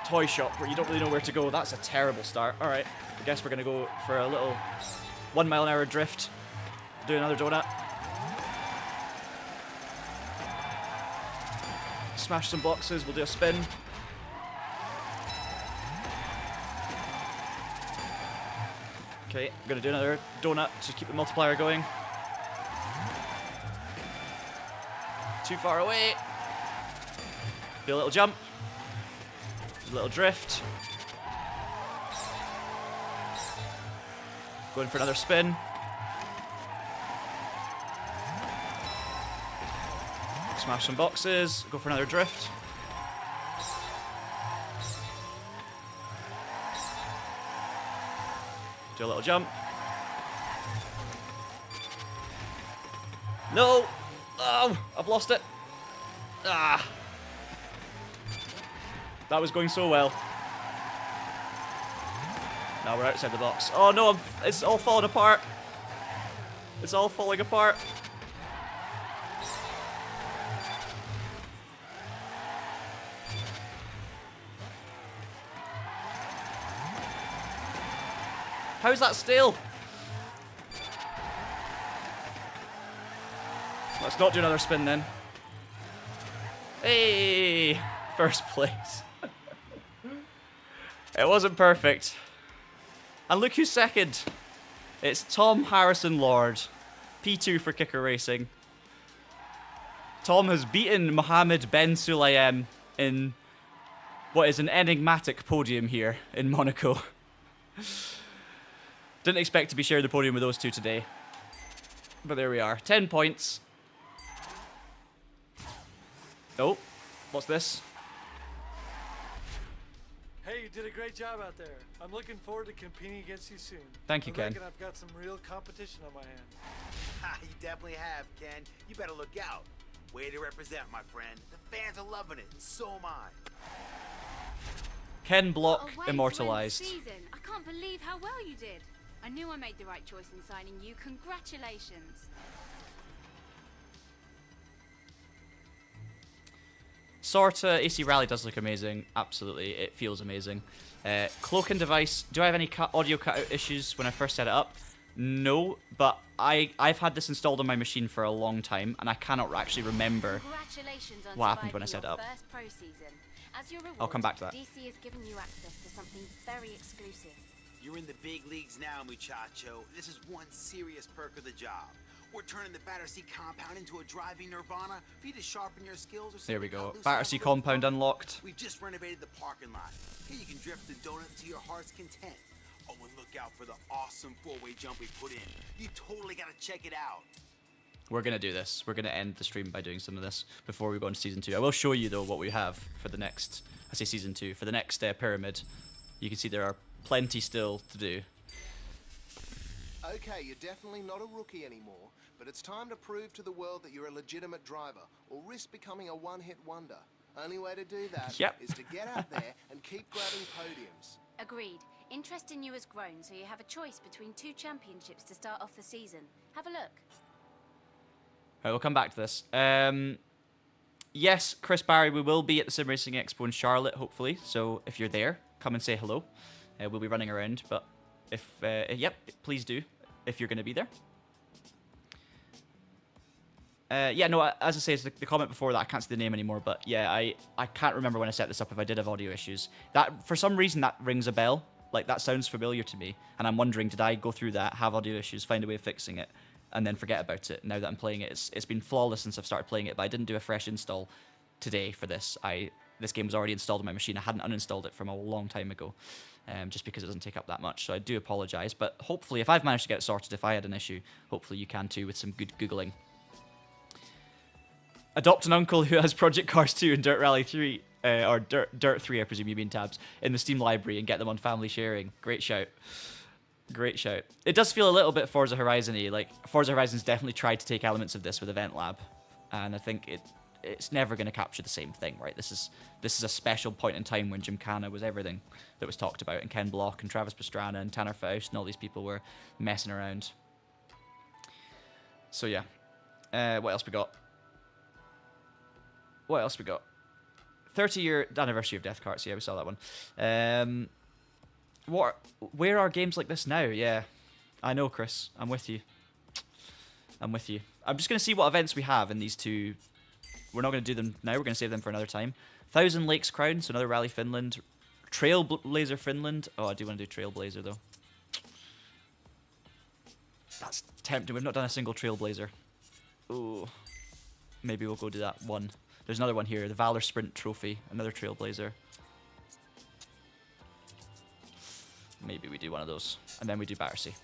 toy shop where you don't really know where to go. That's a terrible start. All right, I guess we're gonna go for a little 1 mile an hour drift. Do another donut. Smash some boxes. We'll do a spin. Okay, I'm gonna do another donut to keep the multiplier going. Too far away. Do a little jump. A little drift. Going for another spin. Smash some boxes. Go for another drift. Do a little jump. No! Oh, I've lost it. Ah. That was going so well. Now we're outside the box. Oh no, it's all falling apart. It's all falling apart. How is that still? Let's not do another spin then. Hey! First place. It wasn't perfect. And look who's second. It's Tom Harrison Lord. P2 for Kicker Racing. Tom has beaten Mohammed Ben Sulayem in what is an enigmatic podium here in Monaco. Didn't expect to be sharing the podium with those two today. But there we are. 10 points. Oh, what's this? Hey, you did a great job out there. I'm looking forward to competing against you soon. Thank you, I Ken. reckon I've got some real competition on my hands. Ha, you definitely have, Ken. You better look out. Way to represent, my friend. The fans are loving it, and so am I. Ken Block What a way to end immortalized. the season. I can't believe how well you did. I knew I made the right choice in signing you. Congratulations. Sorta AC Rally does look amazing. Absolutely, it feels amazing. Cloak and device. Do I have any audio cutout issues when I first set it up? No, but I've had this installed on my machine for a long time, and I cannot actually remember Congratulations on what happened when I surviving set it up. your first pro season. As your reward, I'll come back to that. DC has given you access to something very exclusive. You're in the big leagues now, muchacho. This is one serious perk of the job. We're turning the Battersea compound into a driving nirvana for you to sharpen your skills. Or There we simply go. loosen up Battersea a little compound fun. unlocked. We've just renovated the parking lot. Here you can drift the donut to your heart's content. Oh, and look out for the awesome four-way jump we put in. You totally gotta check it out. We're going to do this. We're going to end the stream by doing some of this before we go into Season 2. I will show you, though, what we have for the next... I say Season 2. For the next pyramid. You can see there are plenty still to do. Okay, you're definitely not a rookie anymore, but it's time to prove to the world that you're a legitimate driver, or risk becoming a one-hit wonder. Only way to do that is to get out there and keep grabbing podiums. Agreed. Interest in you has grown, so you have a choice between 2 championships to start off the season. Have a look. Alright, we'll come back to this. Yes, Chris Barry, we will be at the Sim Racing Expo in Charlotte, hopefully. So if you're there, come and say hello. We'll be running around, but if yep, please do if you're going to be there. Yeah, no, as I say, it's the comment before that, I can't see the name anymore, but yeah, I can't remember when I set this up if I did have audio issues. That, for some reason, that rings a bell. Like, that sounds familiar to me, and I'm wondering, did I go through that, have audio issues, find a way of fixing it, and then forget about it now that I'm playing it? It's been flawless since I've started playing it, but I didn't do a fresh install today for this. This game was already installed on my machine. I hadn't uninstalled it from a long time ago, just because it doesn't take up that much, so I do apologise, but hopefully, if I've managed to get it sorted, if I had an issue, hopefully you can too with some good Googling. Adopt an uncle who has Project Cars 2 and Dirt Rally 3, or Dirt 3, I presume you mean, Tabs, in the Steam library and get them on family sharing. Great shout. Great shout. It does feel a little bit Forza Horizon-y. Like, Forza Horizon's definitely tried to take elements of this with Event Lab, and I think it's never going to capture the same thing, right? This is a special point in time when Jimkhana was everything that was talked about, and Ken Block and Travis Pastrana and Tanner Faust and all these people were messing around. So yeah. What else we got? What else we got? 30-year anniversary of Death Carts. Yeah, we saw that one. Where are games like this now? Yeah, I know, Chris. I'm with you. I'm with you. I'm just going to see what events we have in these two. We're not going to do them now. We're going to save them for another time. Thousand Lakes Crown, so another Rally Finland. Trailblazer Finland. Oh, I do want to do Trailblazer, though. That's tempting. We've not done a single Trailblazer. Ooh. Maybe we'll go do that one. There's another one here. The Valor Sprint Trophy. Another Trailblazer. Maybe we do one of those. And then we do Battersea.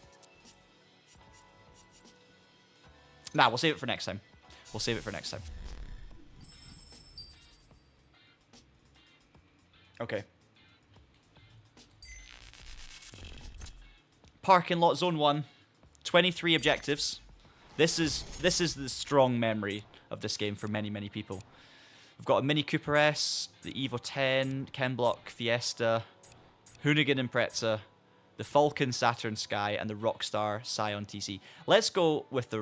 Nah, we'll save it for next time. We'll save it for next time. Okay. Parking lot zone 1. 23 objectives. This is the strong memory of this game for many, many people. We've got a Mini Cooper S, the Evo 10, Ken Block Fiesta, Hoonigan Impreza, the Falcon Saturn Sky, and the Rockstar Scion TC. Let's go with the...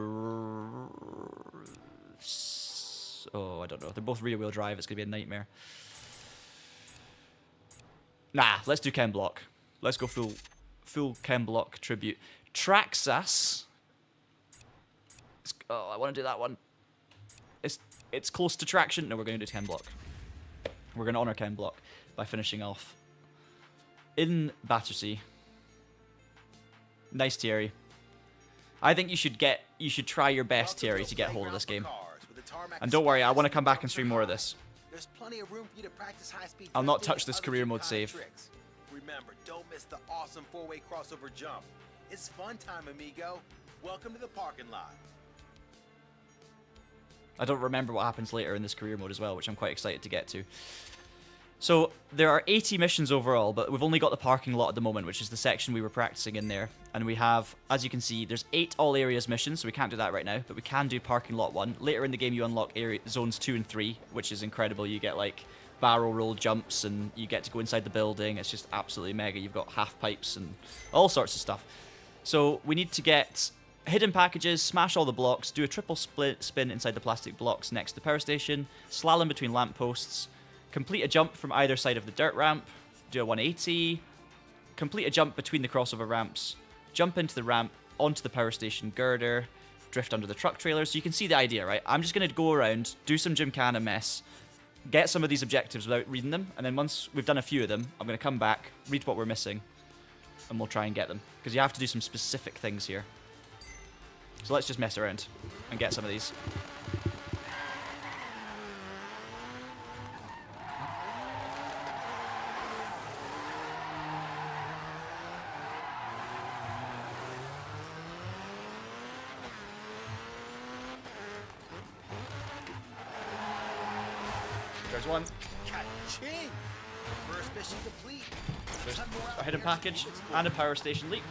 Oh, I don't know. They're both rear-wheel drive. It's going to be a nightmare. Nah, let's do Ken Block. Let's go full Ken Block tribute. Traxas. Oh, I want to do that one. It's close to Traction. No, we're going to do Ken Block. We're going to honour Ken Block by finishing off in Battersea. Nice, Thierry. I think you should try your best, Thierry, to get hold of this game. And don't worry, I want to come back and stream more of this. There's plenty of room for you to practice high-speed. I'll not touch this career mode save. Remember, don't miss the awesome 4-way crossover jump. It's fun time, amigo. Welcome to the parking lot. I don't remember what happens later in this career mode as well, which I'm quite excited to get to. So, there are 80 missions overall, but we've only got the parking lot at the moment, which is the section we were practicing in there. And we have, as you can see, there's 8 all areas missions, so we can't do that right now, but we can do parking lot 1. Later in the game, you unlock zones 2 and 3, which is incredible. You get, like, barrel roll jumps, and you get to go inside the building. It's just absolutely mega. You've got half pipes and all sorts of stuff. So, we need to get hidden packages, smash all the blocks, do a triple spin inside the plastic blocks next to the power station, slalom between lampposts, complete a jump from either side of the dirt ramp, do a 180, complete a jump between the crossover ramps, jump into the ramp, onto the power station girder, drift under the truck trailer. So you can see the idea, right? I'm just going to go around, do some Jimkhana mess, get some of these objectives without reading them, and then once we've done a few of them, I'm going to come back, read what we're missing, and we'll try and get them. Because you have to do some specific things here. So let's just mess around and get some of these. There's one. Ka-ching! First mission complete. There's Ton more out a hidden there, so package keep exploring. and a power station leap.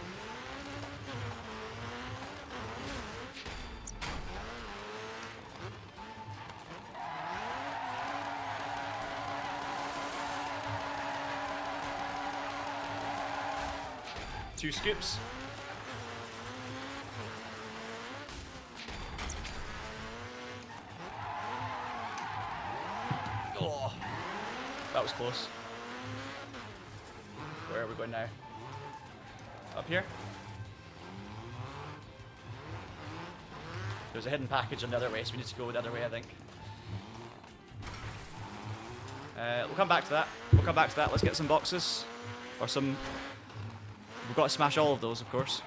Two scoops. Oh, that was close. Where are we going now? Up here? There's a hidden package on the other way, so we need to go the other way, I think. We'll come back to that. We'll come back to that. Let's get some boxes. Or some... We've got to smash all of those, of course.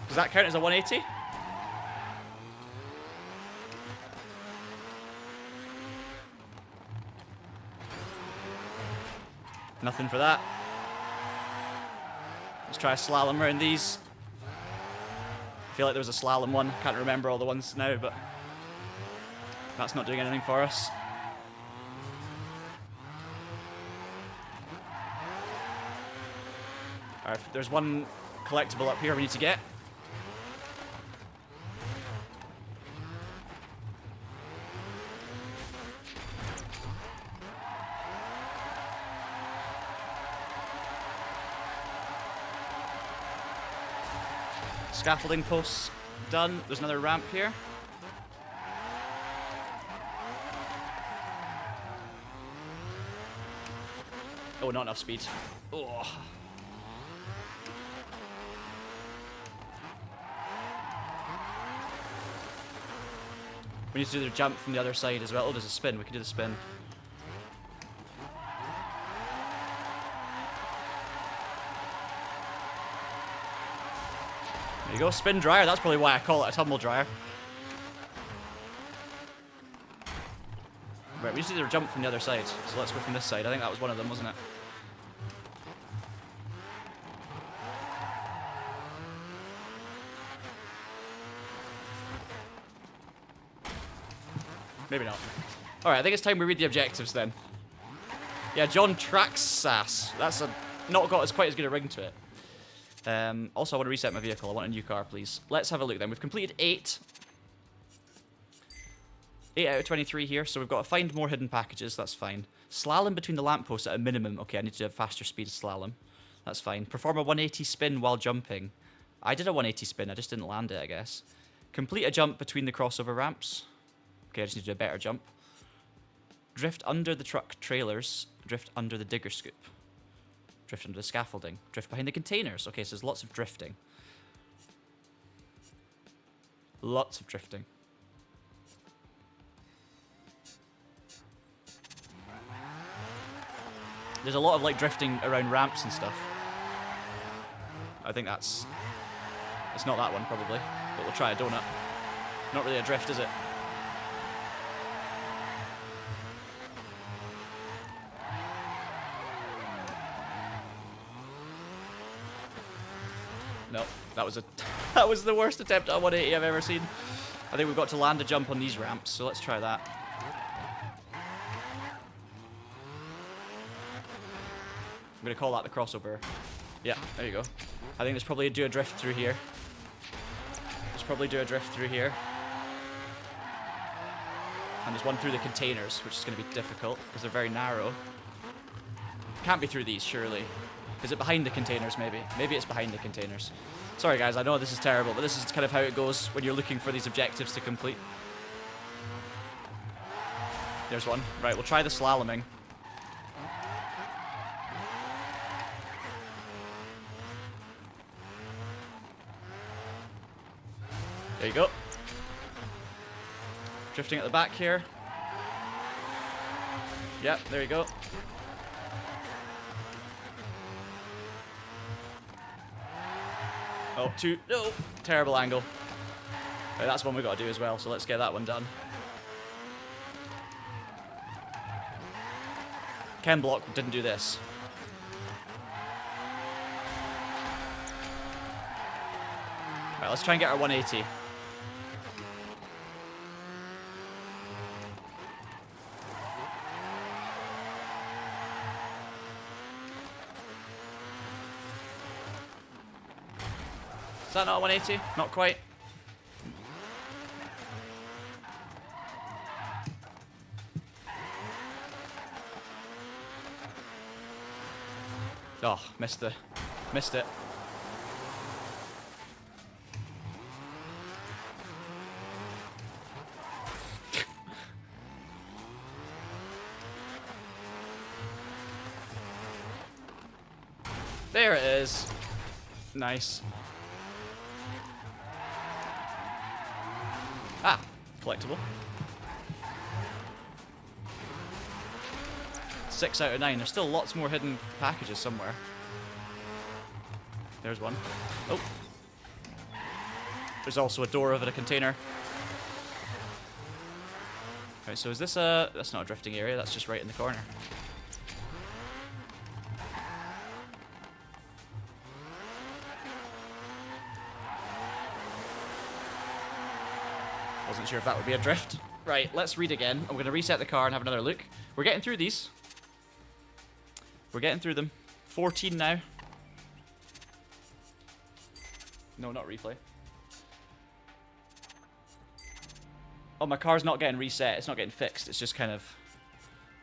Does that count as a 180? Nothing for that. Let's try a slalom around these. I feel like there was a slalom one. Can't remember all the ones now, but that's not doing anything for us. Alright, there's one collectible up here we need to get. Scaffolding posts done. There's another ramp here. Oh, not enough speed. Oh. We need to do the jump from the other side as well. Oh, there's a spin. We can do the spin. There you go, spin dryer. That's probably why I call it a tumble dryer. Right, we just need to jump from the other side. So let's go from this side. I think that was one of them, wasn't it? Maybe not. Alright, I think it's time we read the objectives then. Yeah, John Traxas. That's not got as quite as good a ring to it. Also, I want to reset my vehicle. I want a new car, please. Let's have a look then. We've completed 8. 8 out of 23 here, so we've got to find more hidden packages. That's fine. Slalom between the lampposts at a minimum. Okay, I need to have faster speed slalom. That's fine. Perform a 180 spin while jumping. I did a 180 spin. I just didn't land it, I guess. Complete a jump between the crossover ramps. Okay, I just need to do a better jump. Drift under the truck trailers. Drift under the digger scoop. Drift under the scaffolding. Drift behind the containers. Okay, so there's lots of drifting. Lots of drifting. There's a lot of like drifting around ramps and stuff. I think that's... It's not that one probably, but we'll try a donut. Not really a drift, is it? No, that was that was the worst attempt at 180 I've ever seen. I think we've got to land a jump on these ramps, so let's try that. I'm gonna call that the crossover. Yeah, there you go. I think there's probably do a drift through here. There's probably do a drift through here. And there's one through the containers, which is gonna be difficult because they're very narrow. Can't be through these, surely. Is it behind the containers, maybe? Maybe it's behind the containers. Sorry, guys, I know this is terrible, but this is kind of how it goes when you're looking for these objectives to complete. There's one. Right, we'll try the slaloming. There you go. Drifting at the back here. Yep, there you go. Oh, no, terrible angle. Right, that's one we've got to do as well, so let's get that one done. Ken Block didn't do this. Right, let's try and get our 180. Is that not a 180? Not quite. Oh, missed it. There it is. Nice. Ah, collectible. 6 out of 9. There's still lots more hidden packages somewhere. There's one. Oh. There's also a door over the container. Right, so is this a... That's not a drifting area, that's just right in the corner. Wasn't sure if that would be a drift. Right, let's read again. I'm going to reset the car and have another look. We're getting through these. We're getting through them. 14 now. No, not replay. Oh, my car's not getting reset. It's not getting fixed. It's just kind of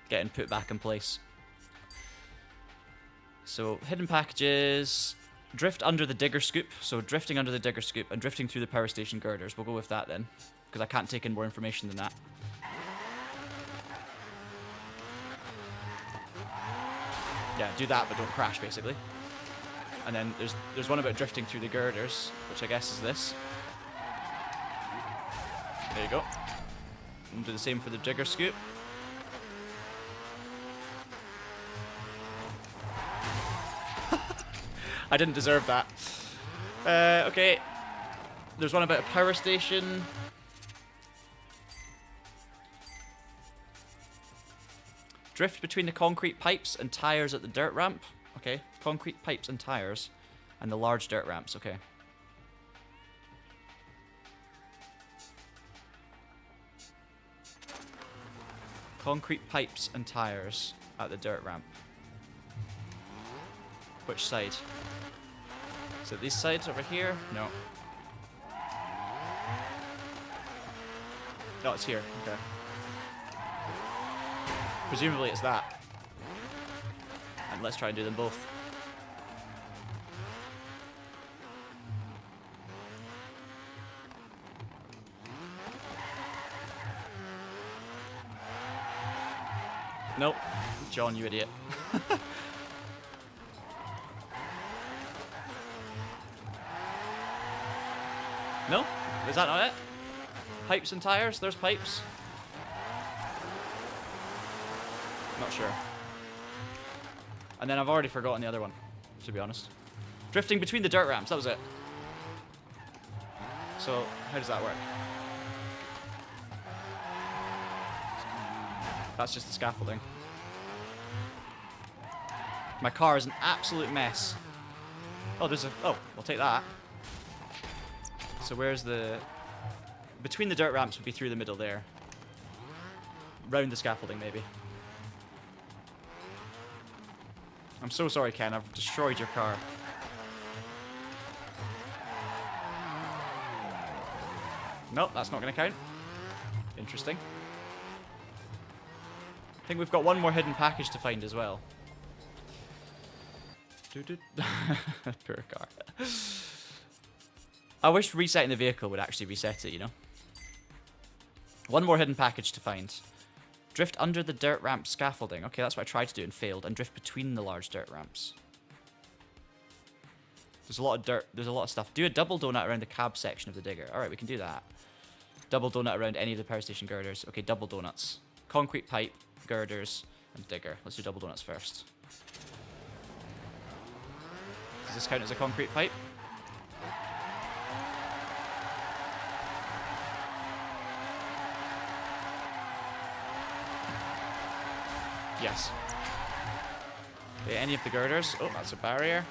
getting put back in place. So, hidden packages. Drift under the digger scoop. So, drifting under the digger scoop and drifting through the power station girders. We'll go with that then, because I can't take in more information than that. Yeah, do that, but don't crash, basically. And then there's one about drifting through the girders, which I guess is this. There you go. And do the same for the digger scoop. I didn't deserve that. Okay. There's one about a power station. Drift between the concrete pipes and tires at the dirt ramp. Okay. Concrete pipes and tires and the large dirt ramps. Okay. Concrete pipes and tires at the dirt ramp. Which side? Is it these sides over here? No. No, it's here. Okay. Presumably it's that. And let's try and do them both. Nope. John, you idiot. No? Is that not it? Pipes and tires? There's pipes. Not sure. And then I've already forgotten the other one, to be honest. Drifting between the dirt ramps, that was it. So, how does that work? That's just the scaffolding. My car is an absolute mess. Oh, there's a... Oh, we'll take that. So where's the... Between the dirt ramps would be through the middle there. Round the scaffolding, maybe. I'm so sorry, Ken. I've destroyed your car. Nope, that's not going to count. Interesting. I think we've got one more hidden package to find as well. Poor car. I wish resetting the vehicle would actually reset it, you know? One more hidden package to find. Drift under the dirt ramp scaffolding. Okay, that's what I tried to do and failed. And drift between the large dirt ramps. There's a lot of dirt. There's a lot of stuff. Do a double donut around the cab section of the digger. Alright, we can do that. Double donut around any of the power station girders. Okay, double donuts. Concrete pipe, girders, and digger. Let's do double donuts first. Does this count as a concrete pipe? Yes. Okay, any of the girders. Oh, that's a barrier.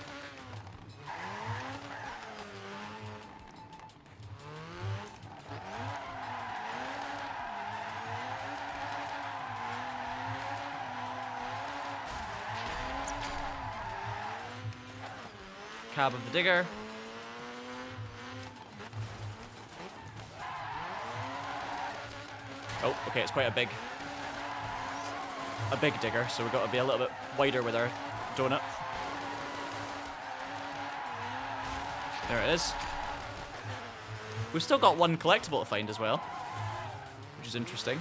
Cab of the digger. Oh, okay, it's quite a big digger, so we've got to be a little bit wider with our donut. There it is. We've still got one collectible to find as well, which is interesting.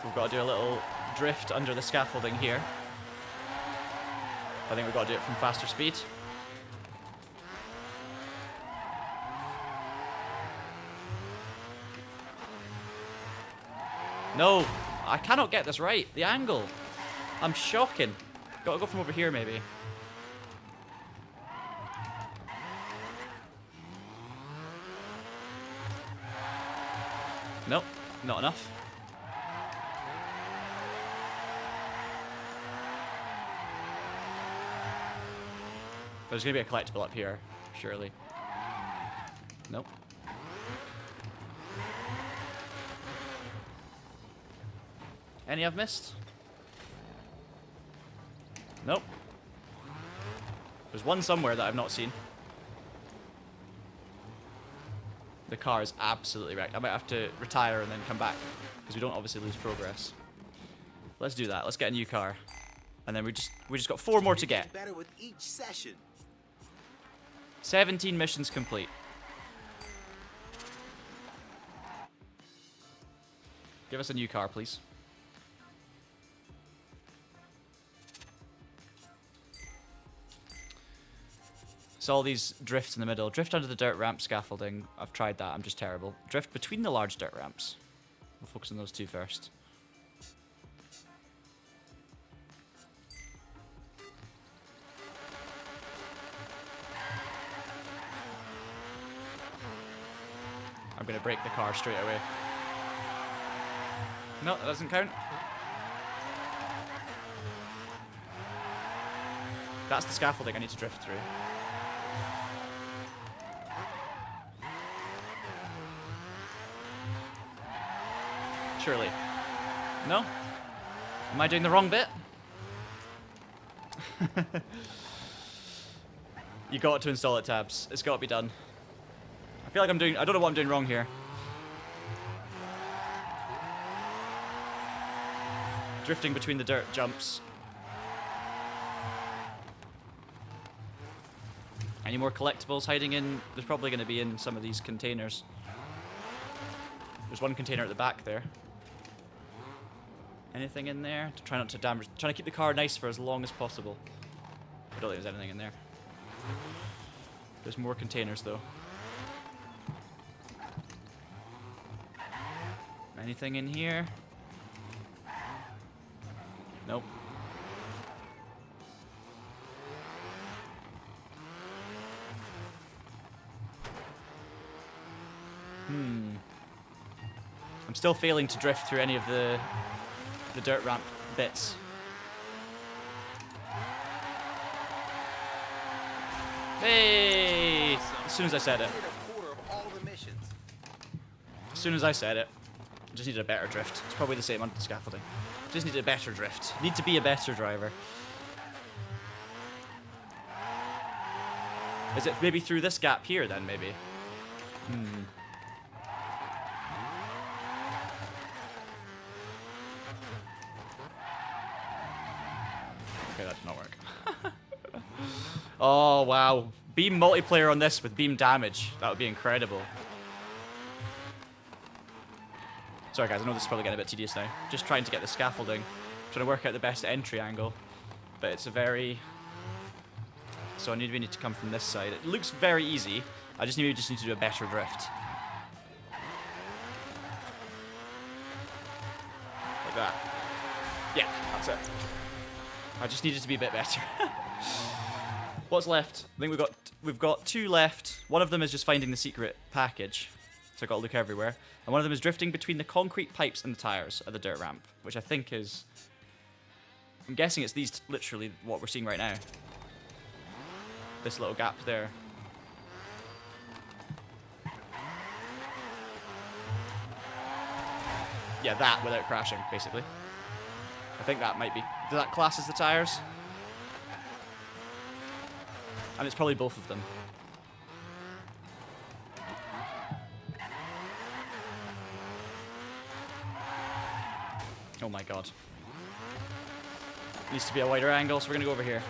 We've got to do a little drift under the scaffolding here. I think we've got to do it from faster speed. No, I cannot get this right. The angle. I'm shocking. Gotta go from over here, maybe. Nope, not enough. There's gonna be a collectible up here, surely. Nope. Any I've missed? Nope. There's one somewhere that I've not seen. The car is absolutely wrecked. I might have to retire and then come back, because we don't obviously lose progress. Let's do that. Let's get a new car. And then we just got 4 more to get. Better with each session. 17 missions complete. Give us a new car, please. So all these drifts in the middle. Drift under the dirt ramp scaffolding. I've tried that. I'm just terrible. Drift between the large dirt ramps. We'll focus on those 2 first. I'm going to break the car straight away. No, that doesn't count. That's the scaffolding I need to drift through. Surely. No? Am I doing the wrong bit? You got to install it, tabs. It's got to be done. I feel like I don't know what I'm doing wrong here. Drifting between the dirt jumps. Any more collectibles hiding in? There's probably going to be in some of these containers. There's one container at the back there. Anything in there? To try not to damage. Trying to keep the car nice for as long as possible. I don't think there's anything in there. There's more containers though. Anything in here? Nope. I'm still failing to drift through any of the dirt ramp bits. Hey! As soon as I said it. As soon as I said it. I just needed a better drift. It's probably the same under the scaffolding. Just needed a better drift. Need to be a better driver. Is it maybe through this gap here then, maybe? Okay, that did not work. Oh, wow. Beam multiplayer on this with beam damage. That would be incredible. Sorry guys, I know this is probably getting a bit tedious now. Just trying to get the scaffolding. Trying to work out the best entry angle. But it's a very... So we need to come from this side. It looks very easy. I just need to do a better drift. Like that. Yeah, that's it. I just need it to be a bit better. What's left? I think we've got 2 left. One of them is just finding the secret package. So I've got to look everywhere. And one of them is drifting between the concrete pipes and the tyres at the dirt ramp, which I think is... I'm guessing it's these, literally, what we're seeing right now. This little gap there. Yeah, that without crashing, basically. I think that might be... Does that class as the tyres? And it's probably both of them. Oh my god. Needs to be a wider angle, so we're gonna go over here.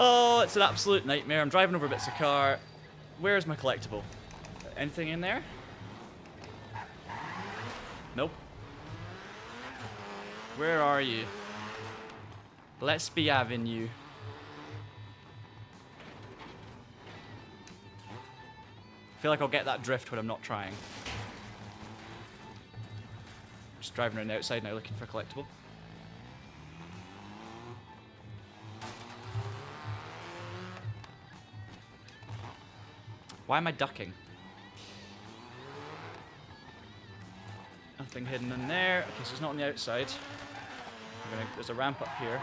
Oh, it's an absolute nightmare. I'm driving over bits of car. Where's my collectible? Anything in there? Nope. Where are you? Let's be having you. I feel like I'll get that drift when I'm not trying. Just driving around the outside now looking for a collectible. Why am I ducking? Nothing hidden in there. Okay, so it's not on the outside. There's a ramp up here.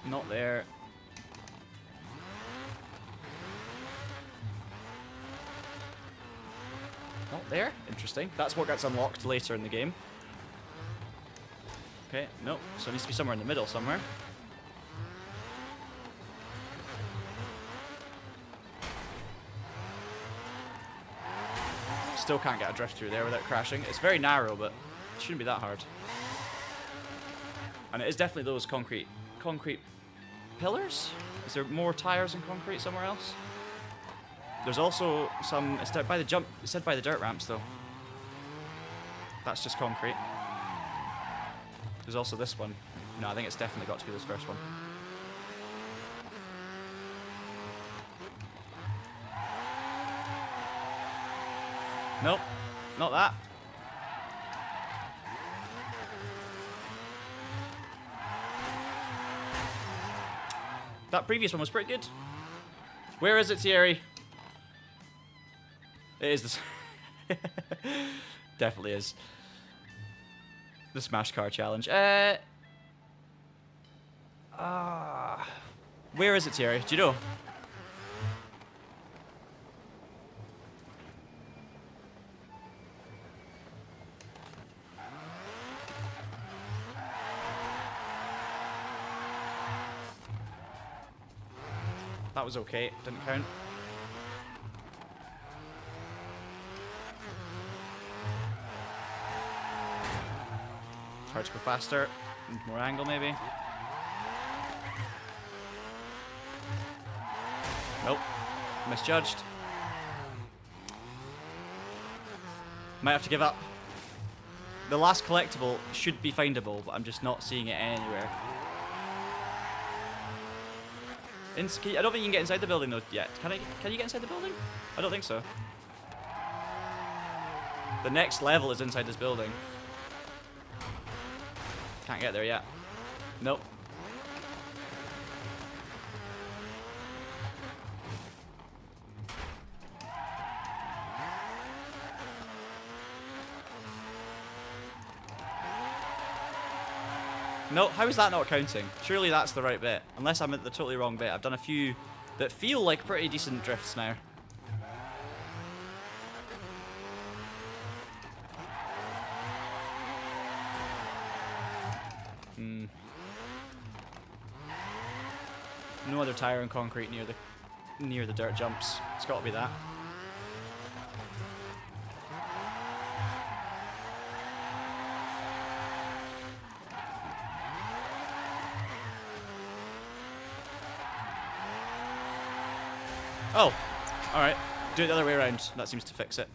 Not there. Not there? Interesting. That's what gets unlocked later in the game. Okay, no. So it needs to be somewhere in the middle somewhere. Still can't get a drift through there without crashing. It's very narrow, but it shouldn't be that hard. And it is definitely those concrete pillars. Is there more tires in concrete somewhere else? There's also some. It's by the jump. It's said by the dirt ramps though. That's just concrete. There's also this one. No, I think it's definitely got to be this first one. Nope, not that. That previous one was pretty good. Where is it, Thierry? It is this. Definitely is. The Smash Car Challenge. Where is it, Thierry? Do you know? That was okay, didn't count. Hard to go faster, need more angle maybe. Nope, misjudged. Might have to give up. The last collectible should be findable, but I'm just not seeing it anywhere. I don't think you can get inside the building though yet. Can you get inside the building? I don't think so. The next level is inside this building. Can't get there yet. Nope. No, how is that not counting? Surely that's the right bit. Unless I'm at the totally wrong bit. I've done a few that feel like pretty decent drifts now. No other tire and concrete near the dirt jumps. It's got to be that. Oh, alright. Do it the other way around. That seems to fix it.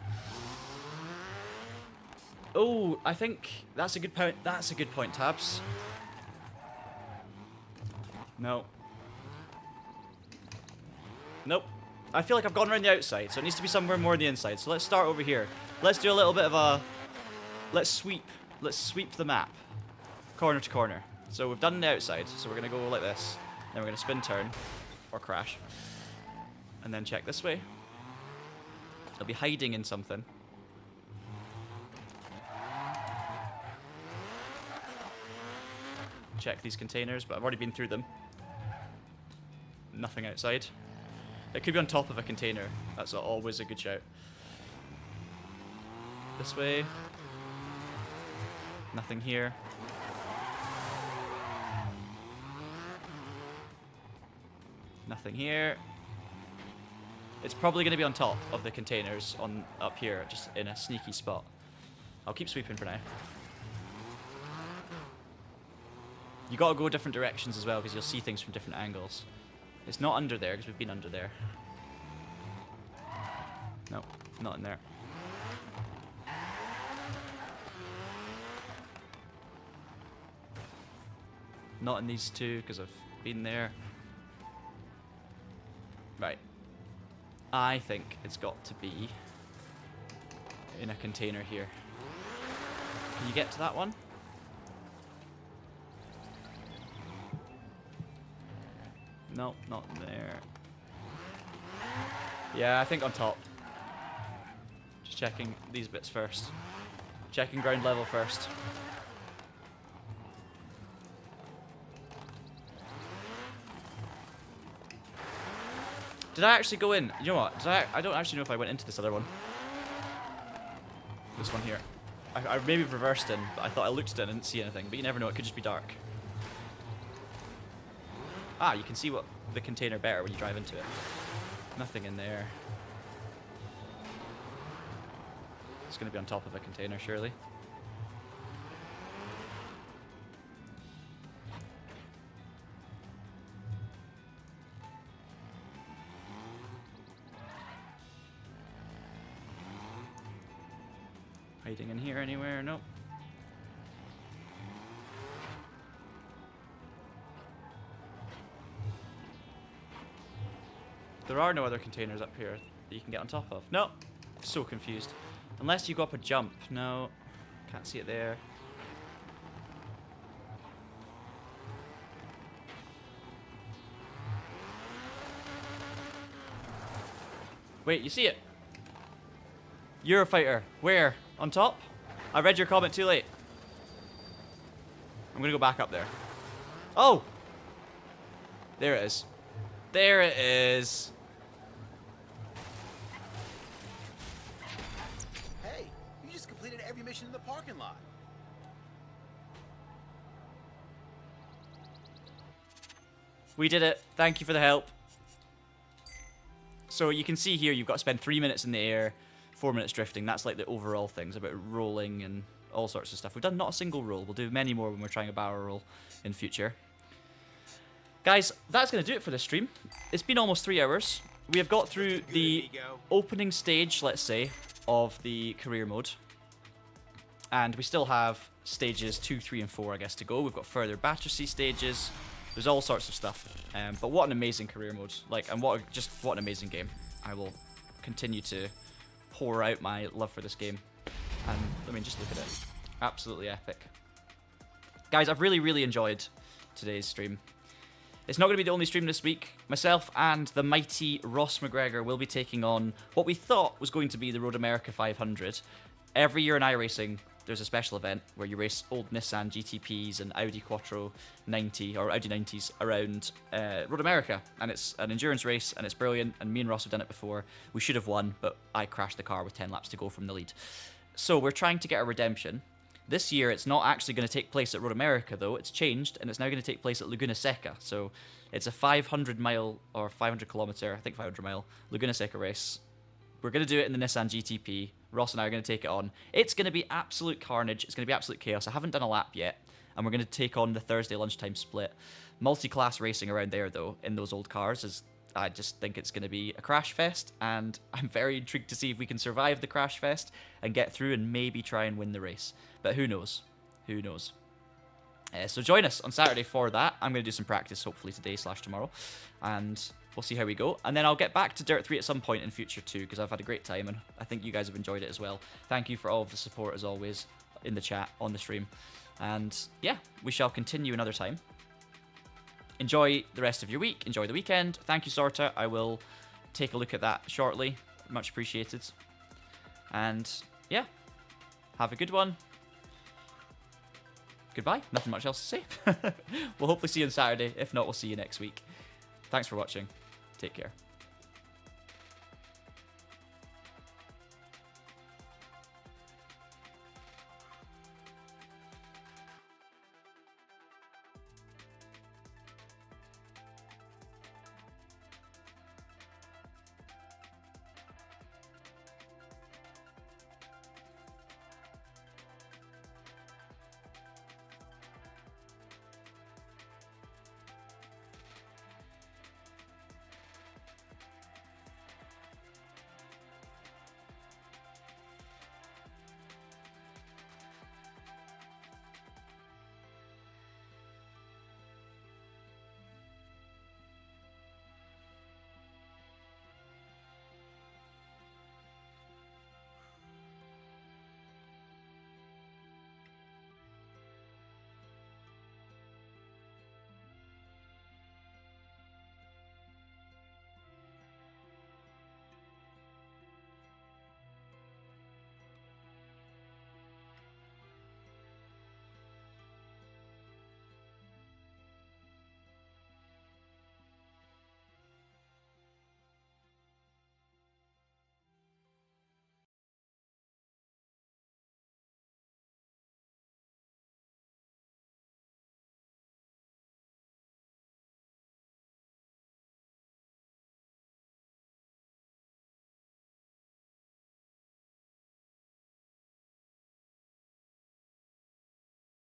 Oh, I think that's a good point. That's a good point, Tabs. No. Nope. I feel like I've gone around the outside, so it needs to be somewhere more on the inside. So let's start over here. Let's do a little bit of a... Let's sweep the map. Corner to corner. So we've done the outside, so we're going to go like this. Then we're going to spin turn. Or crash. And then check this way. It'll be hiding in something. Check these containers, but I've already been through them. Nothing outside. It could be on top of a container. That's always a good shout. This way. Nothing here. Nothing here. It's probably going to be on top of the containers up here, just in a sneaky spot. I'll keep sweeping for now. You got to go different directions as well, because you'll see things from different angles. It's not under there, because we've been under there. No, not in there. Not in these two, because I've been there. Right. I think it's got to be in a container here. Can you get to that one? No, not there. Yeah, I think on top. Just checking these bits first. Checking ground level first. Did I actually go in? You know what? I don't actually know if I went into this other one. This one here. I maybe reversed in, but I thought I looked at it and didn't see anything. But you never know, it could just be dark. Ah, you can see what the container better when you drive into it. Nothing in there. It's going to be on top of a container, surely. Hiding in here anywhere? Nope. There are no other containers up here that you can get on top of. No. So confused. Unless you go up a jump. No. Can't see it there. Wait, you see it? Eurofighter. Where? On top? I read your comment too late. I'm gonna go back up there. Oh! There it is. There it is. Hey, you just completed every mission in the parking lot. We did it. Thank you for the help. So you can see here you've got to spend 3 minutes in the air, 4 minutes drifting. That's like the overall things about rolling and all sorts of stuff. We've done not a single roll. We'll do many more when we're trying a barrel roll in future. Guys, that's going to do it for this stream. It's been almost 3 hours. We have got through the opening stage, let's say, of the career mode. And we still have stages 2, 3, and 4, I guess, to go. We've got further Battersea stages. There's all sorts of stuff. But what an amazing career mode. Like, and what an amazing game. I will continue to pour out my love for this game. And, I mean, just look at it. Absolutely epic. Guys, I've really, really enjoyed today's stream. It's not going to be the only stream this week. Myself and the mighty Ross McGregor will be taking on what we thought was going to be the Road America 500. Every year in iRacing, there's a special event where you race old Nissan GTPs and Audi Quattro 90 or Audi 90s around Road America. And it's an endurance race and it's brilliant. And me and Ross have done it before. We should have won, but I crashed the car with 10 laps to go from the lead. So we're trying to get a redemption. This year, it's not actually going to take place at Road America, though. It's changed, and it's now going to take place at Laguna Seca. So it's a 500-mile, or 500-kilometre, I think 500-mile, Laguna Seca race. We're going to do it in the Nissan GTP. Ross and I are going to take it on. It's going to be absolute carnage. It's going to be absolute chaos. I haven't done a lap yet, and we're going to take on the Thursday lunchtime split. Multi-class racing around there, though, in those old cars I just think it's going to be a crash fest, and I'm very intrigued to see if we can survive the crash fest and get through and maybe try and win the race. But who knows? Who knows? So join us on Saturday for that. I'm going to do some practice, hopefully today/tomorrow. And we'll see how we go. And then I'll get back to Dirt 3 at some point in future too, because I've had a great time and I think you guys have enjoyed it as well. Thank you for all of the support as always in the chat, on the stream. And yeah, we shall continue another time. Enjoy the rest of your week. Enjoy the weekend. Thank you, Sorta. I will take a look at that shortly. Much appreciated. And yeah, have a good one. Goodbye. Nothing much else to say. We'll hopefully see you on Saturday. If not, we'll see you next week. Thanks for watching. Take care.